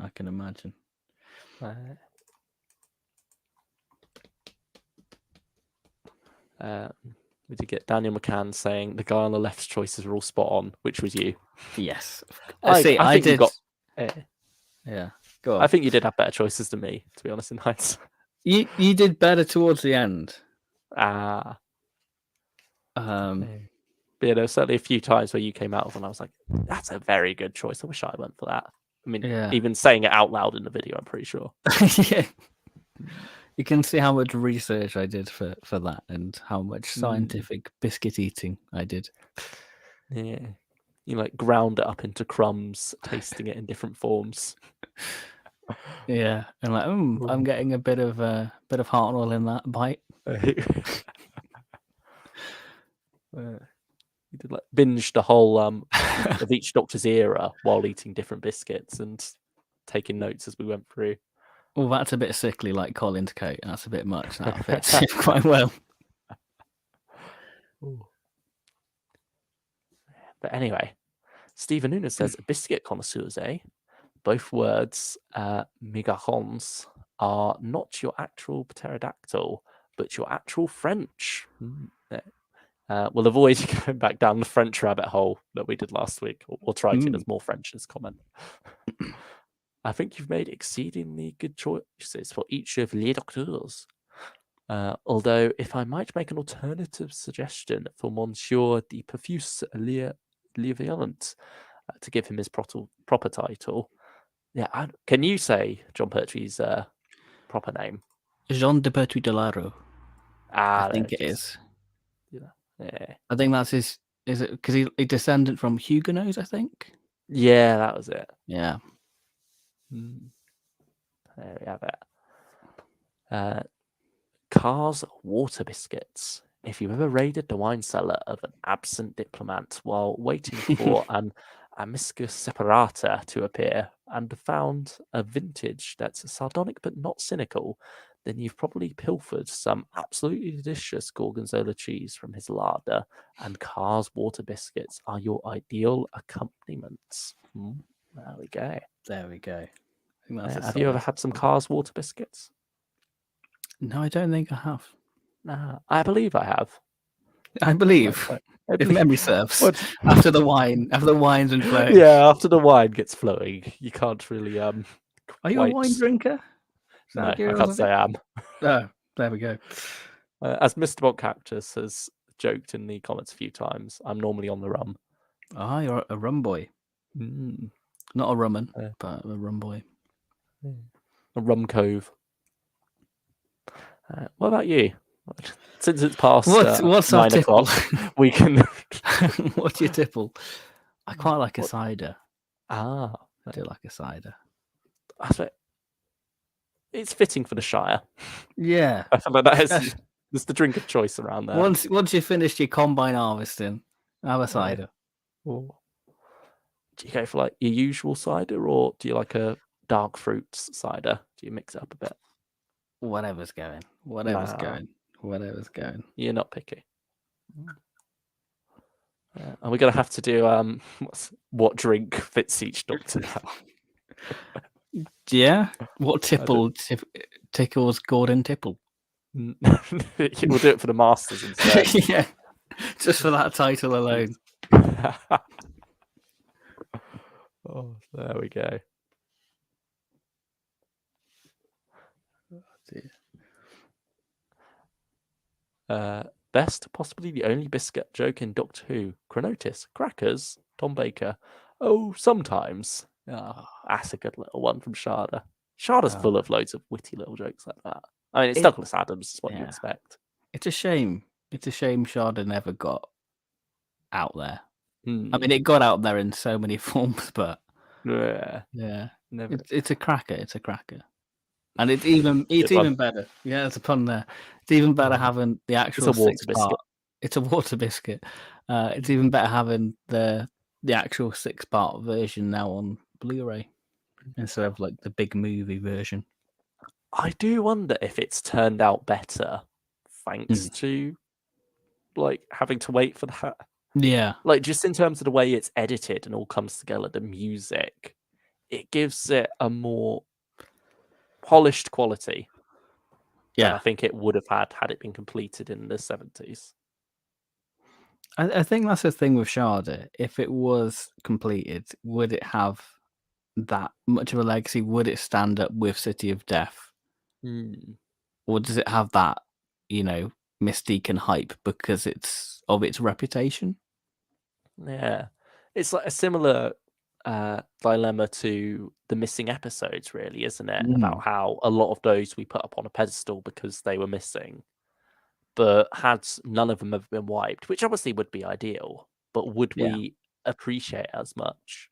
We did get Daniel McCann saying the guy on the left's choices are all spot on, which was you. Yes. I think did. Yeah. Go on. I think you did have better choices than me, to be honest, in hindsight. You did better towards the end. But yeah, there were certainly a few times where you came out of and I was like, that's a very good choice. I wish I went for that. I mean, even saying it out loud in the video, I'm pretty sure. Yeah. You can see how much research I did for that and how much scientific biscuit eating I did. Yeah. You like ground it up into crumbs, tasting it in different forms. Yeah. And like, I'm getting a bit of heart oil in that bite. You did like binge the whole of each Doctor's era while eating different biscuits and taking notes as we went through. Well, that's a bit sickly, like Colin's coat. That's a bit much. That fits him quite well. But anyway, Stephen Noonan says biscuit connoisseurs, eh? Both words, migajons, are not your actual pterodactyl, but your actual French. We'll avoid going back down the French rabbit hole that we did last week. We'll try to. There's more French in this comment. I think you've made exceedingly good choices for each of les docteurs. Although, if I might make an alternative suggestion for Monsieur de Perfus Lieuviolent to give him his proper title. Yeah, can you say John Pertwee's proper name? Jean de Pertuis de Laro. I think it is. Yeah. I think that's his. Is it because he's a descendant from Huguenots? I think. Yeah, that was it. Yeah. There we have it. Cars water biscuits. If you ever raided the wine cellar of an absent diplomat while waiting for an amicus separata to appear and found a vintage that's sardonic but not cynical, then you've probably pilfered some absolutely delicious gorgonzola cheese from his larder, and Carr's water biscuits are your ideal accompaniments. There we go. There we go. I think that's have you ever had some Carr's water biscuits? No, I don't think I have. I believe I have. I believe. If memory serves. After the wine's been flowing. Yeah, after the wine gets flowing, you can't really Are you a wine drinker? No, I can't say I am. Oh, there we go. As Mr. Bob Cactus has joked in the comments a few times, I'm normally on the rum. You're a rum boy. Not a rumman, but a rum boy. A rum cove. What about you? Since it's past What's our 9 tipple? o'clock, we can. What's your tipple? I quite like a cider. I I do like a cider. suppose it's fitting for the Shire. Yeah. I feel like that's the drink of choice around there. Once you've finished your combine harvesting, have a cider. Or do you go for like your usual cider, or do you like a dark fruits cider? Do you mix it up a bit? Whatever's going. Whatever's going. You're not picky. And we're gonna have to do what drink fits each doctor now. Yeah. What tipple tickles Gordon Tipple? We'll do it for the Masters instead. Yeah. Just for that title alone. Oh, there we go. Best, possibly the only biscuit joke in Doctor Who. Chronotis, crackers, Tom Baker. Oh, sometimes. That's a good little one from Sharda. Sharda's full of loads of witty little jokes like that. I mean, it's Douglas Adams, is what you expect. It's a shame. It's a shame Sharda never got out there. I mean, it got out there in so many forms, but never. It's a cracker. It's a cracker. And it's even better. Yeah, there's a pun there. It's even better having the actual It's a water 6-part. biscuit. It's a water biscuit. It's even better having the actual 6-part version now on Blu-ray instead of like the big movie version. I do wonder if it's turned out better thanks to like having to wait for that. Yeah. Like just in terms of the way it's edited and all comes together, the music, it gives it a more polished quality than I think it would have had it been completed in the 70s. I think that's the thing with Sharda. If it was completed, would it have that much of a legacy? Would it stand up with City of Death? Or does it have that, mystique and hype because it's of its reputation? Yeah. It's like a similar dilemma to the missing episodes, really, isn't it? About how a lot of those we put up on a pedestal because they were missing, but had none of them ever been wiped, which obviously would be ideal, but would we appreciate as much?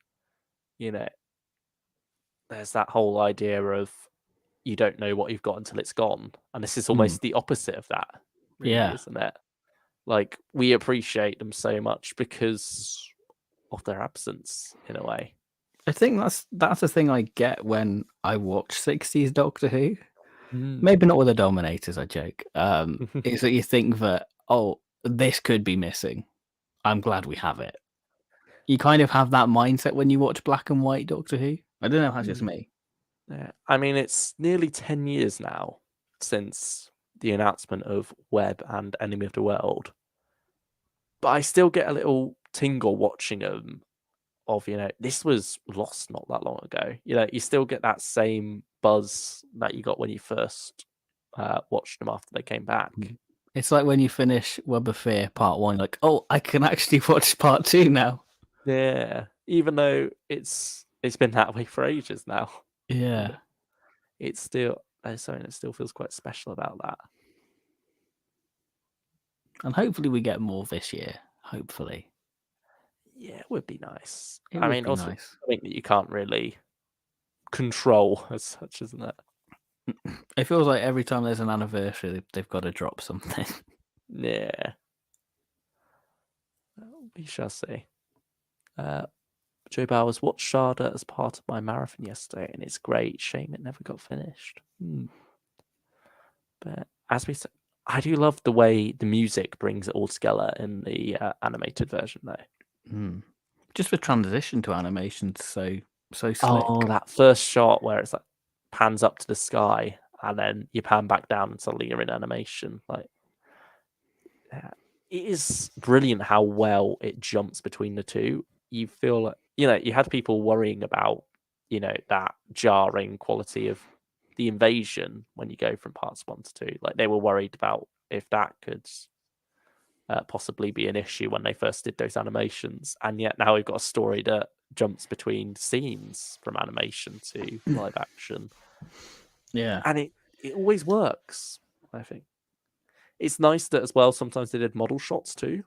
There's that whole idea of you don't know what you've got until it's gone. And this is almost the opposite of that, really, isn't it? Like, we appreciate them so much because of their absence, in a way. I think that's the thing I get when I watch 60s Doctor Who. Maybe not with the Dominators, I joke. Is that you think that, this could be missing. I'm glad we have it. You kind of have that mindset when you watch black and white Doctor Who. I don't know if that's just me. Yeah. I mean, it's nearly 10 years now since the announcement of Web and Enemy of the World. But I still get a little tingle watching them of, this was lost not that long ago. You still get that same buzz that you got when you first watched them after they came back. It's like when you finish Web of Fear Part 1, like, I can actually watch Part 2 now. Yeah, even though it's been that way for ages now. Yeah. It's still something that still feels quite special about that. And hopefully we get more this year. Hopefully. Yeah, it would be nice. It I would mean, be also nice. something that you can't really control as such, isn't it? It feels like every time there's an anniversary, they've got to drop something. Yeah. We shall see. Joe Bowers watched Sharda as part of my marathon yesterday, and it's great. Shame it never got finished. But as we said, I do love the way the music brings it all together in the animated version, though. Just the transition to animation, so slick. Oh, that first shot where it's like pans up to the sky and then you pan back down and suddenly you're in animation. Like, it is brilliant how well it jumps between the two. You feel like, you had people worrying about, that jarring quality of the invasion when you go from parts 1 to 2. Like, they were worried about if that could possibly be an issue when they first did those animations. And yet now we've got a story that jumps between scenes from animation to live action. Yeah. And it always works, I think. It's nice that as well. Sometimes they did model shots too.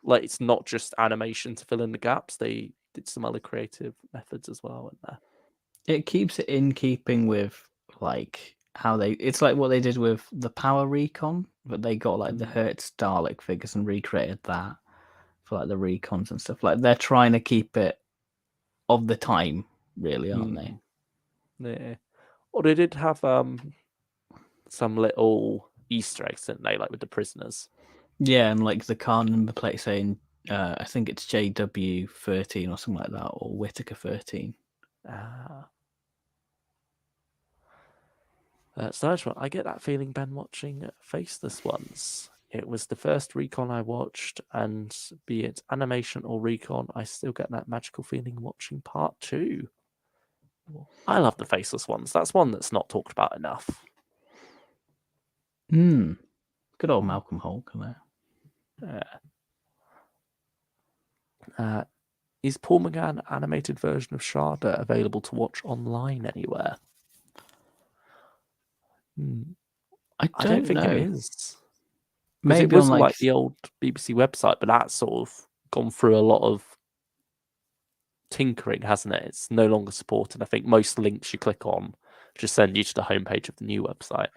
Like it's not just animation to fill in the gaps. They did some other creative methods as well in there. It keeps it in keeping with like how it's like what they did with the Power Recon, but they got like the Hertz Dalek figures and recreated that for like the recons and stuff. Like they're trying to keep it of the time, really, aren't they? Yeah. Or they did have some little Easter eggs, didn't they? Like with the prisoners. Yeah, and like the car number plate saying, I think it's JW13 or something like that, or Whitaker 13. So I get that feeling, Ben, watching Faceless Ones. It was the first recon I watched, and be it animation or recon, I still get that magical feeling watching part 2. I love the Faceless Ones. That's one that's not talked about enough. Good old Malcolm Hulk there. Is Paul McGann animated version of Sharda available to watch online anywhere? I don't think know. it is. Maybe it was on like the old BBC website, but that's sort of gone through a lot of tinkering, hasn't it? It's no longer supported. I think most links you click on just send you to the homepage of the new website.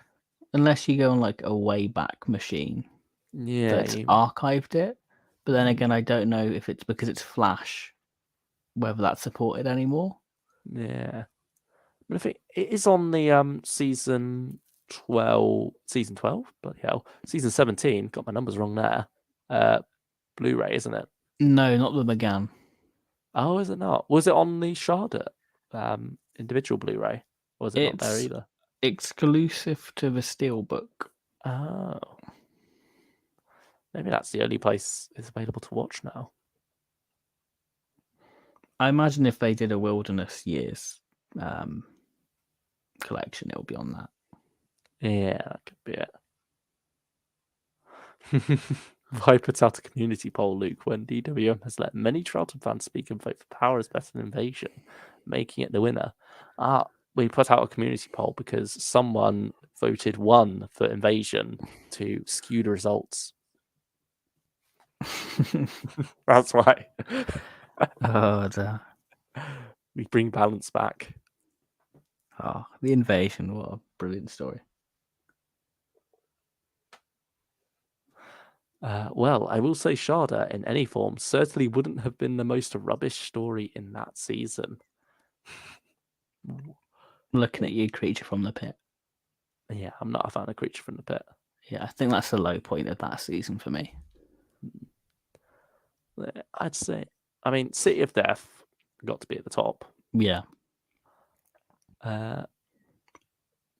Unless you go on like a Wayback Machine that's archived it. But then again, I don't know if it's because it's Flash, whether that's supported anymore. Yeah. But I think it is on the season 12, bloody hell, season 17, got my numbers wrong there, Blu-ray, isn't it? No, not the McGann. Oh, is it not? Was it on the Sharda individual Blu-ray? Or was it not there either? Exclusive to the Steelbook. Oh. Maybe that's the only place it's available to watch now. I imagine if they did a Wilderness Years collection, it'll be on that. Yeah, that could be it. I put out a community poll, Luke, when DWM has let many Charlton fans speak and vote for Power is better than Invasion, making it the winner. We put out a community poll because someone voted 1 for Invasion to skew the results. That's why. Oh, dear. We bring balance back. Oh, the Invasion, what a brilliant story. Well, I will say Sharda in any form certainly wouldn't have been the most rubbish story in that season. Looking at you, Creature from the Pit. Yeah, I'm not a fan of Creature from the Pit. Yeah, I think that's the low point of that season for me. I'd say, I mean, City of Death got to be at the top. Yeah.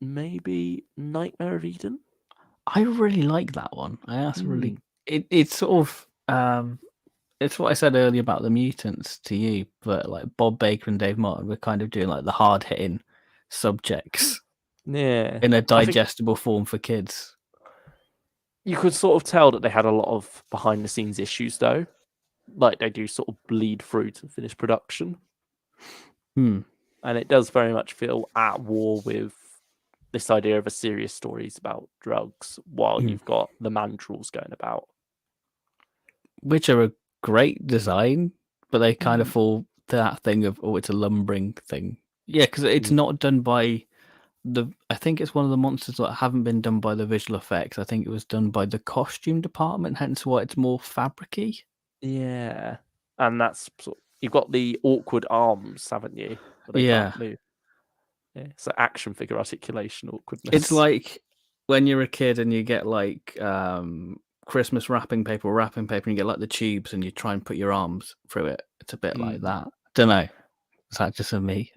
Maybe Nightmare of Eden? I really like that one. It's sort of it's what I said earlier about the mutants to you, but like Bob Baker and Dave Martin were kind of doing like the hard hitting subjects. Yeah. In a digestible form for kids. You could sort of tell that they had a lot of behind the scenes issues though. Like they do sort of bleed through to finished production. And it does very much feel at war with this idea of a serious stories about drugs while you've got the mandrels going about. Which are a great design, but they kind of fall to that thing of, it's a lumbering thing. Yeah, because it's not done by I think it's one of the monsters that haven't been done by the visual effects. I think it was done by the costume department, hence why it's more fabric-y. Yeah. And that's you've got the awkward arms, haven't you? But they can't move. Yeah. So action figure articulation awkwardness. It's like when you're a kid and you get like Christmas wrapping paper, and you get like the tubes and you try and put your arms through it. It's a bit like that. Don't know. Is that just for me?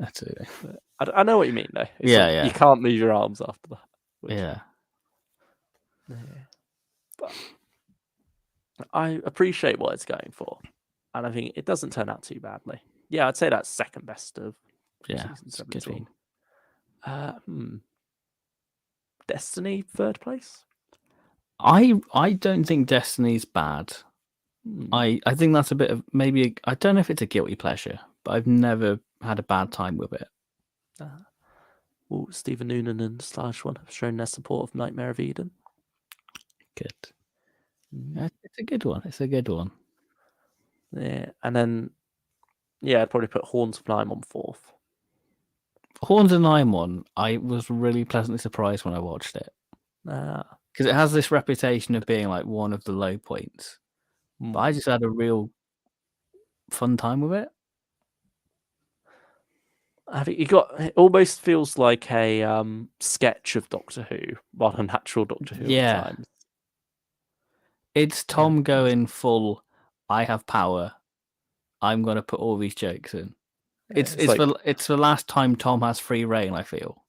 I know what you mean though. Yeah. You can't move your arms after that. Yeah. But I appreciate what it's going for. And I think it doesn't turn out too badly. Yeah, I'd say that's second best of season 17. Destiny, third place? I don't think Destiny's bad. I think that's a bit of maybe I don't know if it's a guilty pleasure, but I've never had a bad time with it. Well, Stephen Noonan and /1 have shown their support of Nightmare of Eden. Good. Mm. Yeah, it's a good one. It's a good one. Yeah, and then I'd probably put Horns of Nime on fourth. Horns of Nymon, I was really pleasantly surprised when I watched it. Because it has this reputation of being like one of the low points. But I just had a real fun time with it. I think it almost feels like a sketch of Doctor Who, rather than actual Doctor Who at times. It's Tom going full, I have power. I'm going to put all these jokes in. It's the last time Tom has free reign, I feel.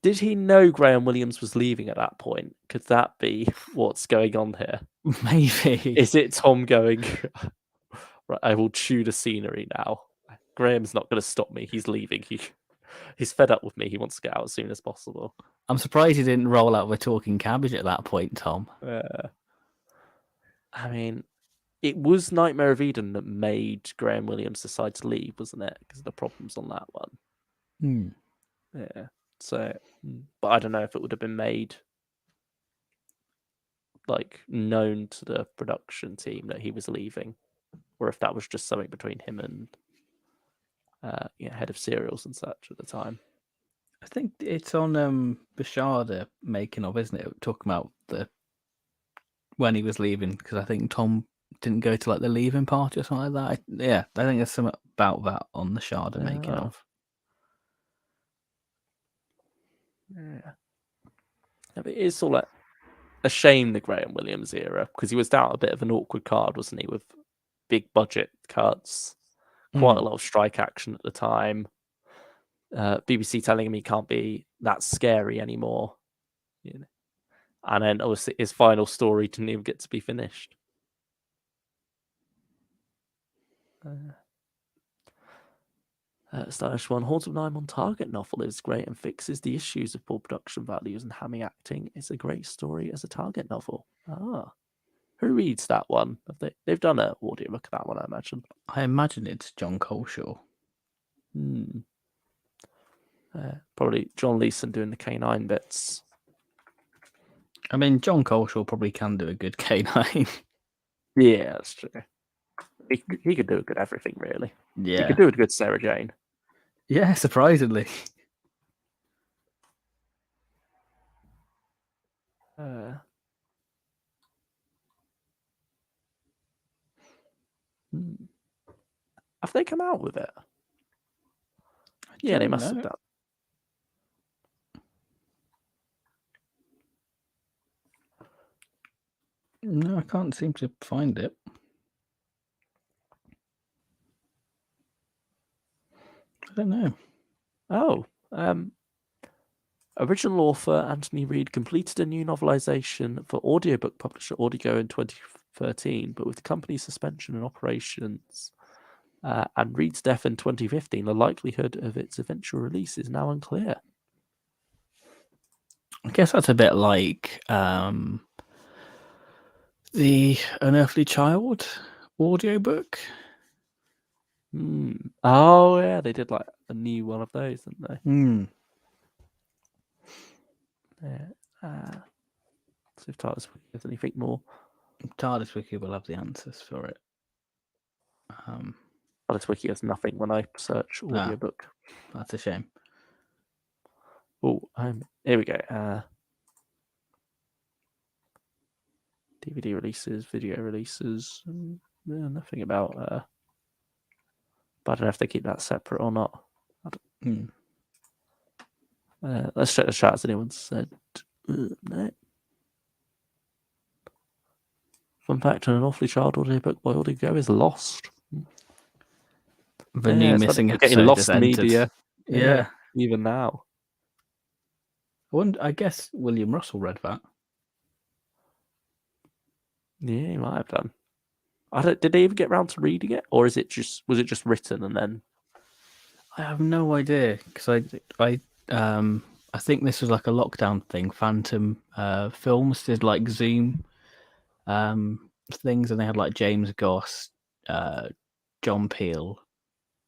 Did he know Graham Williams was leaving at that point? Could that be what's going on here? Maybe. Is it Tom going, right, I will chew the scenery now. Graham's not going to stop me. He's leaving. He's fed up with me. He wants to get out as soon as possible. I'm surprised he didn't roll out with talking cabbage at that point, Tom. I mean, it was Nightmare of Eden that made Graham Williams decide to leave, wasn't it? Because of the problems on that one. Yeah. So, but I don't know if it would have been made like known to the production team that he was leaving, or if that was just something between him and head of serials and such at the time. I think it's on Bashar making of, isn't it? Talking about when he was leaving, because I think Tom didn't go to like the leaving party or something like that. I think there's something about that on the Sharda making of. Yeah. It is sort of like a shame, the Graham Williams era, because he was down a bit of an awkward card, wasn't he, with big budget cuts, quite a lot of strike action at the time. BBC telling him he can't be that scary anymore. And then obviously his final story didn't even get to be finished. Stylish one. Haunts of Nime on Target novel is great and fixes the issues of poor production values and hammy acting. It's a great story as a Target novel. Who reads that one? They've done an audiobook of that one, I imagine. I imagine it's John Coleshaw. Probably John Leeson doing the K9 bits. I mean, John Coleshaw probably can do a good K9. Yeah, that's true. He could do a good everything, really. Yeah. He could do a good Sarah Jane. Yeah, surprisingly. Have they come out with it? Yeah, they must have done. No, I can't seem to find it. I don't know. Original author Anthony Reid completed a new novelization for audiobook publisher Audigo in 2013, but with the company's suspension and operations and Reid's death in 2015, the likelihood of its eventual release is now unclear. I guess that's a bit like the Unearthly Child audiobook. Oh, yeah, they did like a new one of those, didn't they? Yeah. So if TARDIS Wiki has anything more. TARDIS Wiki will have the answers for it. TARDIS Wiki has nothing when I search audiobook. That's a shame. Oh, here we go. DVD releases, video releases. Nothing about. But I don't know if they keep that separate or not. Let's check the chat. Has anyone said no? Fun fact: an Awfully Child audiobook by Audigo is lost. The new missing episode getting lost just entered. media. Yeah. Even now. I guess William Russell read that. Yeah, he might have done. Did they even get around to reading it, or was it just written and then? I have no idea, because I think this was like a lockdown thing. Phantom Films did like Zoom things, and they had like James Goss, John Peel,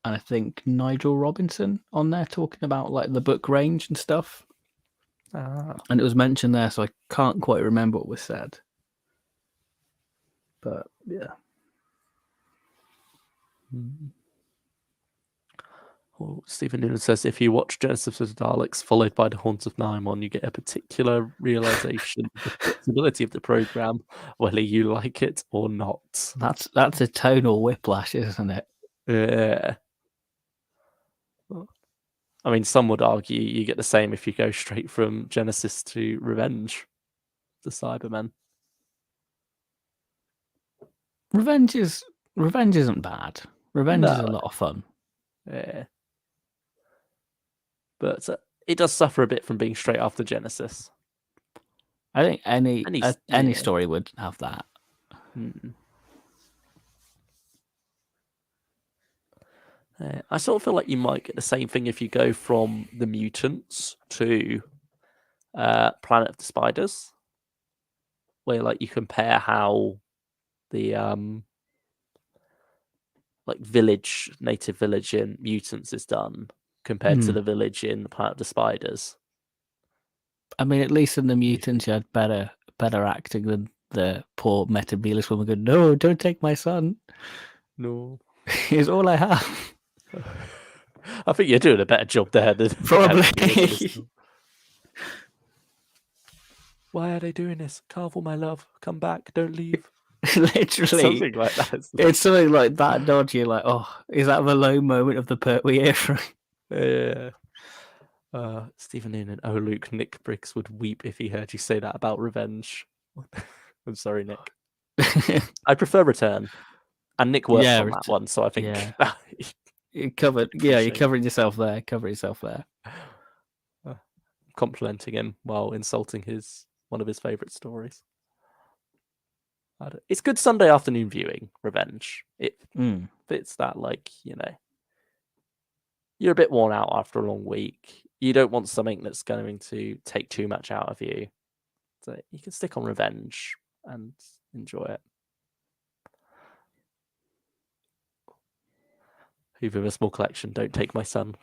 and I think Nigel Robinson on there talking about like the book range and stuff. And it was mentioned there, so I can't quite remember what was said. But yeah. Well, Stephen Noonan says if you watch Genesis of the Daleks followed by The Haunt of Nimon, you get a particular realization of the flexibility of the program, whether you like it or not. That's a tonal whiplash, isn't it? Yeah. I mean, some would argue you get the same if you go straight from Genesis to Revenge, the Cybermen. Revenge isn't bad. Revenge is a lot of fun. Yeah. But it does suffer a bit from being straight after Genesis. I think any story would have that. I sort of feel like you might get the same thing if you go from the Mutants to Planet of the Spiders, where like you compare how the like native village in Mutants is done compared to the village in Planet of the Spiders. I mean, at least in the Mutants, you had better acting than the poor Metabilis woman going, "No, don't take my son. No, he's all I have." I think you're doing a better job there than probably. Why are they doing this? Carvel, my love, come back, don't leave. Literally, something like that. It's something like that. Dodgy, you're like, oh, is that the low moment of the Pertwee era? Yeah. Stephen Noonan, oh Luke, Nick Briggs would weep if he heard you say that about Revenge. I'm sorry, Nick. I prefer Return, and Nick worked on that one, so I think you covered. Yeah, you're covering yourself there. Cover yourself there. Complimenting him while insulting one of his favorite stories. It's good Sunday afternoon viewing. Revenge. It fits that, like, you know, you're a bit worn out after a long week. You don't want something that's going to take too much out of you. So you can stick on Revenge and enjoy it. Hoover, a small collection. Don't take my son.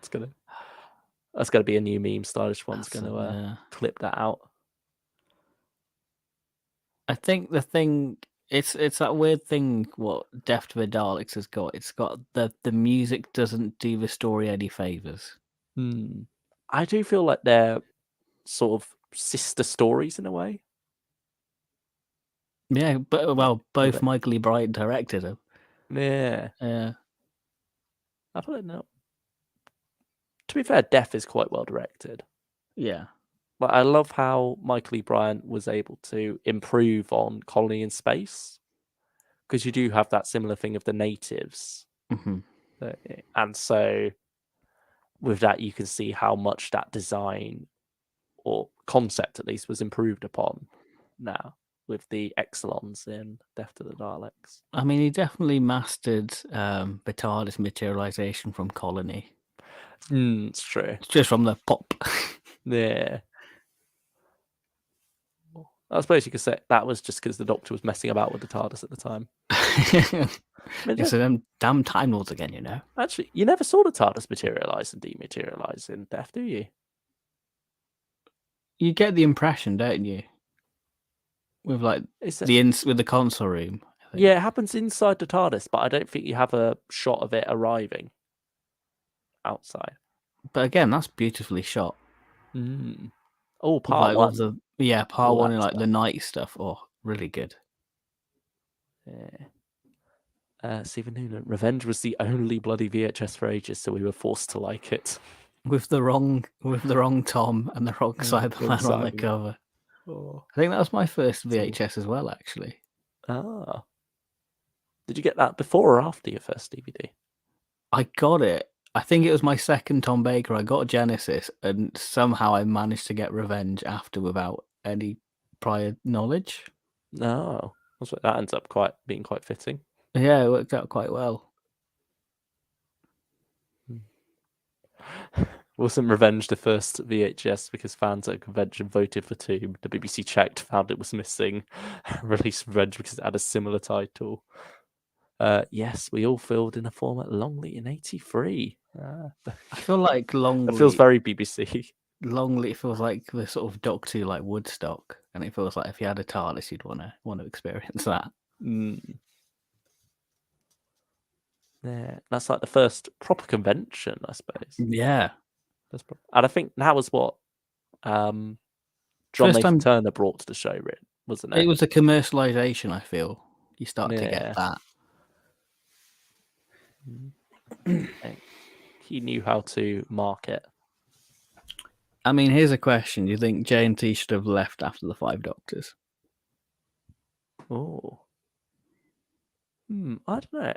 That's gonna be a new meme. Stylish one's gonna clip that out. I think the thing it's that weird thing what Death to the Daleks has got. It's got the music doesn't do the story any favors. I do feel like they're sort of sister stories in a way. Yeah, but both Michael E. Bright directed them. Yeah. Yeah. I don't know. To be fair, Death is quite well directed. Yeah. But I love how Michael E. Bryant was able to improve on Colony in Space, because you do have that similar thing of the natives. And so with that, you can see how much that design or concept, at least, was improved upon now with the Exelons in Death to the Daleks. I mean, he definitely mastered the TARDIS materialization from Colony. It's true. It's just from the pop. Yeah. I suppose you could say that was just because the Doctor was messing about with the TARDIS at the time. It's them damn Time Lords again, you know. Actually, you never saw the TARDIS materialize and dematerialize in Death, do you? You get the impression, don't you? With like with the console room. Yeah, it happens inside the TARDIS, but I don't think you have a shot of it arriving outside. But again, that's beautifully shot. Oh, part one. Part one and like the night stuff. Oh, really good. Yeah. Stephen Noonan, Revenge was the only bloody VHS for ages, so we were forced to like it. With the wrong Tom and the wrong Cyberman on the cover. I think that was my first VHS as well, actually. Ah. Did you get that before or after your first DVD? I got it. I think it was my second Tom Baker. I got Genesis, and somehow I managed to get Revenge after without any prior knowledge. No. That ends up being quite fitting. Yeah, it worked out quite well. Wasn't Revenge the first VHS because fans at a convention voted for two? The BBC checked, found it was missing, released Revenge because it had a similar title. Yes, we all filled in a form at Longley in '83. I feel like Longley. It feels very BBC. Longley feels like the sort of Doctor Who, like Woodstock, and it feels like if you had a TARDIS, you'd want to experience that. Mm. Yeah, that's like the first proper convention, I suppose. Yeah, And I think that was what John first Nathan time Turner brought to the show, wasn't it? it was a commercialization. I feel you start to get Yeah. that. And he knew how to market. I mean, here's a question: do you think JNT should have left after the Five Doctors? Oh, I don't know.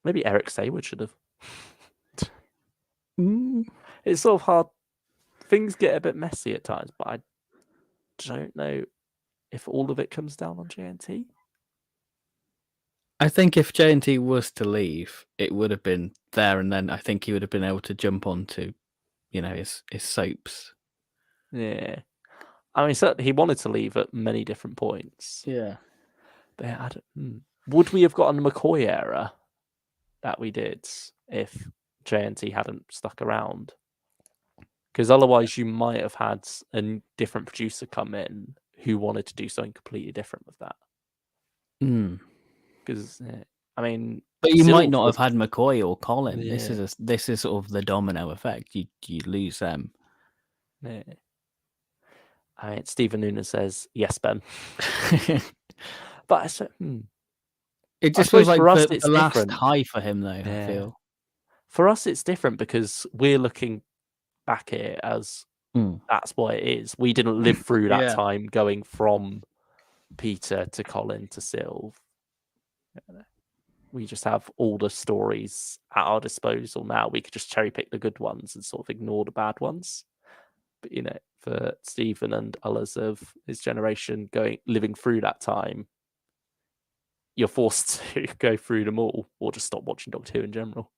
Maybe Eric Saywood should have. It's sort of hard. Things get a bit messy at times, but I don't know if all of it comes down on JNT. I think if JNT was to leave, it would have been there and then. I think he would have been able to jump onto, his soaps. Yeah. I mean, certainly he wanted to leave at many different points. Yeah. But yeah, would we have gotten the McCoy era that we did if JNT hadn't stuck around? Because otherwise you might have had a different producer come in who wanted to do something completely different with that. Because, I mean... But you might not have had McCoy or Colin. Yeah. This is sort of the domino effect. You lose them. Yeah. I mean, Stephen Noonan says, yes, Ben. But I said, It just feels like for us, the it's last different. high for him, though, I feel. For us, it's different because we're looking back here as that's what it is. We didn't live through that time going from Peter to Colin to Sylve. We just have all the stories at our disposal now. We could just cherry pick the good ones and sort of ignore the bad ones. But for Stephen and others of his generation living through that time, you're forced to go through them all or just stop watching Doctor Who in general.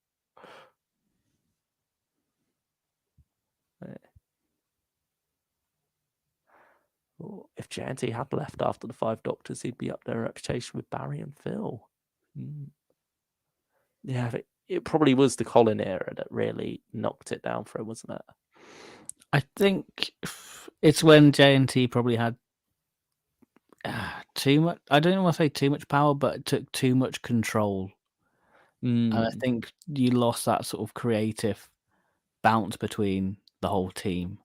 If JNT had left after the Five Doctors, he'd be up there in reputation with Barry and Phil. Yeah, it probably was the Colin era that really knocked it down for him, wasn't it? I think it's when JNT probably had too much. I don't want to say too much power, but it took too much control. And I think you lost that sort of creative bounce between the whole team.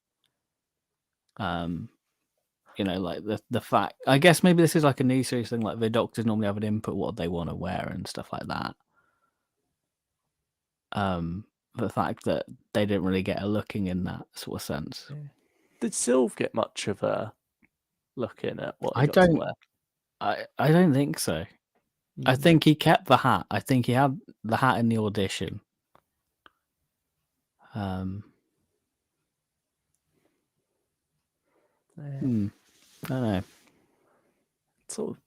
Like the fact, I guess maybe this is like a new series thing, like the Doctors normally have an input what they want to wear and stuff like that. The fact that they didn't really get a looking in that sort of sense. Yeah. Did Sylve get much of a look in at what he I got to wear? I don't think so. I think he kept the hat. I think he had the hat in the audition. I don't know. It's sort of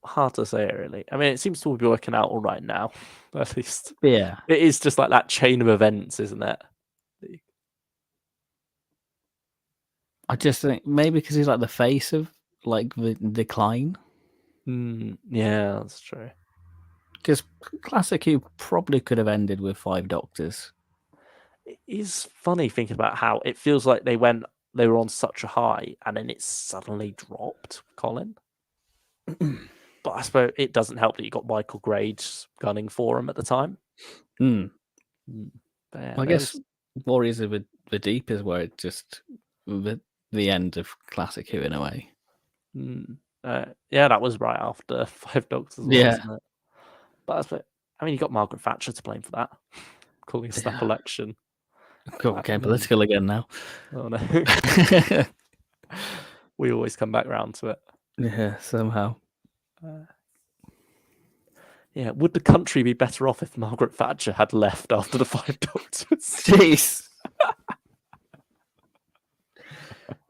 hard to say, really. I mean, it seems to be working out all right now, at least. Yeah. It is just like that chain of events, isn't it? I just think maybe because he's like the face of like the decline. Yeah, that's true. Because Classic Who probably could have ended with 5 Doctors. It is funny thinking about how it feels like they were on such a high and then it suddenly dropped, Colin. But I suppose it doesn't help that you got Michael Grades gunning for him at the time. Yeah, I guess Warriors of the Deep is where it just the end of Classic Who in a way. Yeah, that was right after 5 Doctors, wasn't it? But I mean, you got Margaret Thatcher to blame for that, calling a snap election. Getting political again now. Oh no. We always come back round to it. Yeah, somehow. Yeah, would the country be better off if Margaret Thatcher had left after the 5 Doctors? Jeez.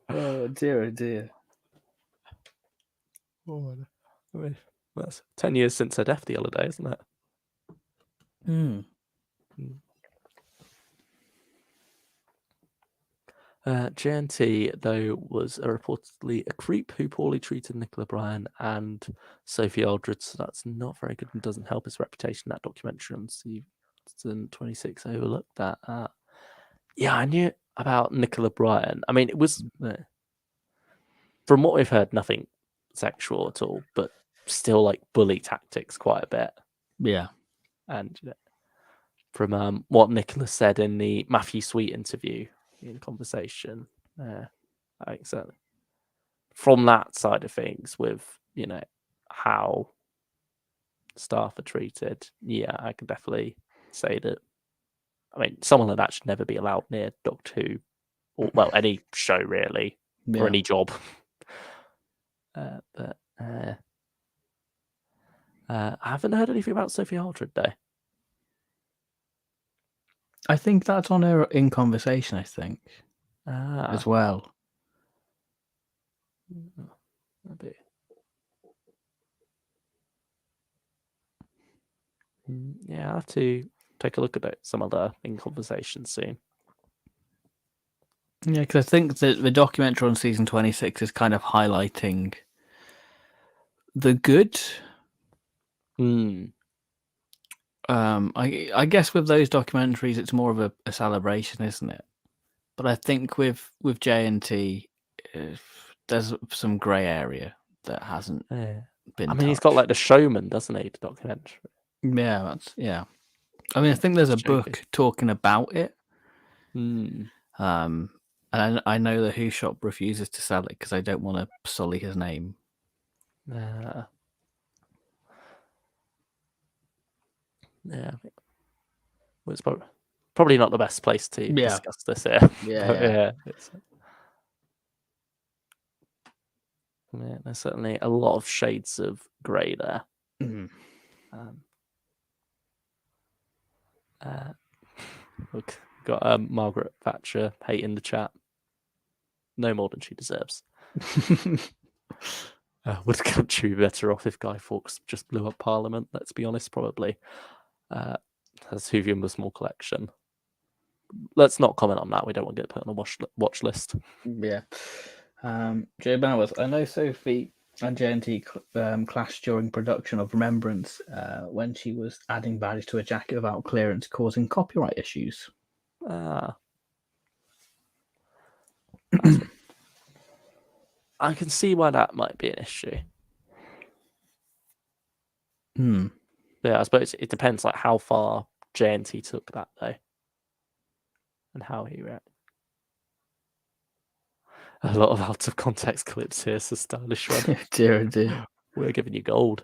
Oh dear, oh dear. I mean, that's 10 years since her death the other day, isn't it? JNT, though, was reportedly a creep who poorly treated Nicola Bryan and Sophie Aldred, so that's not very good and doesn't help his reputation, that documentary on 26 overlooked that. Yeah, I knew about Nicola Bryan. I mean, it was from what we've heard, nothing sexual at all, but still like bully tactics quite a bit. Yeah. And from what Nicola said in the Matthew Sweet interview in Conversation, I think so. From that side of things, with how staff are treated, yeah, I can definitely say that. I mean, someone like that should never be allowed near Doctor Who, or well, any show really, or any job. But I haven't heard anything about Sophie Aldred though. I think that's on her in Conversation, I think, as well. Maybe. Yeah, I'll have to take a look at some other in Conversation soon. Yeah, because I think that the documentary on season 26 is kind of highlighting the good. I guess with those documentaries, it's more of a celebration, isn't it? But I think with JNT, there's some grey area that hasn't been. I mean, he's got like The Showman, doesn't he? The documentary. Yeah, I mean, I think there's a book talking about it. And I know the Who Shop refuses to sell it because I don't want to sully his name. Yeah. Well, it's probably not the best place to discuss this here. Yeah. Yeah, there's certainly a lot of shades of grey there. Look, got Margaret Thatcher hating the chat. No more than she deserves. Would the country be better off if Guy Fawkes just blew up Parliament? Let's be honest, probably. Has Whovian with small collection. Let's not comment on that. We don't want to get put on a watch list. Yeah. Joe Bowers, I know Sophie and JNT clashed during production of Remembrance when she was adding badges to a jacket without clearance, causing copyright issues. I can see why that might be an issue. Yeah, I suppose it depends like how far JNT took that though, and how he reacted. A lot of out of context clips here, so stylish one. Dear. We're giving you gold.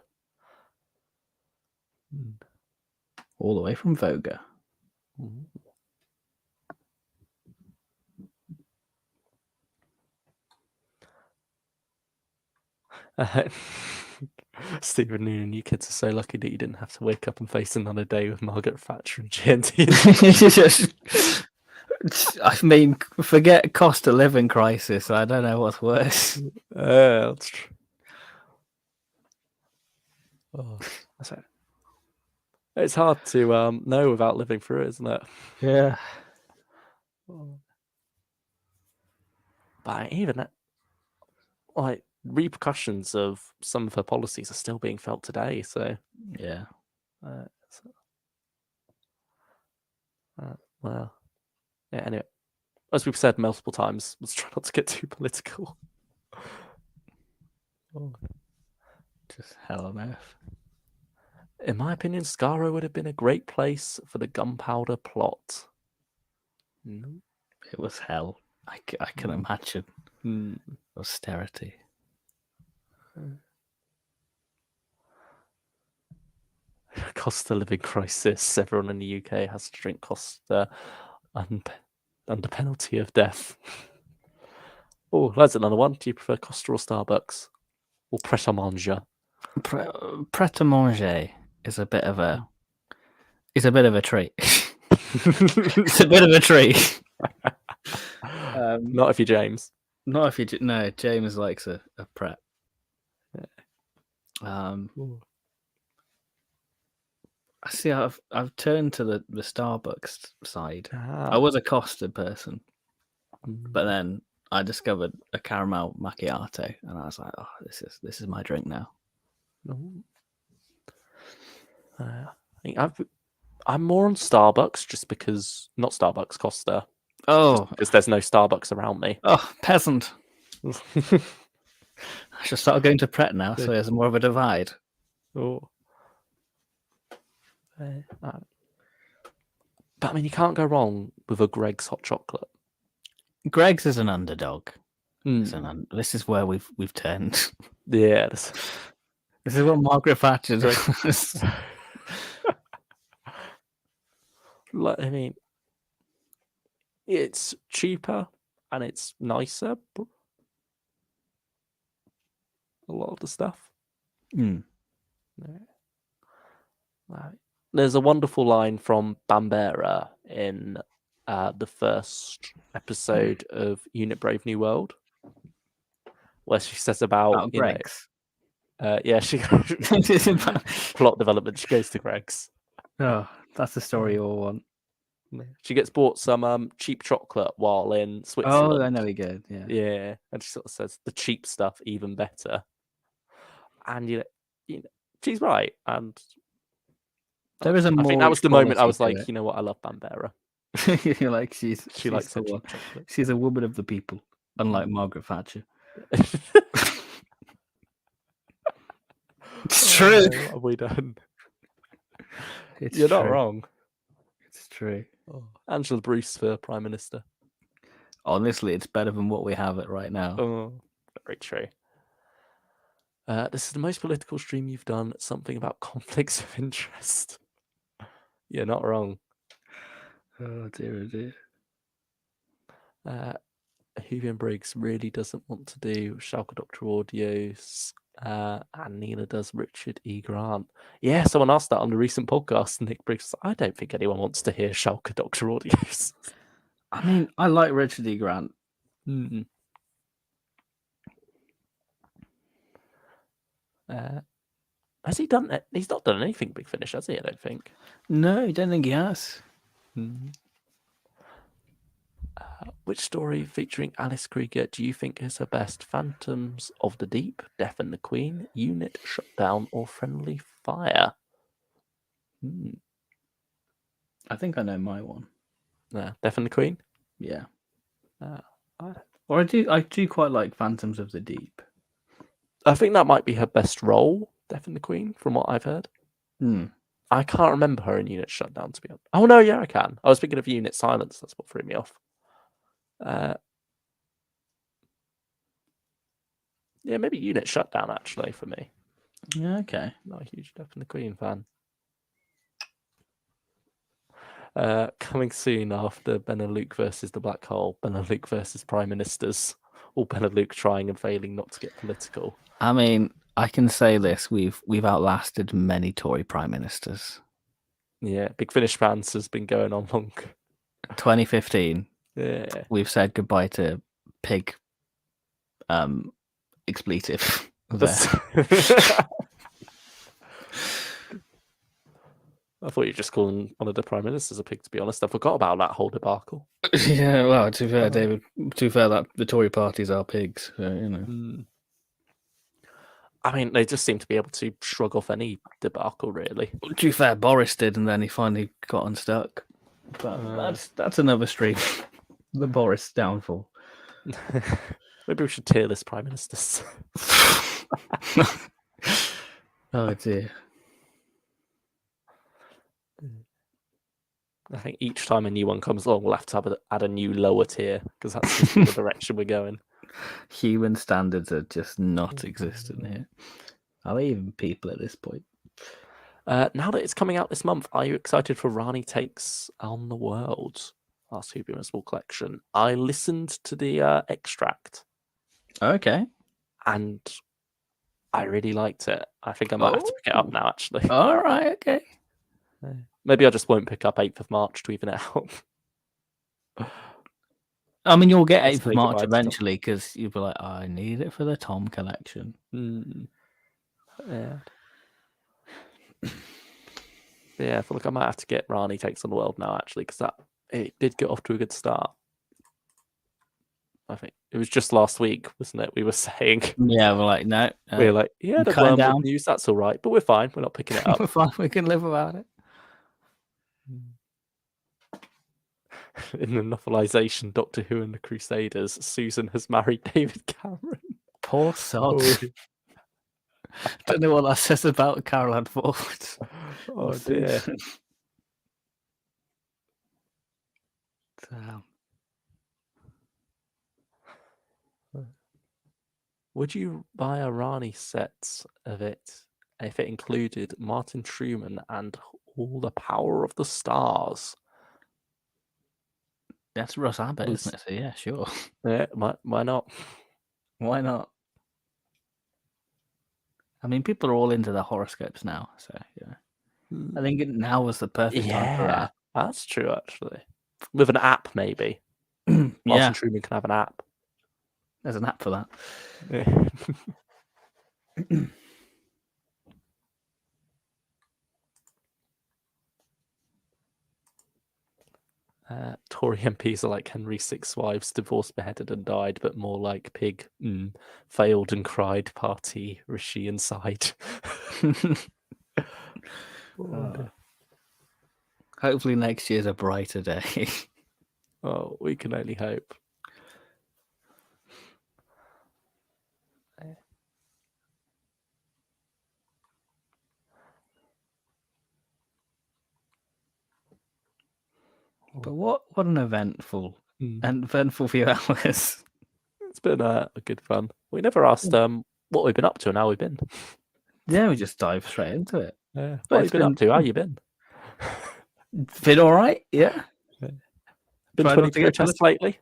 All the way from Voga. Stephen Noonan, you kids are so lucky that you didn't have to wake up and face another day with Margaret Thatcher and JNT. I mean, forget cost of living crisis. I don't know what's worse. That's true. That's it. It's hard to know without living through it, isn't it? Yeah. But even that, like, repercussions of some of her policies are still being felt today. So yeah. Well, yeah. Anyway, as we've said multiple times, let's try not to get too political. Just hell on earth. In my opinion, Skaro would have been a great place for the gunpowder plot. It was hell. I can imagine. Austerity. Cost of living crisis. Everyone in the UK has to drink Costa under penalty of death. Oh, that's another one. Do you prefer Costa or Starbucks? Or Pret a Manger? Pret a Manger is a bit of a... It's a bit of a treat. It's a bit of a treat. Not if you're James. Not if you... No, James likes a Pret. I see. I've turned to the Starbucks side. I was a Costa person, but then I discovered a caramel macchiato, and I was like, "Oh, this is my drink now." I think I'm more on Starbucks just because not Starbucks, Costa. Oh, Because there's no Starbucks around me. oh, peasant. I should start going to Pret now, so there's more of a divide. Oh. But I mean, you can't go wrong with a Greg's hot chocolate. Greg's is an underdog. Mm. This is where we've turned. Yeah. This is what Margaret Thatcher does. Like, I mean, it's cheaper and it's nicer. A lot of the stuff. Mm. There's a wonderful line from Bambera in the first episode of Unit Brave New World, where she says about Greg's. Yeah, she plot development. She goes to Greg's. Oh, that's the story you all want. She gets bought some cheap chocolate while in Switzerland. Oh, I know he good. Yeah. Yeah, and she sort of says the cheap stuff even better. And you know, she's right. And there is a more. I think that was the moment I was like, it. You know what, I love Bambera. You're like she likes her cheap chocolate. She's a woman of the people, unlike Margaret Thatcher. It's true. What have we done? You're not wrong. It's true. Angela Bruce for Prime Minister. Honestly, it's better than what we have it right now. Oh, very true. This is the most political stream you've done. Something about conflicts of interest. You're not wrong. Oh dear, oh dear. Huvian Briggs really doesn't want to do Schalke Doctor audios, and neither does Richard E. Grant. Yeah, someone asked that on the recent podcast. Nick Briggs, I don't think anyone wants to hear Schalke Doctor audios. I mean, I like Richard E. Grant. Mm-hmm. Has he done it? He's not done anything Big Finish, has he? I don't think. No, I don't think he has. Mm-hmm. Which story featuring Alice Krieger do you think is her best? Phantoms of the Deep, Death and the Queen, Unit Shutdown, or Friendly Fire? I think I know my one. Death and the Queen? Yeah. Or I do quite like Phantoms of the Deep. I think that might be her best role, Death and the Queen, from what I've heard. I can't remember her in Unit Shutdown, to be honest. Oh, no, yeah, I can. I was thinking of Unit Silence. That's what threw me off. Yeah, maybe Unit Shutdown, actually, for me. Yeah, okay. Not a huge Death and the Queen fan. Coming soon after Ben and Luke versus the Black Hole, Ben and Luke versus Prime Ministers, or Ben and Luke trying and failing not to get political. I mean, I can say this: we've outlasted many Tory Prime Ministers. Yeah, Big Finish fans has been going on long. 2015. Yeah, we've said goodbye to pig. Expletive. I thought you were just calling one of the prime ministers a pig, to be honest. I forgot about that whole debacle. Yeah, well, to be fair, David, that the Tory parties are pigs, so, you know. I mean, they just seem to be able to shrug off any debacle, really. To be fair, Boris did, and then he finally got unstuck. But that's another stream. The Boris downfall. Maybe we should tier this prime ministers. Oh dear. I think each time a new one comes along, we'll have to add a new lower tier, because that's the direction we're going. Human standards are just not existent here. Are they even people at this point? Now that it's coming out this month, are you excited for Rani Takes on the World? Last Hubian Small Collection. I listened to the extract. Okay. And I really liked it. I think I might have to pick it up now, actually. All right, okay. Maybe I just won't pick up 8th of March to even it out. I mean, you'll get 8th of March eventually, because you'll be like, oh, I need it for the Tom collection. Yeah. Yeah, I feel like I might have to get Rani Takes on the World now, actually, because it did get off to a good start. I think it was just last week, wasn't it? We were saying. Yeah, we're like, no. We were like, yeah, the Wormwood news, that's all right, but we're fine. We're not picking it up. We're fine. We can live without it. In the novelisation Doctor Who and the Crusaders, Susan has married David Cameron. Poor sod. Oh, Don't know what that says about Caroline Ford. oh dear. Damn. Would you buy a Rani set of it if it included Martin Truman and all the power of the stars? That's Russ Abbott, Was- isn't it? So yeah, sure. Yeah, why not? Why not? I mean, people are all into the horoscopes now, so yeah. I think now was the perfect time for Yeah, that. that's true actually. With an app, maybe. Yeah, Martin Truman can have an app. there's an app for that. Tory MPs are like Henry VI's wives, divorced, beheaded, and died, but more like Pig, failed and cried, party, Rishi, and sighed. Hopefully next year's a brighter day. Oh, we can only hope. But what an eventful few hours. It's been a good fun. We never asked what we've been up to and how we've been. Yeah, we just dive straight into it. Yeah. But What have you been up to? How you been? Been all right, yeah. Been Try to not any to get protests lately?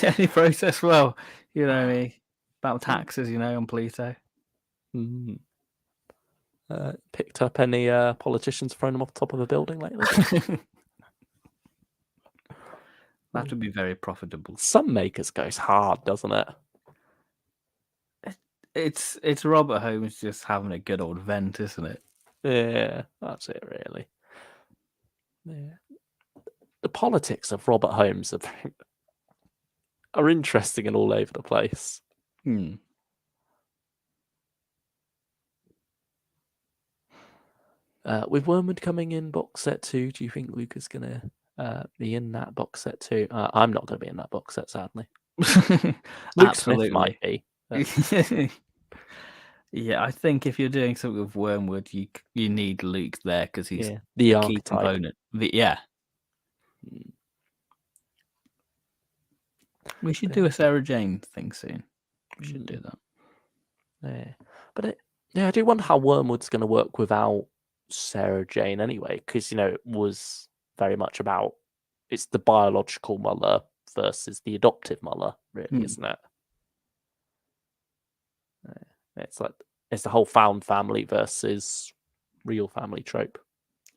any process. Well, you know me about taxes, on Pluto. Picked up any politicians throwing them off the top of a building lately? That would be very profitable. Some makers goes hard, doesn't it? It's Robert Holmes just having a good old vent, isn't it? Yeah, that's it, really. Yeah. The politics of Robert Holmes are interesting and all over the place. With Wormwood coming in box set 2, do you think Luke is going to be in that box set too? I'm not going to be in that box set, sadly. Luke Smith might be. Yeah, I think if you're doing something with Wormwood, you need Luke there because he's the key archetype component. Yeah. We should do a Sarah Jane thing soon. We should do that. Yeah, but I do wonder how Wormwood's going to work without Sarah Jane anyway, because it was very much about it's the biological mother versus the adoptive mother, really, isn't it? It's like it's the whole found family versus real family trope.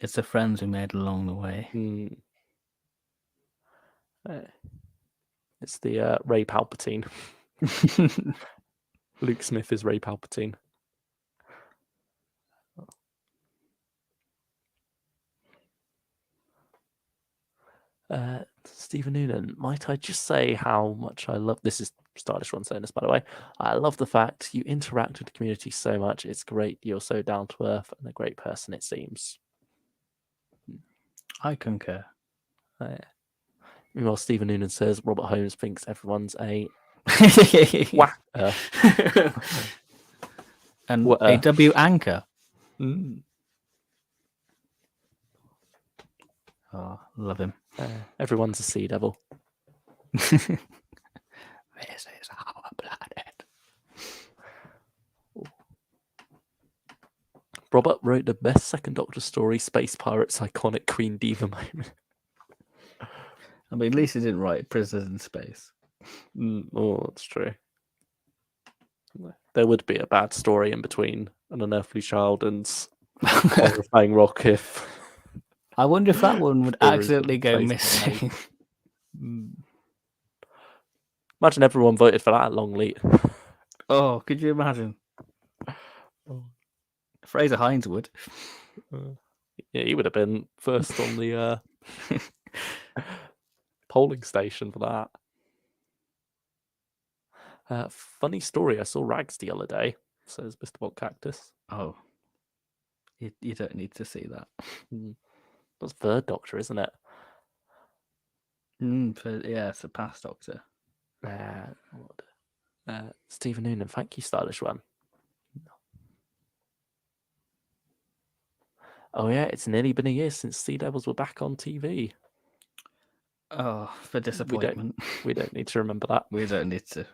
It's the friends we made along the way. It's the Ray Palpatine. Luke Smith is Ray Palpatine. Stephen Noonan, might I just say how much I love this is Stylish One saying this, by the way. I love the fact you interact with the community so much. It's great. You're so down to earth and a great person, it seems. I concur. Meanwhile, Stephen Noonan says Robert Holmes thinks everyone's a whacker. And a W anchor. Oh, love him. Everyone's a sea devil. This is our planet. Robert wrote the best Second Doctor story, Space Pirates' iconic Queen Diva moment. I mean, at least he didn't write Prisoners in Space. Oh, that's true. There would be a bad story in between An Unearthly Child and Horrifying Rock if... I wonder if that one would accidentally go missing. Imagine everyone voted for that at Longleat. Oh, could you imagine? Fraser Hines would. Yeah, he would have been first on the polling station for that. Funny story, I saw Rags the other day, says Mr. Bolt Cactus. Oh. You don't need to see that. That's Third Doctor, isn't it? It's a past Doctor. Stephen Noonan, thank you, stylish one. Oh yeah, it's nearly been a year since Sea Devils were back on TV. Oh, for disappointment. We don't need to remember that. We don't need to.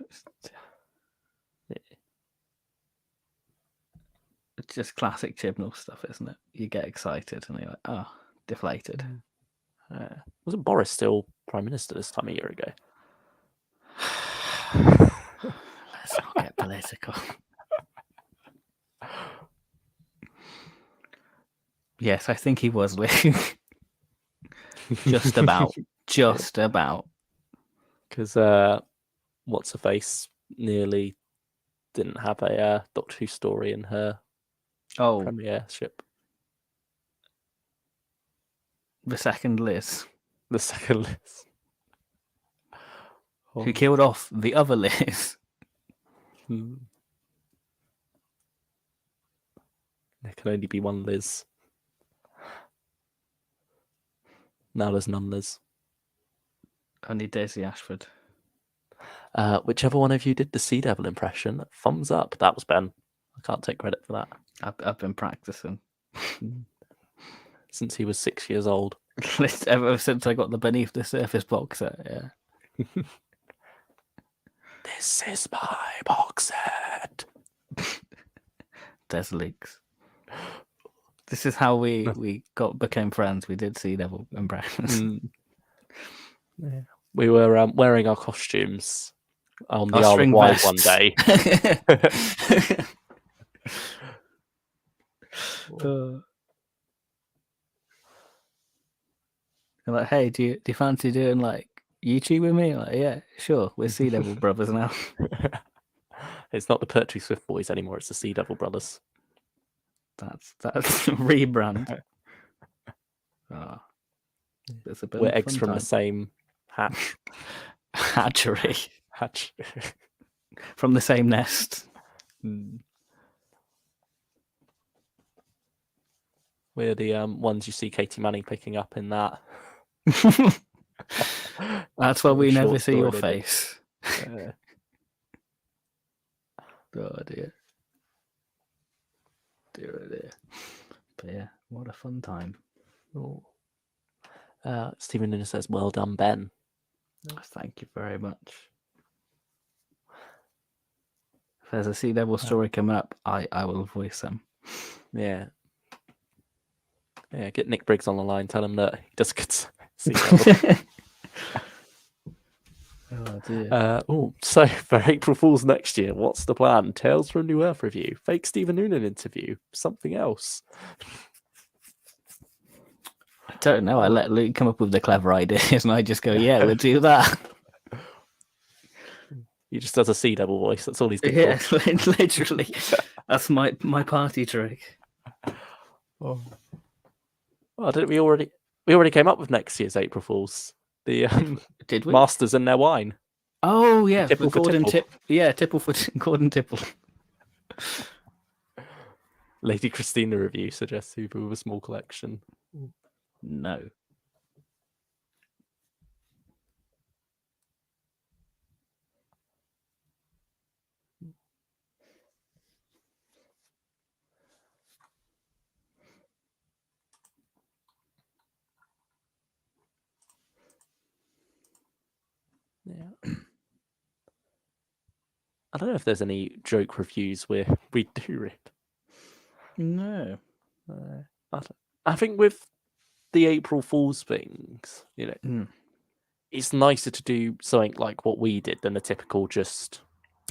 It's just classic Chibnall stuff, isn't it? You get excited and you're like, oh, deflated. Wasn't Boris still Prime Minister this time a year ago? Let's not get political. Yes, I think he was, Luke. Just about. Just about. Because What's-Her-Face nearly didn't have a Doctor Who story in her premiership. The second Liz. The second Liz. Who killed off the other Liz. There can only be one Liz. Now there's none Liz. Only Daisy Ashford. Whichever one of you did the Sea Devil impression, thumbs up. That was Ben. I can't take credit for that. I've been practicing. Since he was 6 years old. Ever since I got the Beneath the Surface box set, yeah. This is my box set. There's leaks. This is how we became friends. We did Sea Devil impressions. Yeah. We were wearing our costumes on the Isle of Wight one day. They're like, hey, do you fancy doing like YouTube with me? Like, yeah, sure. We're Sea Devil brothers now. It's not the Pertwee Swift Boys anymore. It's the Sea Devil brothers. That's rebrand. We're eggs from the same hatch. Hatchery. From the same nest. We're the ones you see Katie Manning picking up in that. That's why we never see your face. Oh dear. Dear. But yeah, what a fun time. Stephen Noonan says, well done, Ben. Thank you very much. If there's a Sea Devil story coming up, I will voice them. Yeah. Yeah, get Nick Briggs on the line, tell him that he does good Sea Devil. Oh dear. So for April Fool's next year, what's the plan? Tales from New Earth review, fake Stephen Noonan interview, something else? I don't know. I let Luke come up with the clever ideas, and I just go, "Yeah, we'll do that." He just does a Sea Devil voice. That's all he's good for. Literally. That's my party trick. Oh, didn't we already came up with next year's April Fools? The did we? Masters and their wine. Oh yeah, Tipple for Gordon Tipple. Tipple for Gordon Tipple. Lady Christina review suggests Hoover with a small collection. No. Yeah. I don't know if there's any joke reviews where we do read. No. I think with the April Fool's things, it's nicer to do something like what we did than a typical just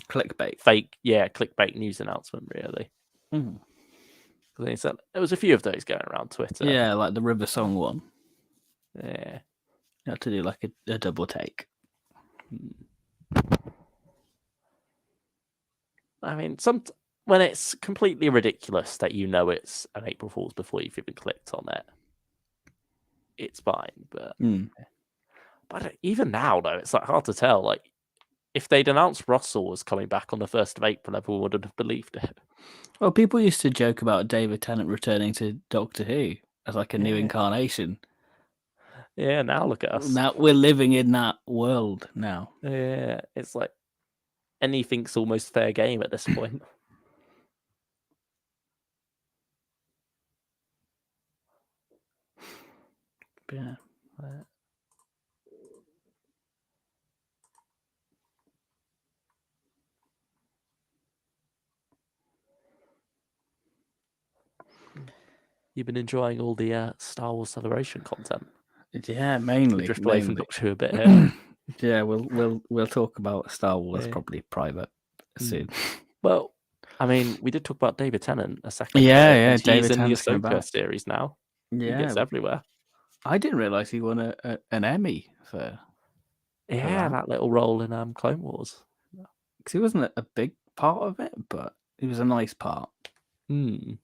clickbait, clickbait news announcement, really. There was a few of those going around Twitter. Yeah, like the River Song one. Yeah. You have to do like a double take. I mean, when it's completely ridiculous that it's an April Fool's before you've even clicked on it, it's fine. But even now, though, it's like hard to tell. Like, if they'd announced Russell was coming back on the 1st of April, everyone wouldn't have believed it. Well, people used to joke about David Tennant returning to Doctor Who as like a new incarnation. Yeah, now look at us. Now we're living in that world now. Yeah, it's like anything's almost fair game at this point. Yeah. You've been enjoying all the Star Wars Celebration content. Yeah, We mainly. drift away from Doctor Who a bit here. Yeah, we'll talk about Star Wars probably private soon. Well, I mean, we did talk about David Tennant a second ago. Yeah, and David he's in the Tennant's coming Ahsoka back. series now. He Yeah, gets everywhere. I didn't realize he won an Emmy for that little role in Clone Wars. because he wasn't a big part of it, but it was a nice part. So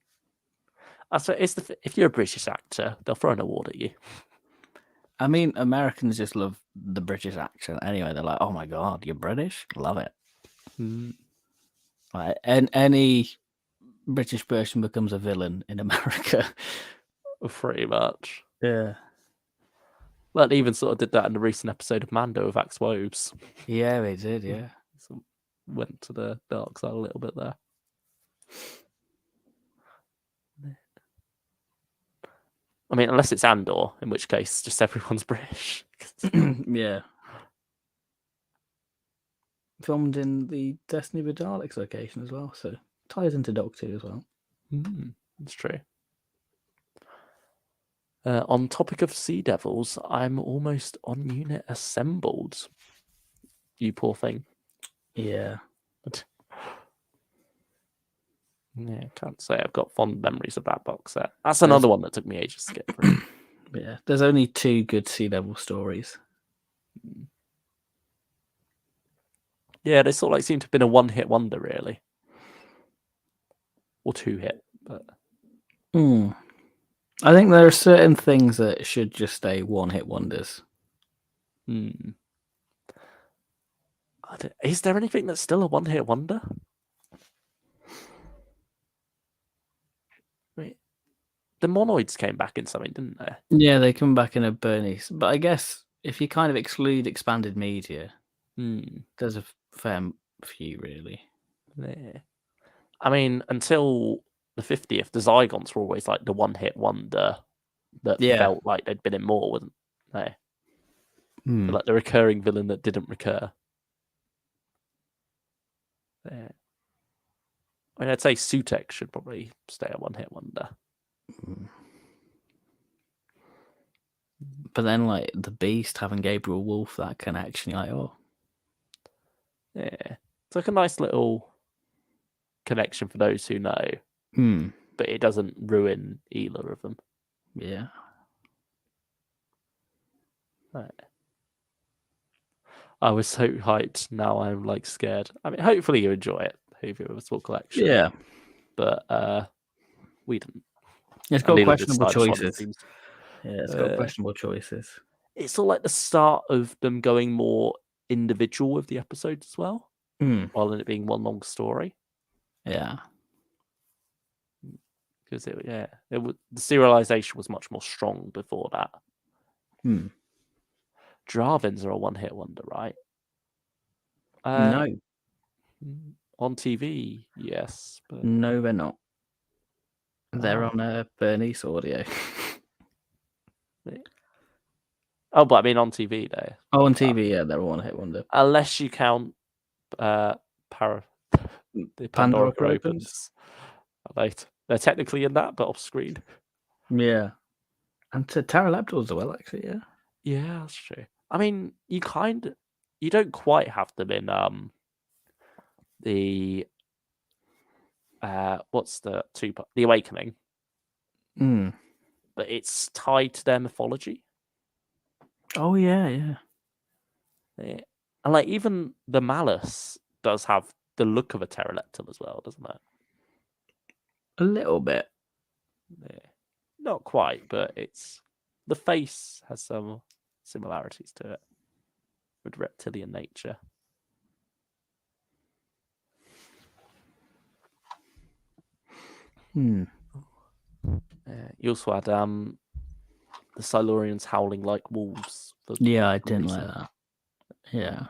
if you're a British actor, they'll throw an award at you. I mean, Americans just love the British accent anyway. They're like, "Oh my god, you're British? Love it." Like, and any British person becomes a villain in America. Pretty much. Yeah. Well, they even sort of did that in the recent episode of Mando with Axe Woves. Yeah, they did. Yeah. So went to the dark side a little bit there. I mean, unless it's Andor, in which case just everyone's British. Yeah. Filmed in the Destiny of the Daleks location as well, so ties into Doctor Who as well. That's true. On topic of Sea Devils, I'm almost on unit assembled. You poor thing. Yeah. Yeah, can't say I've got fond memories of that box set. That's another one that took me ages to get through. Yeah, there's only 2 good Sea Devil stories. Yeah, they sort of like seem to have been a one-hit wonder, really. Or 2-hit, but... I think there are certain things that should just stay one-hit wonders. Is there anything that's still a one-hit wonder? Wait, the Monoids came back in something, didn't they? Yeah, they come back in a Bernice. But I guess if you kind of exclude expanded media, there's a fair few, really. Yeah. I mean, until the 50th, the Zygons were always like the one-hit wonder that felt like they'd been in more, wasn't they? Like the recurring villain that didn't recur. Yeah. I mean, I'd say Sutek should probably stay a one-hit wonder. But then, like, the Beast having Gabriel Wolf, that connection, you're like, oh. Yeah. It's like a nice little connection for those who know. But it doesn't ruin either of them. Yeah. Right. I was so hyped. Now I'm like scared. I mean, hopefully you enjoy it. Hopefully it was a full collection. Yeah. But we didn't. It's got questionable choices. Yeah, it's got questionable choices. It's all like the start of them going more individual with the episodes as well, rather than it being one long story. Yeah. Because the serialization was much more strong before that. Dravins are a one-hit wonder, right? No. On TV, yes. But... No, they're not. They're on Bernice Audio. Oh, but I mean on TV, though. Oh, on TV, yeah, they're a one-hit wonder. Unless you count the Pandora Opens. They're technically in that, but off screen. Yeah. And to Pterodactyls as well, actually, yeah. Yeah, that's true. I mean, you don't quite have them in the what's the The Awakening. But it's tied to their mythology. Oh yeah. And like even the Malice does have the look of a pterodactyl as well, doesn't it? A little bit. Yeah. Not quite, but the face has some similarities to it with reptilian nature. You also had the Silurians howling like wolves. Yeah, I some didn't reason. like that. Yeah.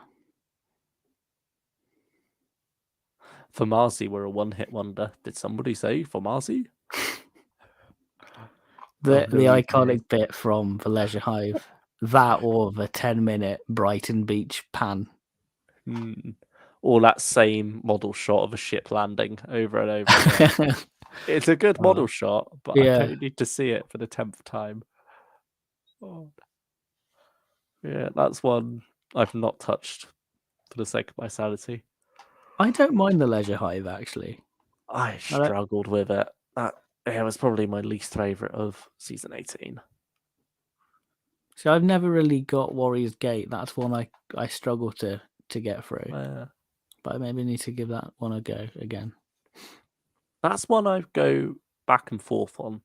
Famazi were a one-hit wonder. Did somebody say Famazi? The Believe iconic bit from the Leisure Hive, that or the 10-minute Brighton Beach pan. Or that same model shot of a ship landing over and over again. It's a good model shot, but I don't need to see it for the 10th time. Oh. Yeah, that's one I've not touched for the sake of my sanity. I don't mind the Leisure Hive, actually. I struggled with it. It was probably my least favourite of season 18. So I've never really got Warriors Gate. That's one I struggle to get through. But I maybe need to give that one a go again. That's one I go back and forth on.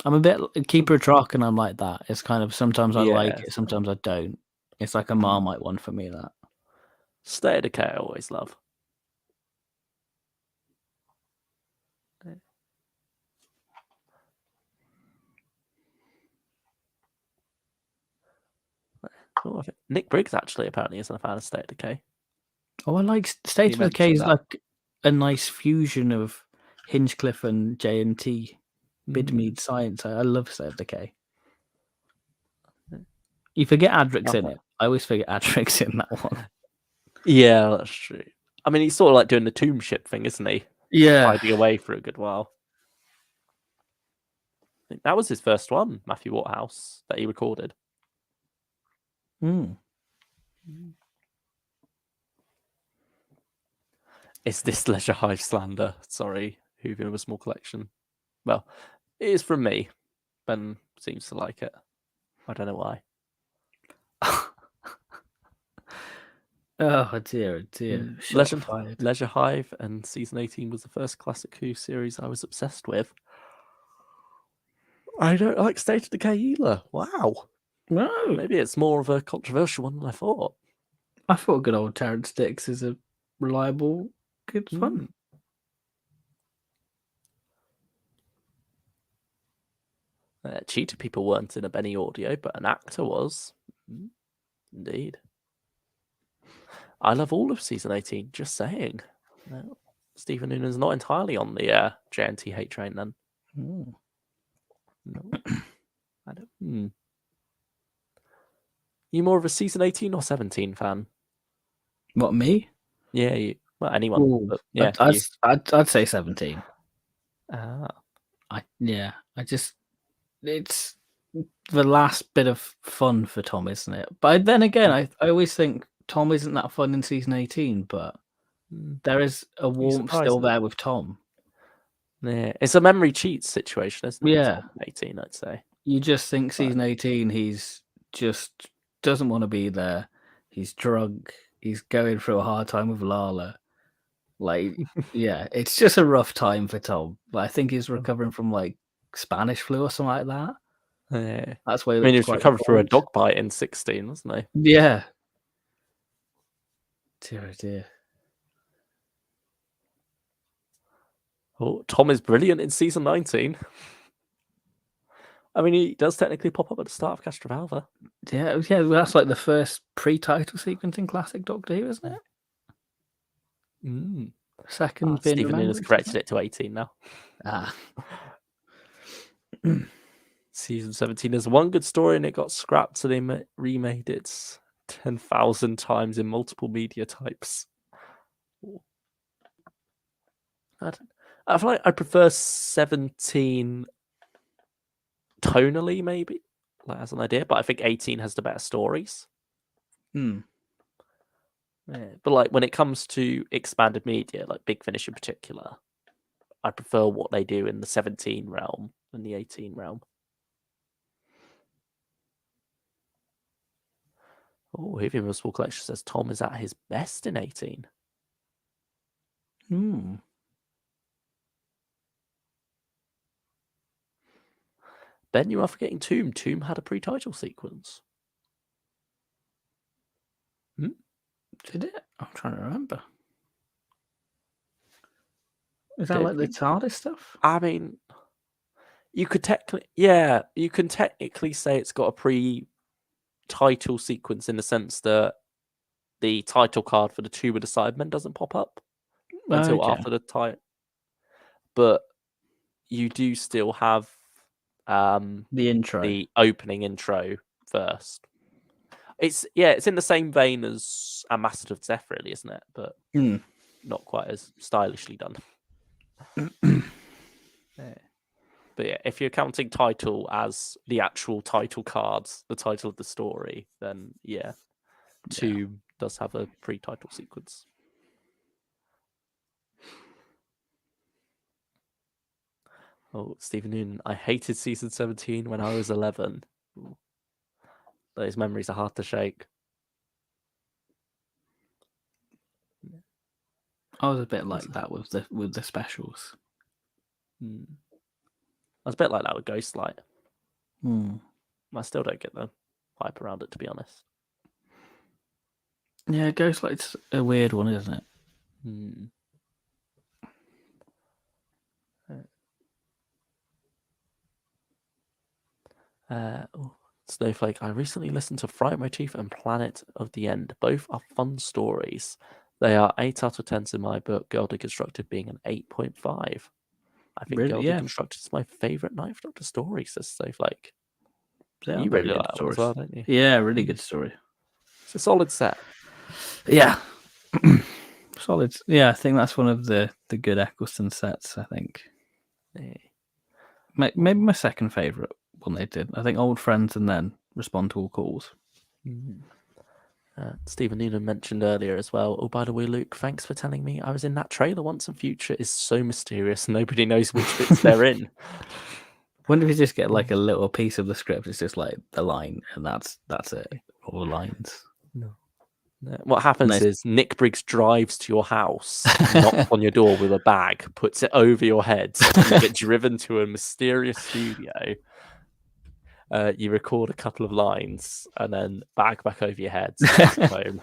I'm a bit Keeper of Track, and I'm like that. It's kind of sometimes I like it, sometimes I don't. It's like a Marmite one for me, that. State of Decay I always love. Oh, Nick Briggs actually apparently isn't a fan of State of Decay. Oh, I like State of Decay is like a nice fusion of Hinchcliffe and J&T, Bidmead Science. I love State of Decay. You forget Adric's in it. I always forget Adric's in that one. Yeah, that's true. I mean, he's sort of like doing the tomb ship thing, isn't he? Yeah. Hiding away for a good while. I think that was his first one, Matthew Waterhouse, that he recorded. Is this Leisure Hive slander? Sorry, Who've a small collection. Well, it is from me. Ben seems to like it. I don't know why. Oh dear, dear. Leisure Hive and season 18 was the first classic Who series I was obsessed with. I don't like State of Decay either. Wow. No. Maybe it's more of a controversial one than I thought. I thought good old Terrence Dicks is a reliable, good fun. Cheetah People weren't in a Benny audio, but an actor was. Indeed. I love all of season 18, just saying. No, Stephen Noonan's not entirely on the J&T hate train then. No. I don't. You more of a season 18 or 17 fan? What, me? Yeah, well, anyone. But yeah, I'd say 17. Ah. It's the last bit of fun for Tom, isn't it? But then again, I always think Tom isn't that fun in season 18, but there is a warmth still there with Tom. Yeah, it's a memory cheats situation, isn't it? Yeah. 18, I'd say. You just think season 18, he's just doesn't want to be there. He's drunk. He's going through a hard time with Lala. Like, yeah, it's just a rough time for Tom. But I think he's recovering from like Spanish flu or something like that. Yeah. That's why he was recovering from a dog bite in 16, wasn't he? Yeah. Dear, dear. Oh, Tom is brilliant in season 19. I mean, he does technically pop up at the start of Castrovalva. Yeah, that's like the first pre-title sequence in classic Doctor Who, isn't it? Second being Stephen Noon has corrected it to 18 now. Season 17 has one good story and it got scrapped, so they remade it 10,000 times in multiple media types. I feel like I prefer 17 tonally, maybe, like as an idea, but I think 18 has the better stories. Yeah, but like when it comes to expanded media, like Big Finish in particular, I prefer what they do in the 17 realm than the 18 realm. Oh, Heavy Small Collection says Tom is at his best in 18. Ben, you are forgetting Tomb. Tomb had a pre-title sequence. Did it? I'm trying to remember. Is that like the TARDIS stuff? I mean, You could technically say it's got a pre-title sequence in the sense that the title card for the Tomb of the Cybermen doesn't pop up until Okay. after the title. But you do still have The intro. the opening intro first. It's in the same vein as Ambassador of Death, really, isn't it? But not quite as stylishly done. But yeah, if you're counting title as the actual title cards, the title of the story, then yeah, Tomb does have a pre-title sequence. Oh, Stephen Noonan, I hated season 17 when I was 11. Ooh. Those memories are hard to shake. I was a bit like that with the specials. I was a bit like that with Ghostlight. I still don't get the hype around it, to be honest. Yeah, Ghostlight's a weird one, isn't it? Snowflake, I recently listened to Fright Motif and Planet of the End. Both are fun stories. They are 8 out of 10s in my book, Girl Deconstructed being an 8.5. I think Really? Girl Yeah. Deconstructed is my favourite Ninth Doctor story, says Snowflake. Yeah, You really like that one as well, don't you? Yeah, really good story. It's a solid set. Yeah. Solid. Yeah, I think that's one of the good Eccleston sets, I think. Yeah. Maybe my second favourite one they did. I think Old Friends and then Respond to All Calls. Stephen Noonan mentioned earlier as well. Oh, by the way, Luke, thanks for telling me I was in that trailer once, and Future is so mysterious. Nobody knows which bits they're in. Wonder if you just get like a little piece of the script. It's just like the line, and that's it. All the lines. No. What happens is Nick Briggs drives to your house, knocks on your door with a bag, puts it over your head, and you get driven to a mysterious studio. You record a couple of lines, and then bag back over your head, back home.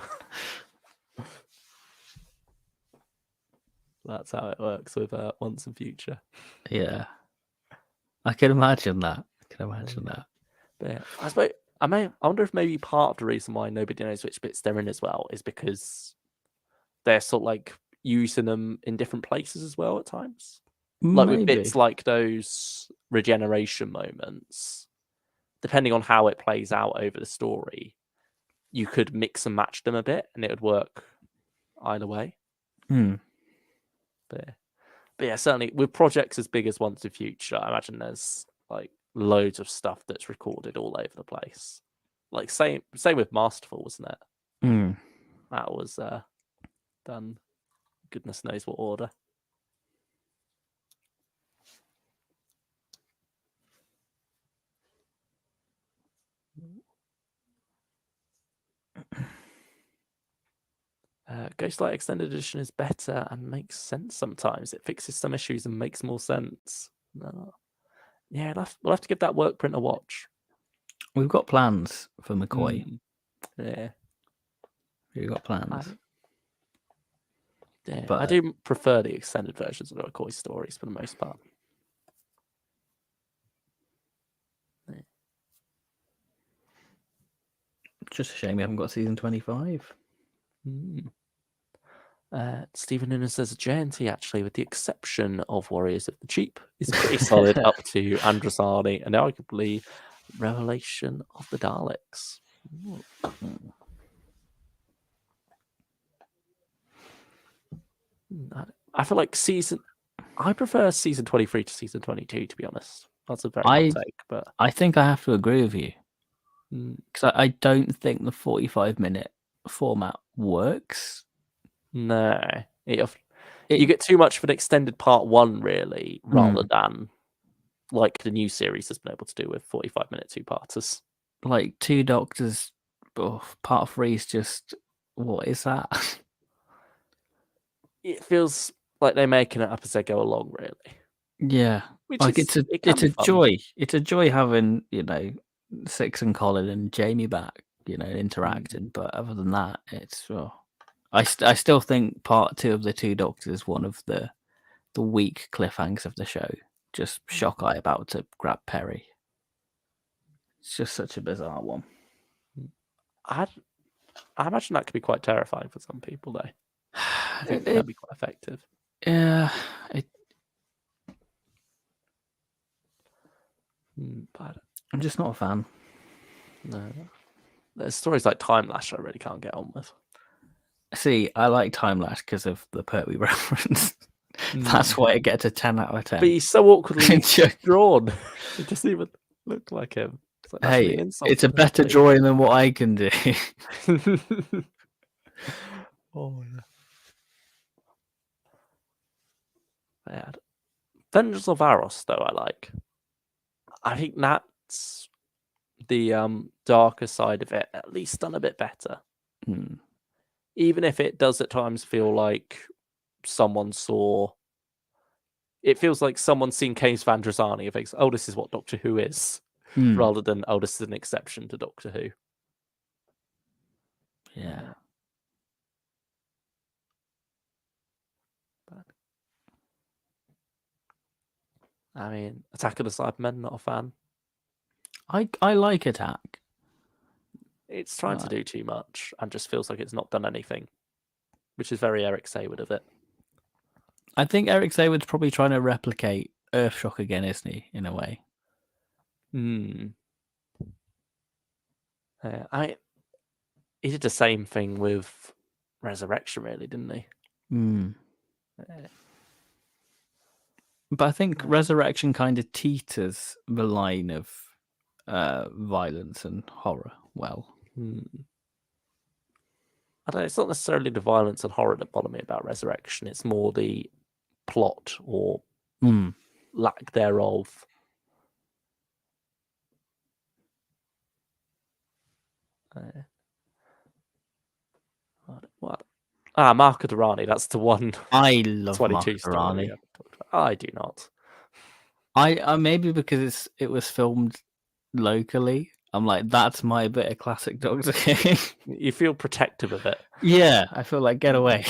That's how it works with Once and Future. Yeah, I can imagine that. But yeah, I suppose I wonder if maybe part of the reason why nobody knows which bits they're in as well is because they're sort of like using them in different places as well at times. Like with bits like those regeneration moments, depending on how it plays out over the story, you could mix and match them a bit and it would work either way. But yeah, certainly with projects as big as Once and Future, I imagine there's like loads of stuff that's recorded all over the place. Like same with Masterful, wasn't it? That was done goodness knows what order. Ghostlight Extended Edition is better and makes sense sometimes. It fixes some issues and makes more sense. Yeah, we'll have to give that work print a watch. We've got plans for McCoy. Yeah. We've got plans. Yeah, but I do prefer the extended versions of the McCoy stories for the most part. Yeah. Just a shame we haven't got season 25. Stephen Noonan says JNT actually, with the exception of Warriors of the Cheap, is pretty solid up to Androsani and arguably Revelation of the Daleks. I feel like I prefer season 23 to season 22, to be honest. That's a very hot take, but I think I have to agree with you because I don't think the 45-minute format works. No, you get too much of an extended part one, really, rather than like the new series has been able to do with 45-minute two-parters. Like Two Doctors, part 3 is just, what is that? It feels like they're making it up as they go along, really. Yeah, like it's a joy. It's a joy having Six and Colin and Jamie back, interacting. But other than that, it's I still think part 2 of the Two Doctors is one of the weak cliffhangers of the show. just shock eye about to grab Perry. It's just such a bizarre one. I imagine that could be quite terrifying for some people, though. I think it can be quite effective. Yeah, But I'm just not a fan. no, there's stories like Time Lash I really can't get on with. See, I like Time Lash because of the Pertwee reference. That's why it gets a 10 out of 10. But he's so awkwardly drawn. It doesn't even look like him. It's like, that's really an insult it's a to better Pertwee. drawing than what I can do. Oh yeah. Bad. Vengeance of Aros, though, I like. I think that's the darker side of it, at least done a bit better. Even if it does at times feel like someone saw. It feels like someone's seen Case Van Drazani and thinks, "Oh, this is what Doctor Who is," rather than, "Oh, this is an exception to Doctor Who." Yeah. But, I mean, Attack of the Cybermen, not a fan. I like Attack. It's trying to do too much and just feels like it's not done anything, which is very Eric Sayward of it. I think Eric Sayward's probably trying to replicate Earthshock again, isn't he? In a way. He did the same thing with Resurrection, really, didn't he? But I think Resurrection kind of teeters the line of violence and horror well. I don't know, it's not necessarily the violence and horror that bother me about Resurrection. It's more the plot or lack thereof. What? Mark of Durrani. That's the one. I love 22 Mark story. Durrani. I do not. I maybe because it was filmed locally. I'm like, that's my bit of classic Doctor Who. You feel protective of it. Yeah, I feel like get away.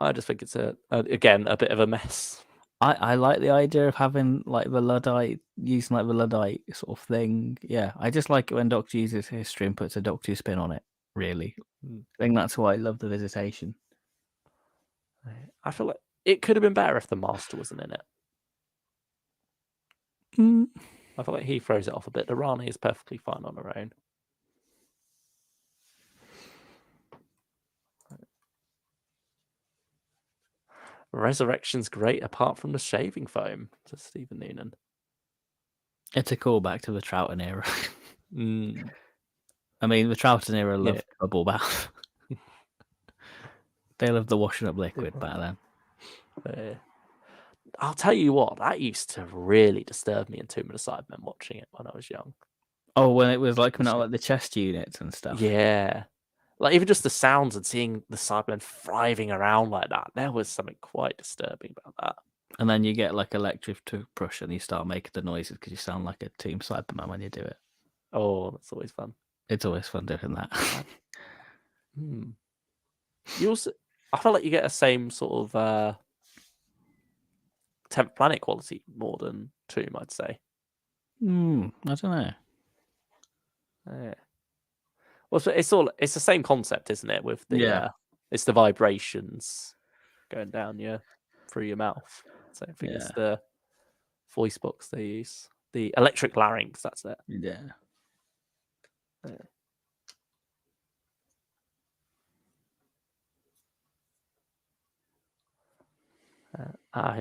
I just think it's again a bit of a mess. I like the idea of having like the Luddite, using like the Luddite sort of thing. Yeah, I just like it when Doctor uses history and puts a Doctor Who spin on it. Really, I think that's why I love the Visitation. I feel like it could have been better if the Master wasn't in it. I feel like he throws it off a bit. The Rani is perfectly fine on her own. Resurrection's great apart from the shaving foam, says Stephen Noonan. It's a callback to the Troughton era. I mean, the Troughton era loved bubble bath. They loved the washing up liquid back then. I'll tell you what, that used to really disturb me in Tomb of the Cybermen watching it when I was young. Oh, when it was like coming out like the chest units and stuff. Yeah. Like even just the sounds and seeing the Cybermen thriving around like that, there was something quite disturbing about that. And then you get like electric toothbrush and you start making the noises because you sound like a Team Cyberman when you do it. Oh, that's always fun. It's always fun doing that. You also, I feel like you get the same sort of 10th Planet quality more than Tomb, I'd say. I don't know. Yeah. Well, it's the same concept, isn't it? With the it's the vibrations going down through your mouth. So I think it's the voice box they use, the electric larynx. That's it. Yeah. Here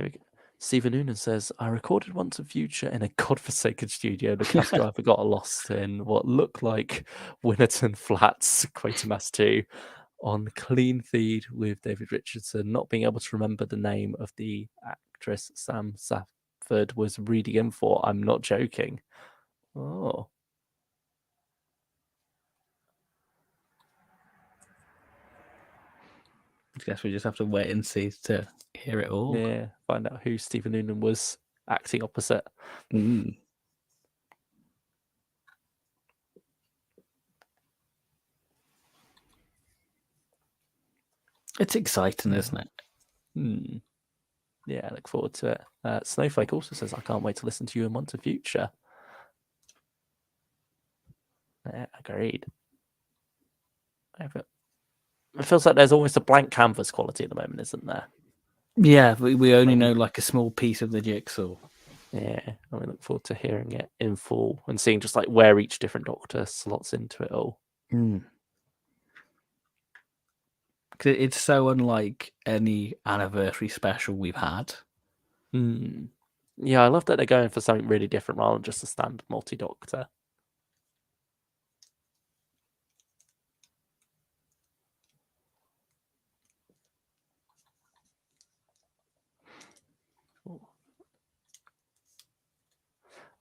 we go. Stephen Noonan says, I recorded Once and Future in a godforsaken studio. The cast driver got lost in what looked like Winnerton Flats, Quatermass 2, on clean feed with David Richardson. Not being able to remember the name of the actress Sam Safford was reading in for. I'm not joking. Oh. I guess we just have to wait and see to hear it all. Yeah, find out who Stephen Noonan was acting opposite. It's exciting, isn't it? Yeah, I look forward to it. Snowflake also says, I can't wait to listen to you in Monster Future. Yeah, agreed. It feels like there's almost a blank canvas quality at the moment, isn't there? Yeah, we only know like a small piece of the jigsaw. Yeah, I look forward to hearing it in full and seeing just like where each different Doctor slots into it all. Because it's so unlike any anniversary special we've had. Yeah, I love that they're going for something really different rather than just a standard multi-Doctor.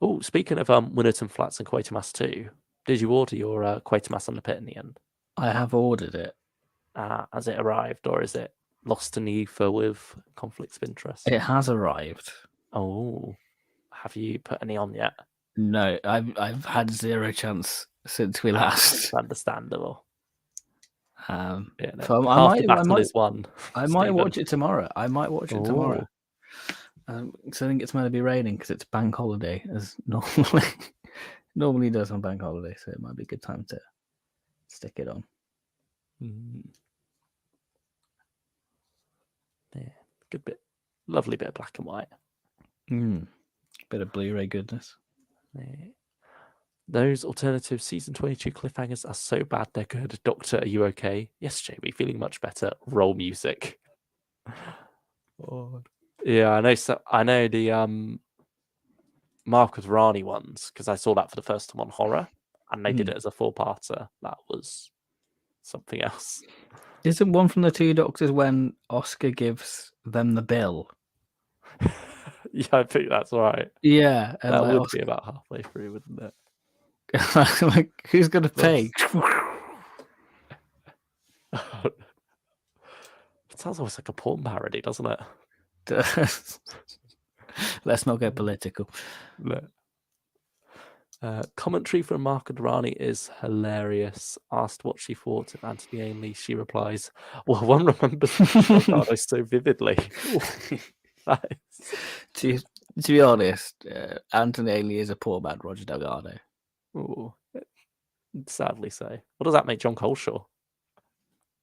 Oh, speaking of Winnerton Flats and Quatermass 2, did you order your Quatermass on the pit in the end? I have ordered it. Has it arrived, or is it lost in the ether with conflicts of interest? It has arrived. Oh, have you put any on yet? No, I've had zero chance since we last. It's understandable. So half the battle is won. I might watch it tomorrow. Because I think it's meant to be raining because it's bank holiday, as normally does on bank holiday. So it might be a good time to stick it on. Yeah, good bit, lovely bit of black and white. Bit of Blu-ray goodness. Yeah. Those alternative season 22 cliffhangers are so bad they're good. Doctor, are you okay? Yes, Jamie, feeling much better. Roll music. Yeah, I know. So I know the Marcus Rani ones because I saw that for the first time on Horror, and they did it as a 4-parter. That was something else. Isn't one from the two Doctors when Oscar gives them the bill? Yeah, I think that's right. Yeah, and that would be about halfway through, wouldn't it? Like, who's gonna pay? It sounds almost like a porn parody, doesn't it? Let's not get political. No. Commentary from Mark Adrani is hilarious. Asked what she thought of Anthony Ainley, she replies, "Well, one remembers Delgado so vividly." To be honest, Anthony Ainley is a poor man, Roger Delgado. Ooh, sadly so. What does that make John Coleshaw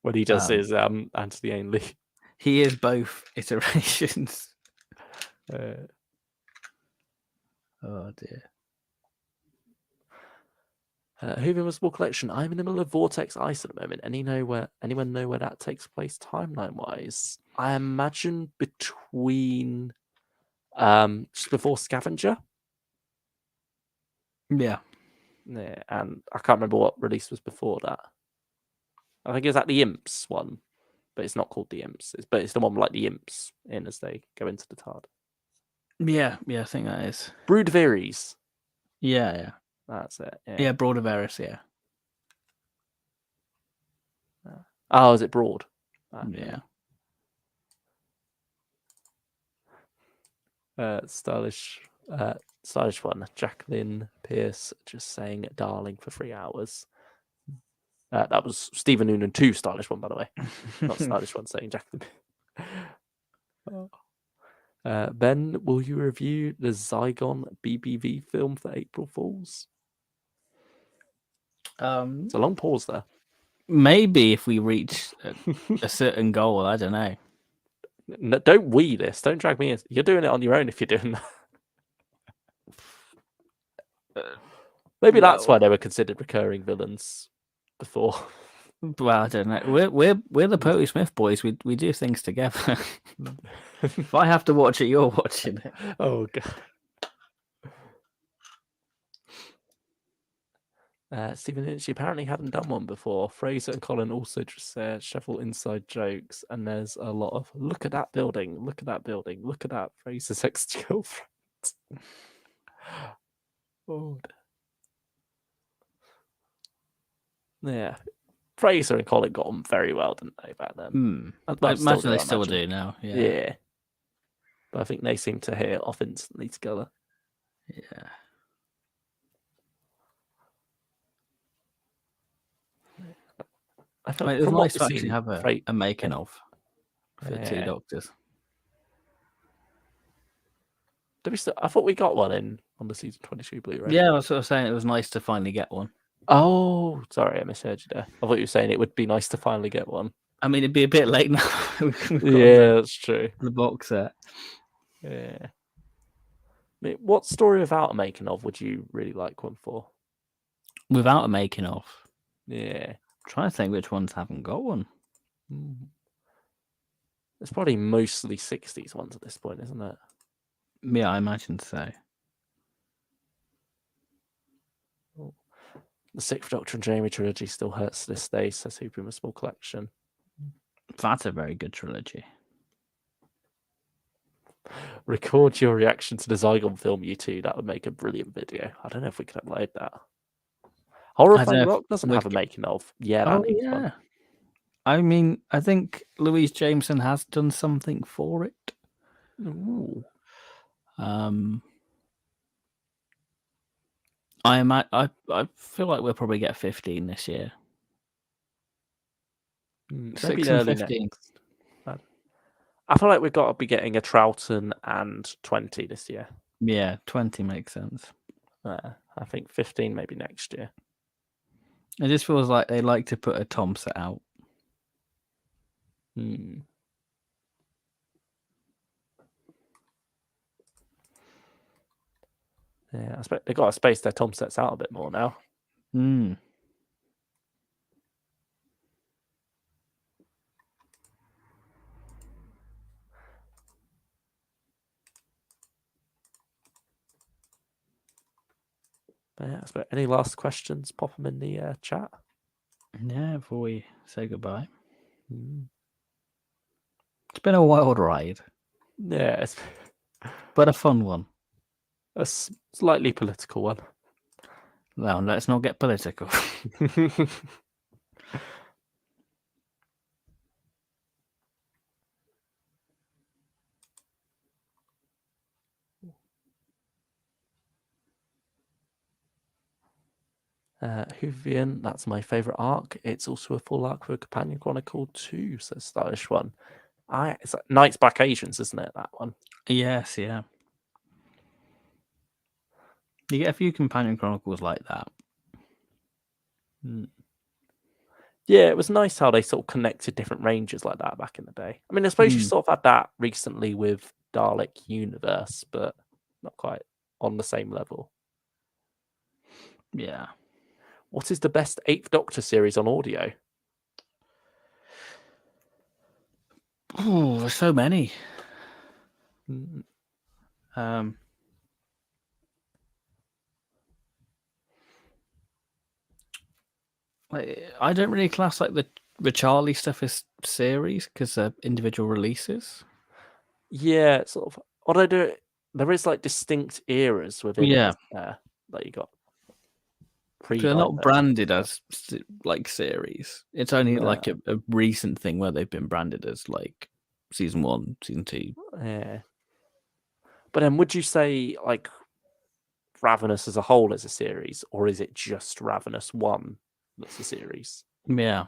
when he does his Anthony Ainley? He is both iterations. Oh dear. Hoover was Small Collection. I'm in the middle of Vortex Ice at the moment. Anyone know where that takes place timeline wise? I imagine between just before Scavenger. Yeah, and I can't remember what release was before that. I think it was at the Imps one, but it's not called the Imps. But it's the one like the Imps in as they go into the TARD. Yeah, I think that is Broodveries. Yeah. That's it. Yeah, Broadaveris, yeah. Oh, is it Broad? Yeah. Stylish one. Jacqueline Pierce just saying "darling" for 3 hours. That was Stephen Noonan 2 stylish one, by the way. Not stylish one saying Jacqueline. Ben, will you review the Zygon BBV film for April Fools? It's a long pause there. Maybe if we reach a certain goal, I don't know. No, don't this. Don't drag me in. You're doing it on your own if you're doing that. Maybe that's why they were considered recurring villains before. Well, I don't know. We're the Pertwee Smith boys. We do things together. If I have to watch it, you're watching it. Oh god. Stephen, she apparently hadn't done one before. Fraser and Colin also just said several inside jokes, and there's a lot of look at that building, look at that building, look at that Fraser's ex-girlfriend. Oh. Yeah. Fraser and Colin got on very well, didn't they, back then? I imagine they still do now. Yeah. But I think they seem to hit it off instantly together. Yeah. I felt it was nice to actually have a making of for the two Doctors. I thought we got one on the season 22 Blu-ray. Yeah, I was sort of saying it was nice to finally get one. Oh, sorry, I misheard you there. I thought you were saying it would be nice to finally get one. I mean, it'd be a bit late now. We've got That's true. the box set. Yeah. I mean, what story without a making of would you really like one for? Without a making of. Yeah. I'm trying to think which ones haven't got one. It's probably mostly 60s ones at this point, isn't it? Yeah, I imagine so. The Sixth Doctor and Jamie trilogy still hurts to this day, says Hooping with Small Collection. That's a very good trilogy. Record your reaction to the Zygon film, you two. That would make a brilliant video. I don't know if we could upload that. Horrifying Rock doesn't have a making of. Yeah, that needs one. I mean, I think Louise Jameson has done something for it. Ooh. I feel like we'll probably get 15 this year. Maybe 6 early and 15. next. I feel like we've got to be getting a Troughton and 20 this year. Yeah, 20 makes sense. I think 15 maybe next year. It just feels like they like to put a Tom set out. Yeah, I expect they've got to space their Tom sets out a bit more now. But yeah, I expect any last questions, pop them in the chat. Yeah, before we say goodbye. It's been a wild ride. Yeah, but a fun one. A slightly political one. No, let's not get political. Hoovian, that's my favourite arc. It's also a full arc for Companion Chronicle 2, says Stylish One. It's like Knights Back Asians, isn't it, that one? Yes, yeah. You get a few Companion Chronicles like that. Yeah, it was nice how they sort of connected different ranges like that back in the day. I mean, I suppose you sort of had that recently with Dalek Universe, but not quite on the same level. Yeah. What is the best 8th Doctor series on audio? Oh, there's so many. I don't really class like the Charlie stuff as series because they're individual releases. Yeah, sort of. Although there is like distinct eras within it that you got. They're not branded as like series. It's only like a recent thing where they've been branded as like season 1, season 2. Yeah. But then would you say like Ravenous as a whole is a series, or is it just Ravenous 1 that's a series? Yeah.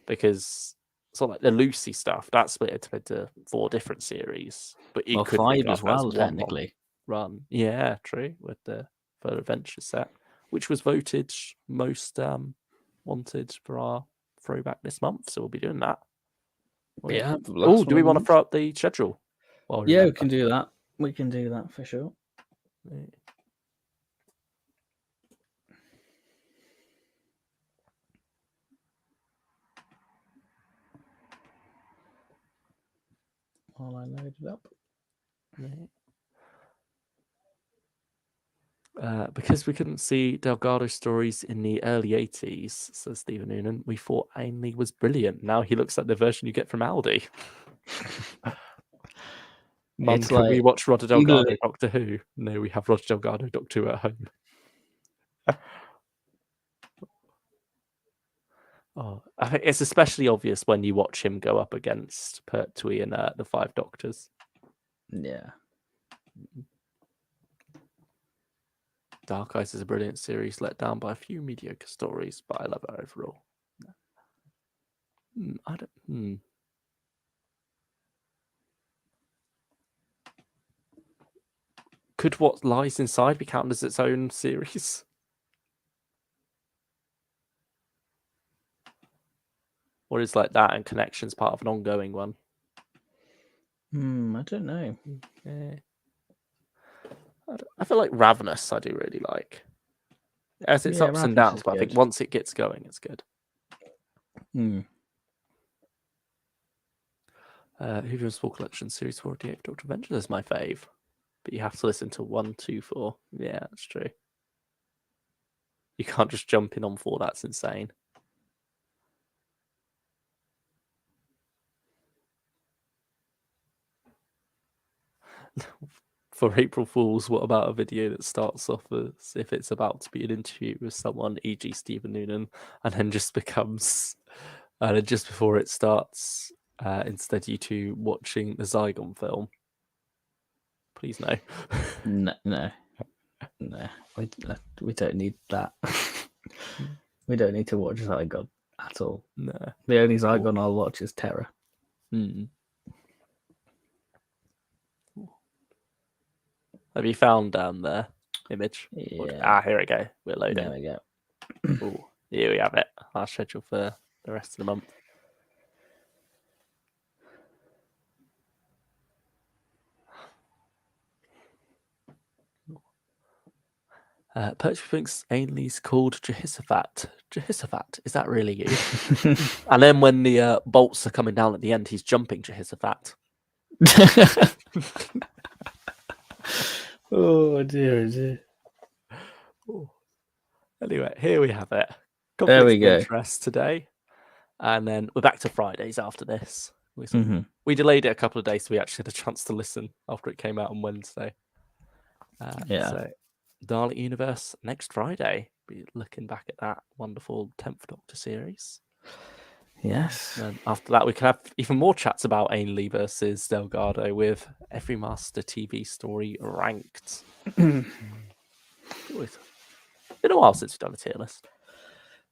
Because sort of like the Lucy stuff, that's split into 4 different series. But you could 5 as well, technically. Run. Yeah, true. With the Further Adventure set, which was voted most wanted for our throwback this month. So we'll be doing that. Yeah. Oh, do we want to throw up the schedule? Yeah, we can do that. We can do that for sure. Yeah. While I load it up. Because we couldn't see Delgado stories in the early 80s, says Stephen Noonan, we thought Ainley was brilliant. Now he looks like the version you get from Aldi. Mum, can we watch Roger Delgado Doctor Who? No, we have Roger Delgado Doctor Who at home. I think it's especially obvious when you watch him go up against Pertwee and the 5 Doctors. Yeah. Dark Eyes is a brilliant series, let down by a few mediocre stories, but I love it overall. I don't. Could What Lies Inside be counted as its own series? Or is like that and Connections part of an ongoing one? I don't know. Yeah. I feel like Ravenous I do really like. As its ups and Ravenous downs, is but I think good. once it gets going, it's good. Who's Small Collection Series 48 Doctor Adventures is my fave. But you have to listen to 1, 2, 4. Yeah, that's true. You can't just jump in on 4, that's insane. For April Fools, what about a video that starts off as if it's about to be an interview with someone, e.g. Stephen Noonan, and then just becomes, and just before it starts, instead you two watching the Zygon film? Please no. No. We don't need that. We don't need to watch Zygon at all. No. The only Zygon I'll watch is Terror. Have you found the image? Yeah. Here we go. We're loading. There we go. Ooh, here we have it. Our schedule for the rest of the month. Pertwee thinks Ainley's called Jehoshaphat. Jehoshaphat, is that really you? And then when the bolts are coming down at the end, he's jumping Jehoshaphat. Oh dear. Ooh. Anyway, here we have it. There we Conflicts of go. interest today. And then we're back to Fridays after this. We delayed it a couple of days so we actually had a chance to listen after it came out on Wednesday. So Dalek Universe next Friday. Be looking back at that wonderful 10th Doctor series. Yes. And after that, we can have even more chats about Ainley versus Delgado with Every Master TV story ranked. It's been a while since we've done a tier list.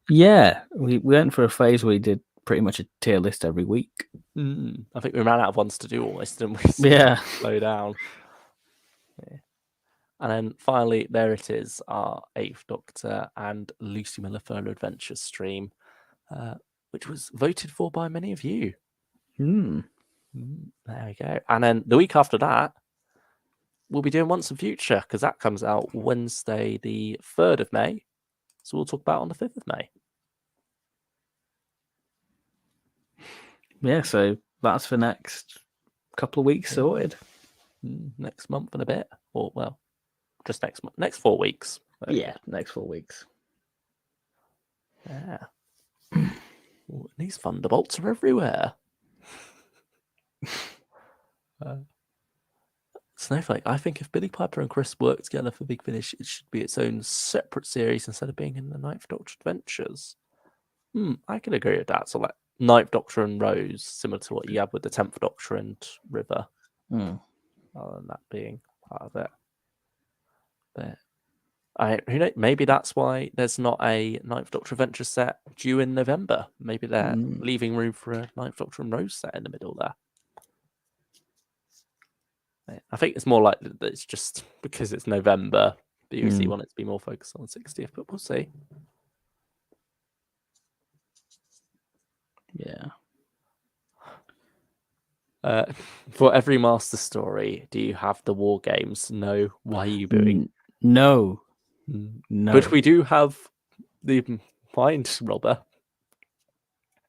Yeah, we went for a phase where we did pretty much a tier list every week. I think we ran out of ones to do almost, didn't we? So yeah. Slow down. Yeah. And then finally, there it is, our 8th Doctor and Lucy Miller Further Adventures stream, which was voted for by many of you. There we go. And then the week after that, we'll be doing Once and Future, because that comes out Wednesday, the 3rd of May. So we'll talk about it on the 5th of May. Yeah, so that's for next couple of weeks sorted. Next month and a bit. Or, well, just next month. Next 4 weeks. Next 4 weeks. Yeah. These thunderbolts are everywhere. Snowflake, I think if Billy Piper and Chris work together for Big Finish, it should be its own separate series instead of being in the 9th Doctor Adventures. I can agree with that. So like 9th Doctor and Rose, similar to what you have with the 10th Doctor and River. Rather than that being part of it. But who knows? Maybe that's why there's not a 9th Doctor Adventure set due in November. Maybe they're leaving room for a 9th Doctor and Rose set in the middle there. I think it's more likely that it's just because it's November, BBC want it to be more focused on the 60th, but we'll see. Yeah. For every Master story, do you have the War Games? No. Why are you booing? No. But we do have the Mind Robber.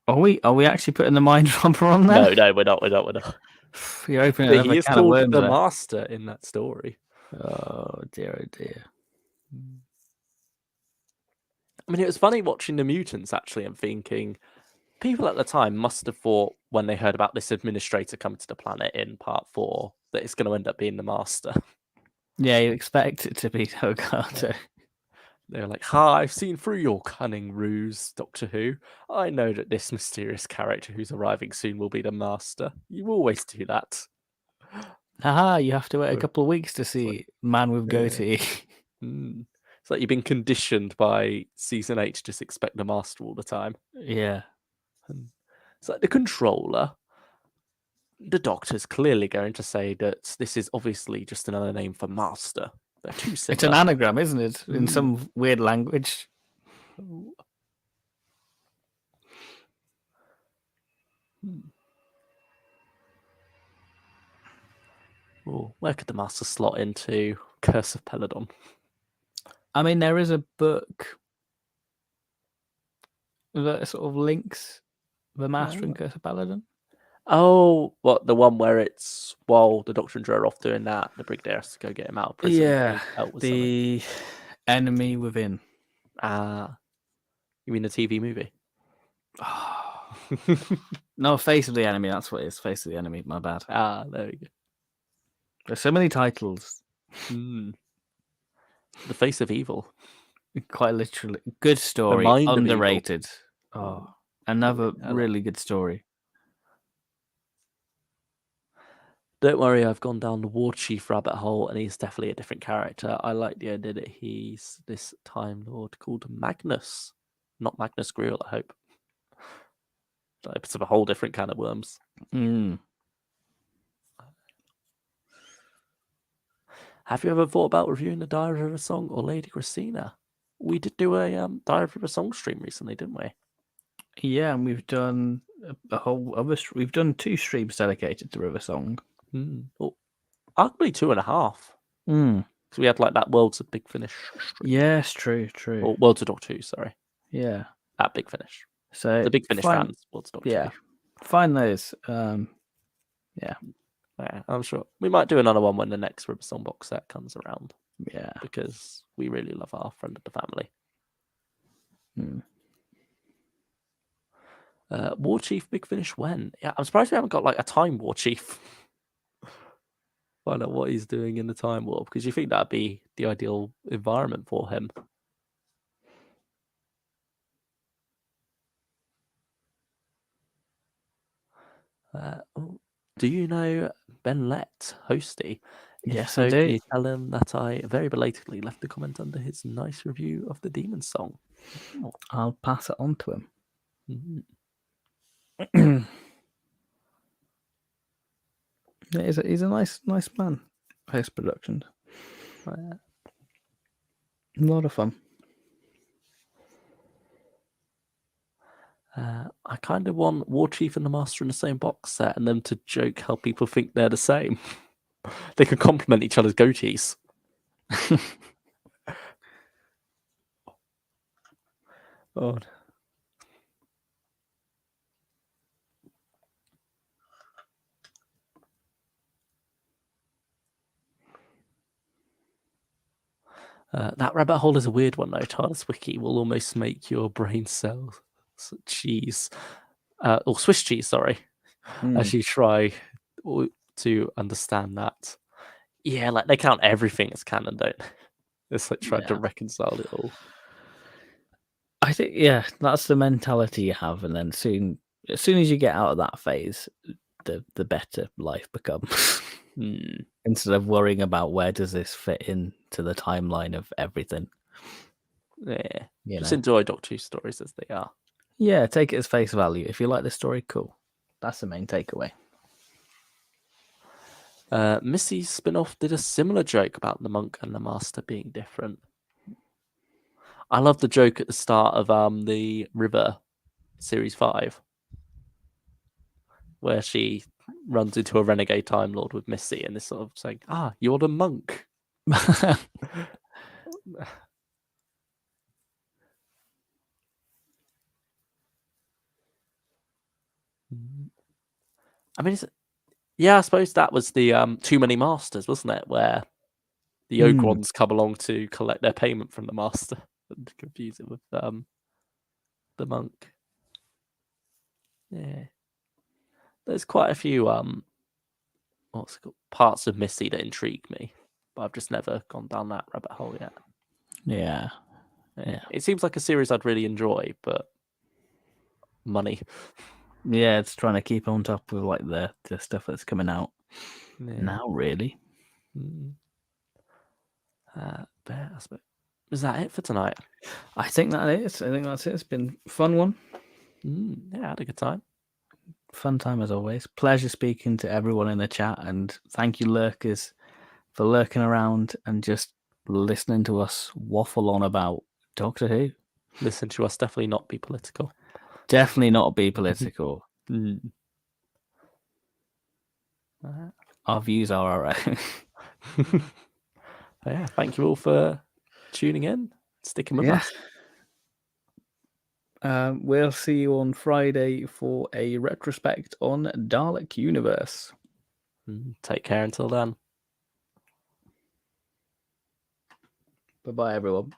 Are we actually putting the Mind Robber on there? No, we're not. You're opening another He is can of called worms the there. Master in that story. Oh dear. I mean, it was funny watching the mutants actually and thinking people at the time must have thought when they heard about this administrator coming to the planet in part 4 that it's going to end up being the Master. Yeah, you expect it to be Delgado. They were like, "Ha, I've seen through your cunning ruse, Doctor Who. I know that this mysterious character who's arriving soon will be the Master. You always do that." Haha, you have to wait a couple of weeks to see Man with Goatee. It's like you've been conditioned by season 8 to just expect the Master all the time. Yeah. It's like the Controller. the Doctor's clearly going to say that this is obviously just another name for master. They're too similar. It's an anagram, isn't it? In some weird language. Oh, where could the master slot into Curse of Peladon? I mean, there is a book that sort of links the Master and Curse of Paladin. Oh, what, the one where it's while the Doctor and Joe are off doing that, the Brigadier has to go get him out of prison. Yeah, the Enemy Within. You mean the TV movie? No, Face of the Enemy. That's what it is. Face of the Enemy. My bad. There we go. There's so many titles. The Face of Evil. Quite literally. Good story. Underrated. Oh, another really good story. Don't worry, I've gone down the War Chief rabbit hole, and he's definitely a different character. I like the idea that he's this Time Lord called Magnus. Not Magnus Gruel, I hope. It's a whole different can of worms. Have you ever thought about reviewing the Diary of a Song or Lady Christina? We did do a Diary of a Song stream recently, didn't we? Yeah, and we've done a whole other. We've done 2 streams dedicated to River Song. Well, arguably 2.5. Because we had like that Worlds of Big Finish stream. Yes, true. Or Worlds of Doctor 2, sorry. Yeah. At Big Finish. So the Big Finish fans, Worlds of Doctor 2. Yeah. Find those. Yeah, I'm sure we might do another one when the next River Song box set comes around. Yeah, because we really love our friend of the family. War Chief Big Finish when? Yeah, I'm surprised we haven't got like a Time War Chief. Find out what he's doing in the Time War, because you think that'd be the ideal environment for him. Do you know Ben Lett, Hosty? Yes, so I do. Can you tell him that I very belatedly left a comment under his nice review of the Demon Song? I'll pass it on to him. He's a nice man. Post production. A lot of fun. I kind of want War Chief and the Master in the same box set, and them to joke how people think they're the same. They could complement each other's goatees. Oh. That rabbit hole is a weird one, though. TARDIS Wiki will almost make your brain cells cheese, or Swiss cheese, sorry, as you try to understand that. Yeah, like they count everything as canon, don't they? It's like trying to reconcile it all. I think, that's the mentality you have, and then as soon as you get out of that phase, the better life becomes. Instead of worrying about where does this fit into the timeline of everything. Yeah, just enjoy Doctor Who stories as they are. Yeah, take it as face value. If you like the story, cool. That's the main takeaway. Missy's spin-off did a similar joke about the monk and the master being different. I love the joke at the start of the River Series 5, where she runs into a renegade Time Lord with Missy, and this sort of saying, you're the monk. I mean, I suppose that was the Too Many Masters, wasn't it? Where the Ogrons come along to collect their payment from the master and confuse it with the monk. Yeah. There's quite a few parts of Missy that intrigue me, but I've just never gone down that rabbit hole yet. Yeah. It seems like a series I'd really enjoy, but money. Yeah, it's trying to keep on top with like the stuff that's coming out now, really. Is that it for tonight? I think that is. I think that's it. It's been a fun one. Yeah, I had a good time. Fun time as always. Pleasure speaking to everyone in the chat, and thank you, lurkers, for lurking around and just listening to us waffle on about Doctor Who. Listen to us definitely not be political. Definitely not be political. Our views are our own. Yeah, thank you all for tuning in, sticking with us. We'll see you on Friday for a retrospect on Dalek Universe. Take care until then. Bye-bye, everyone.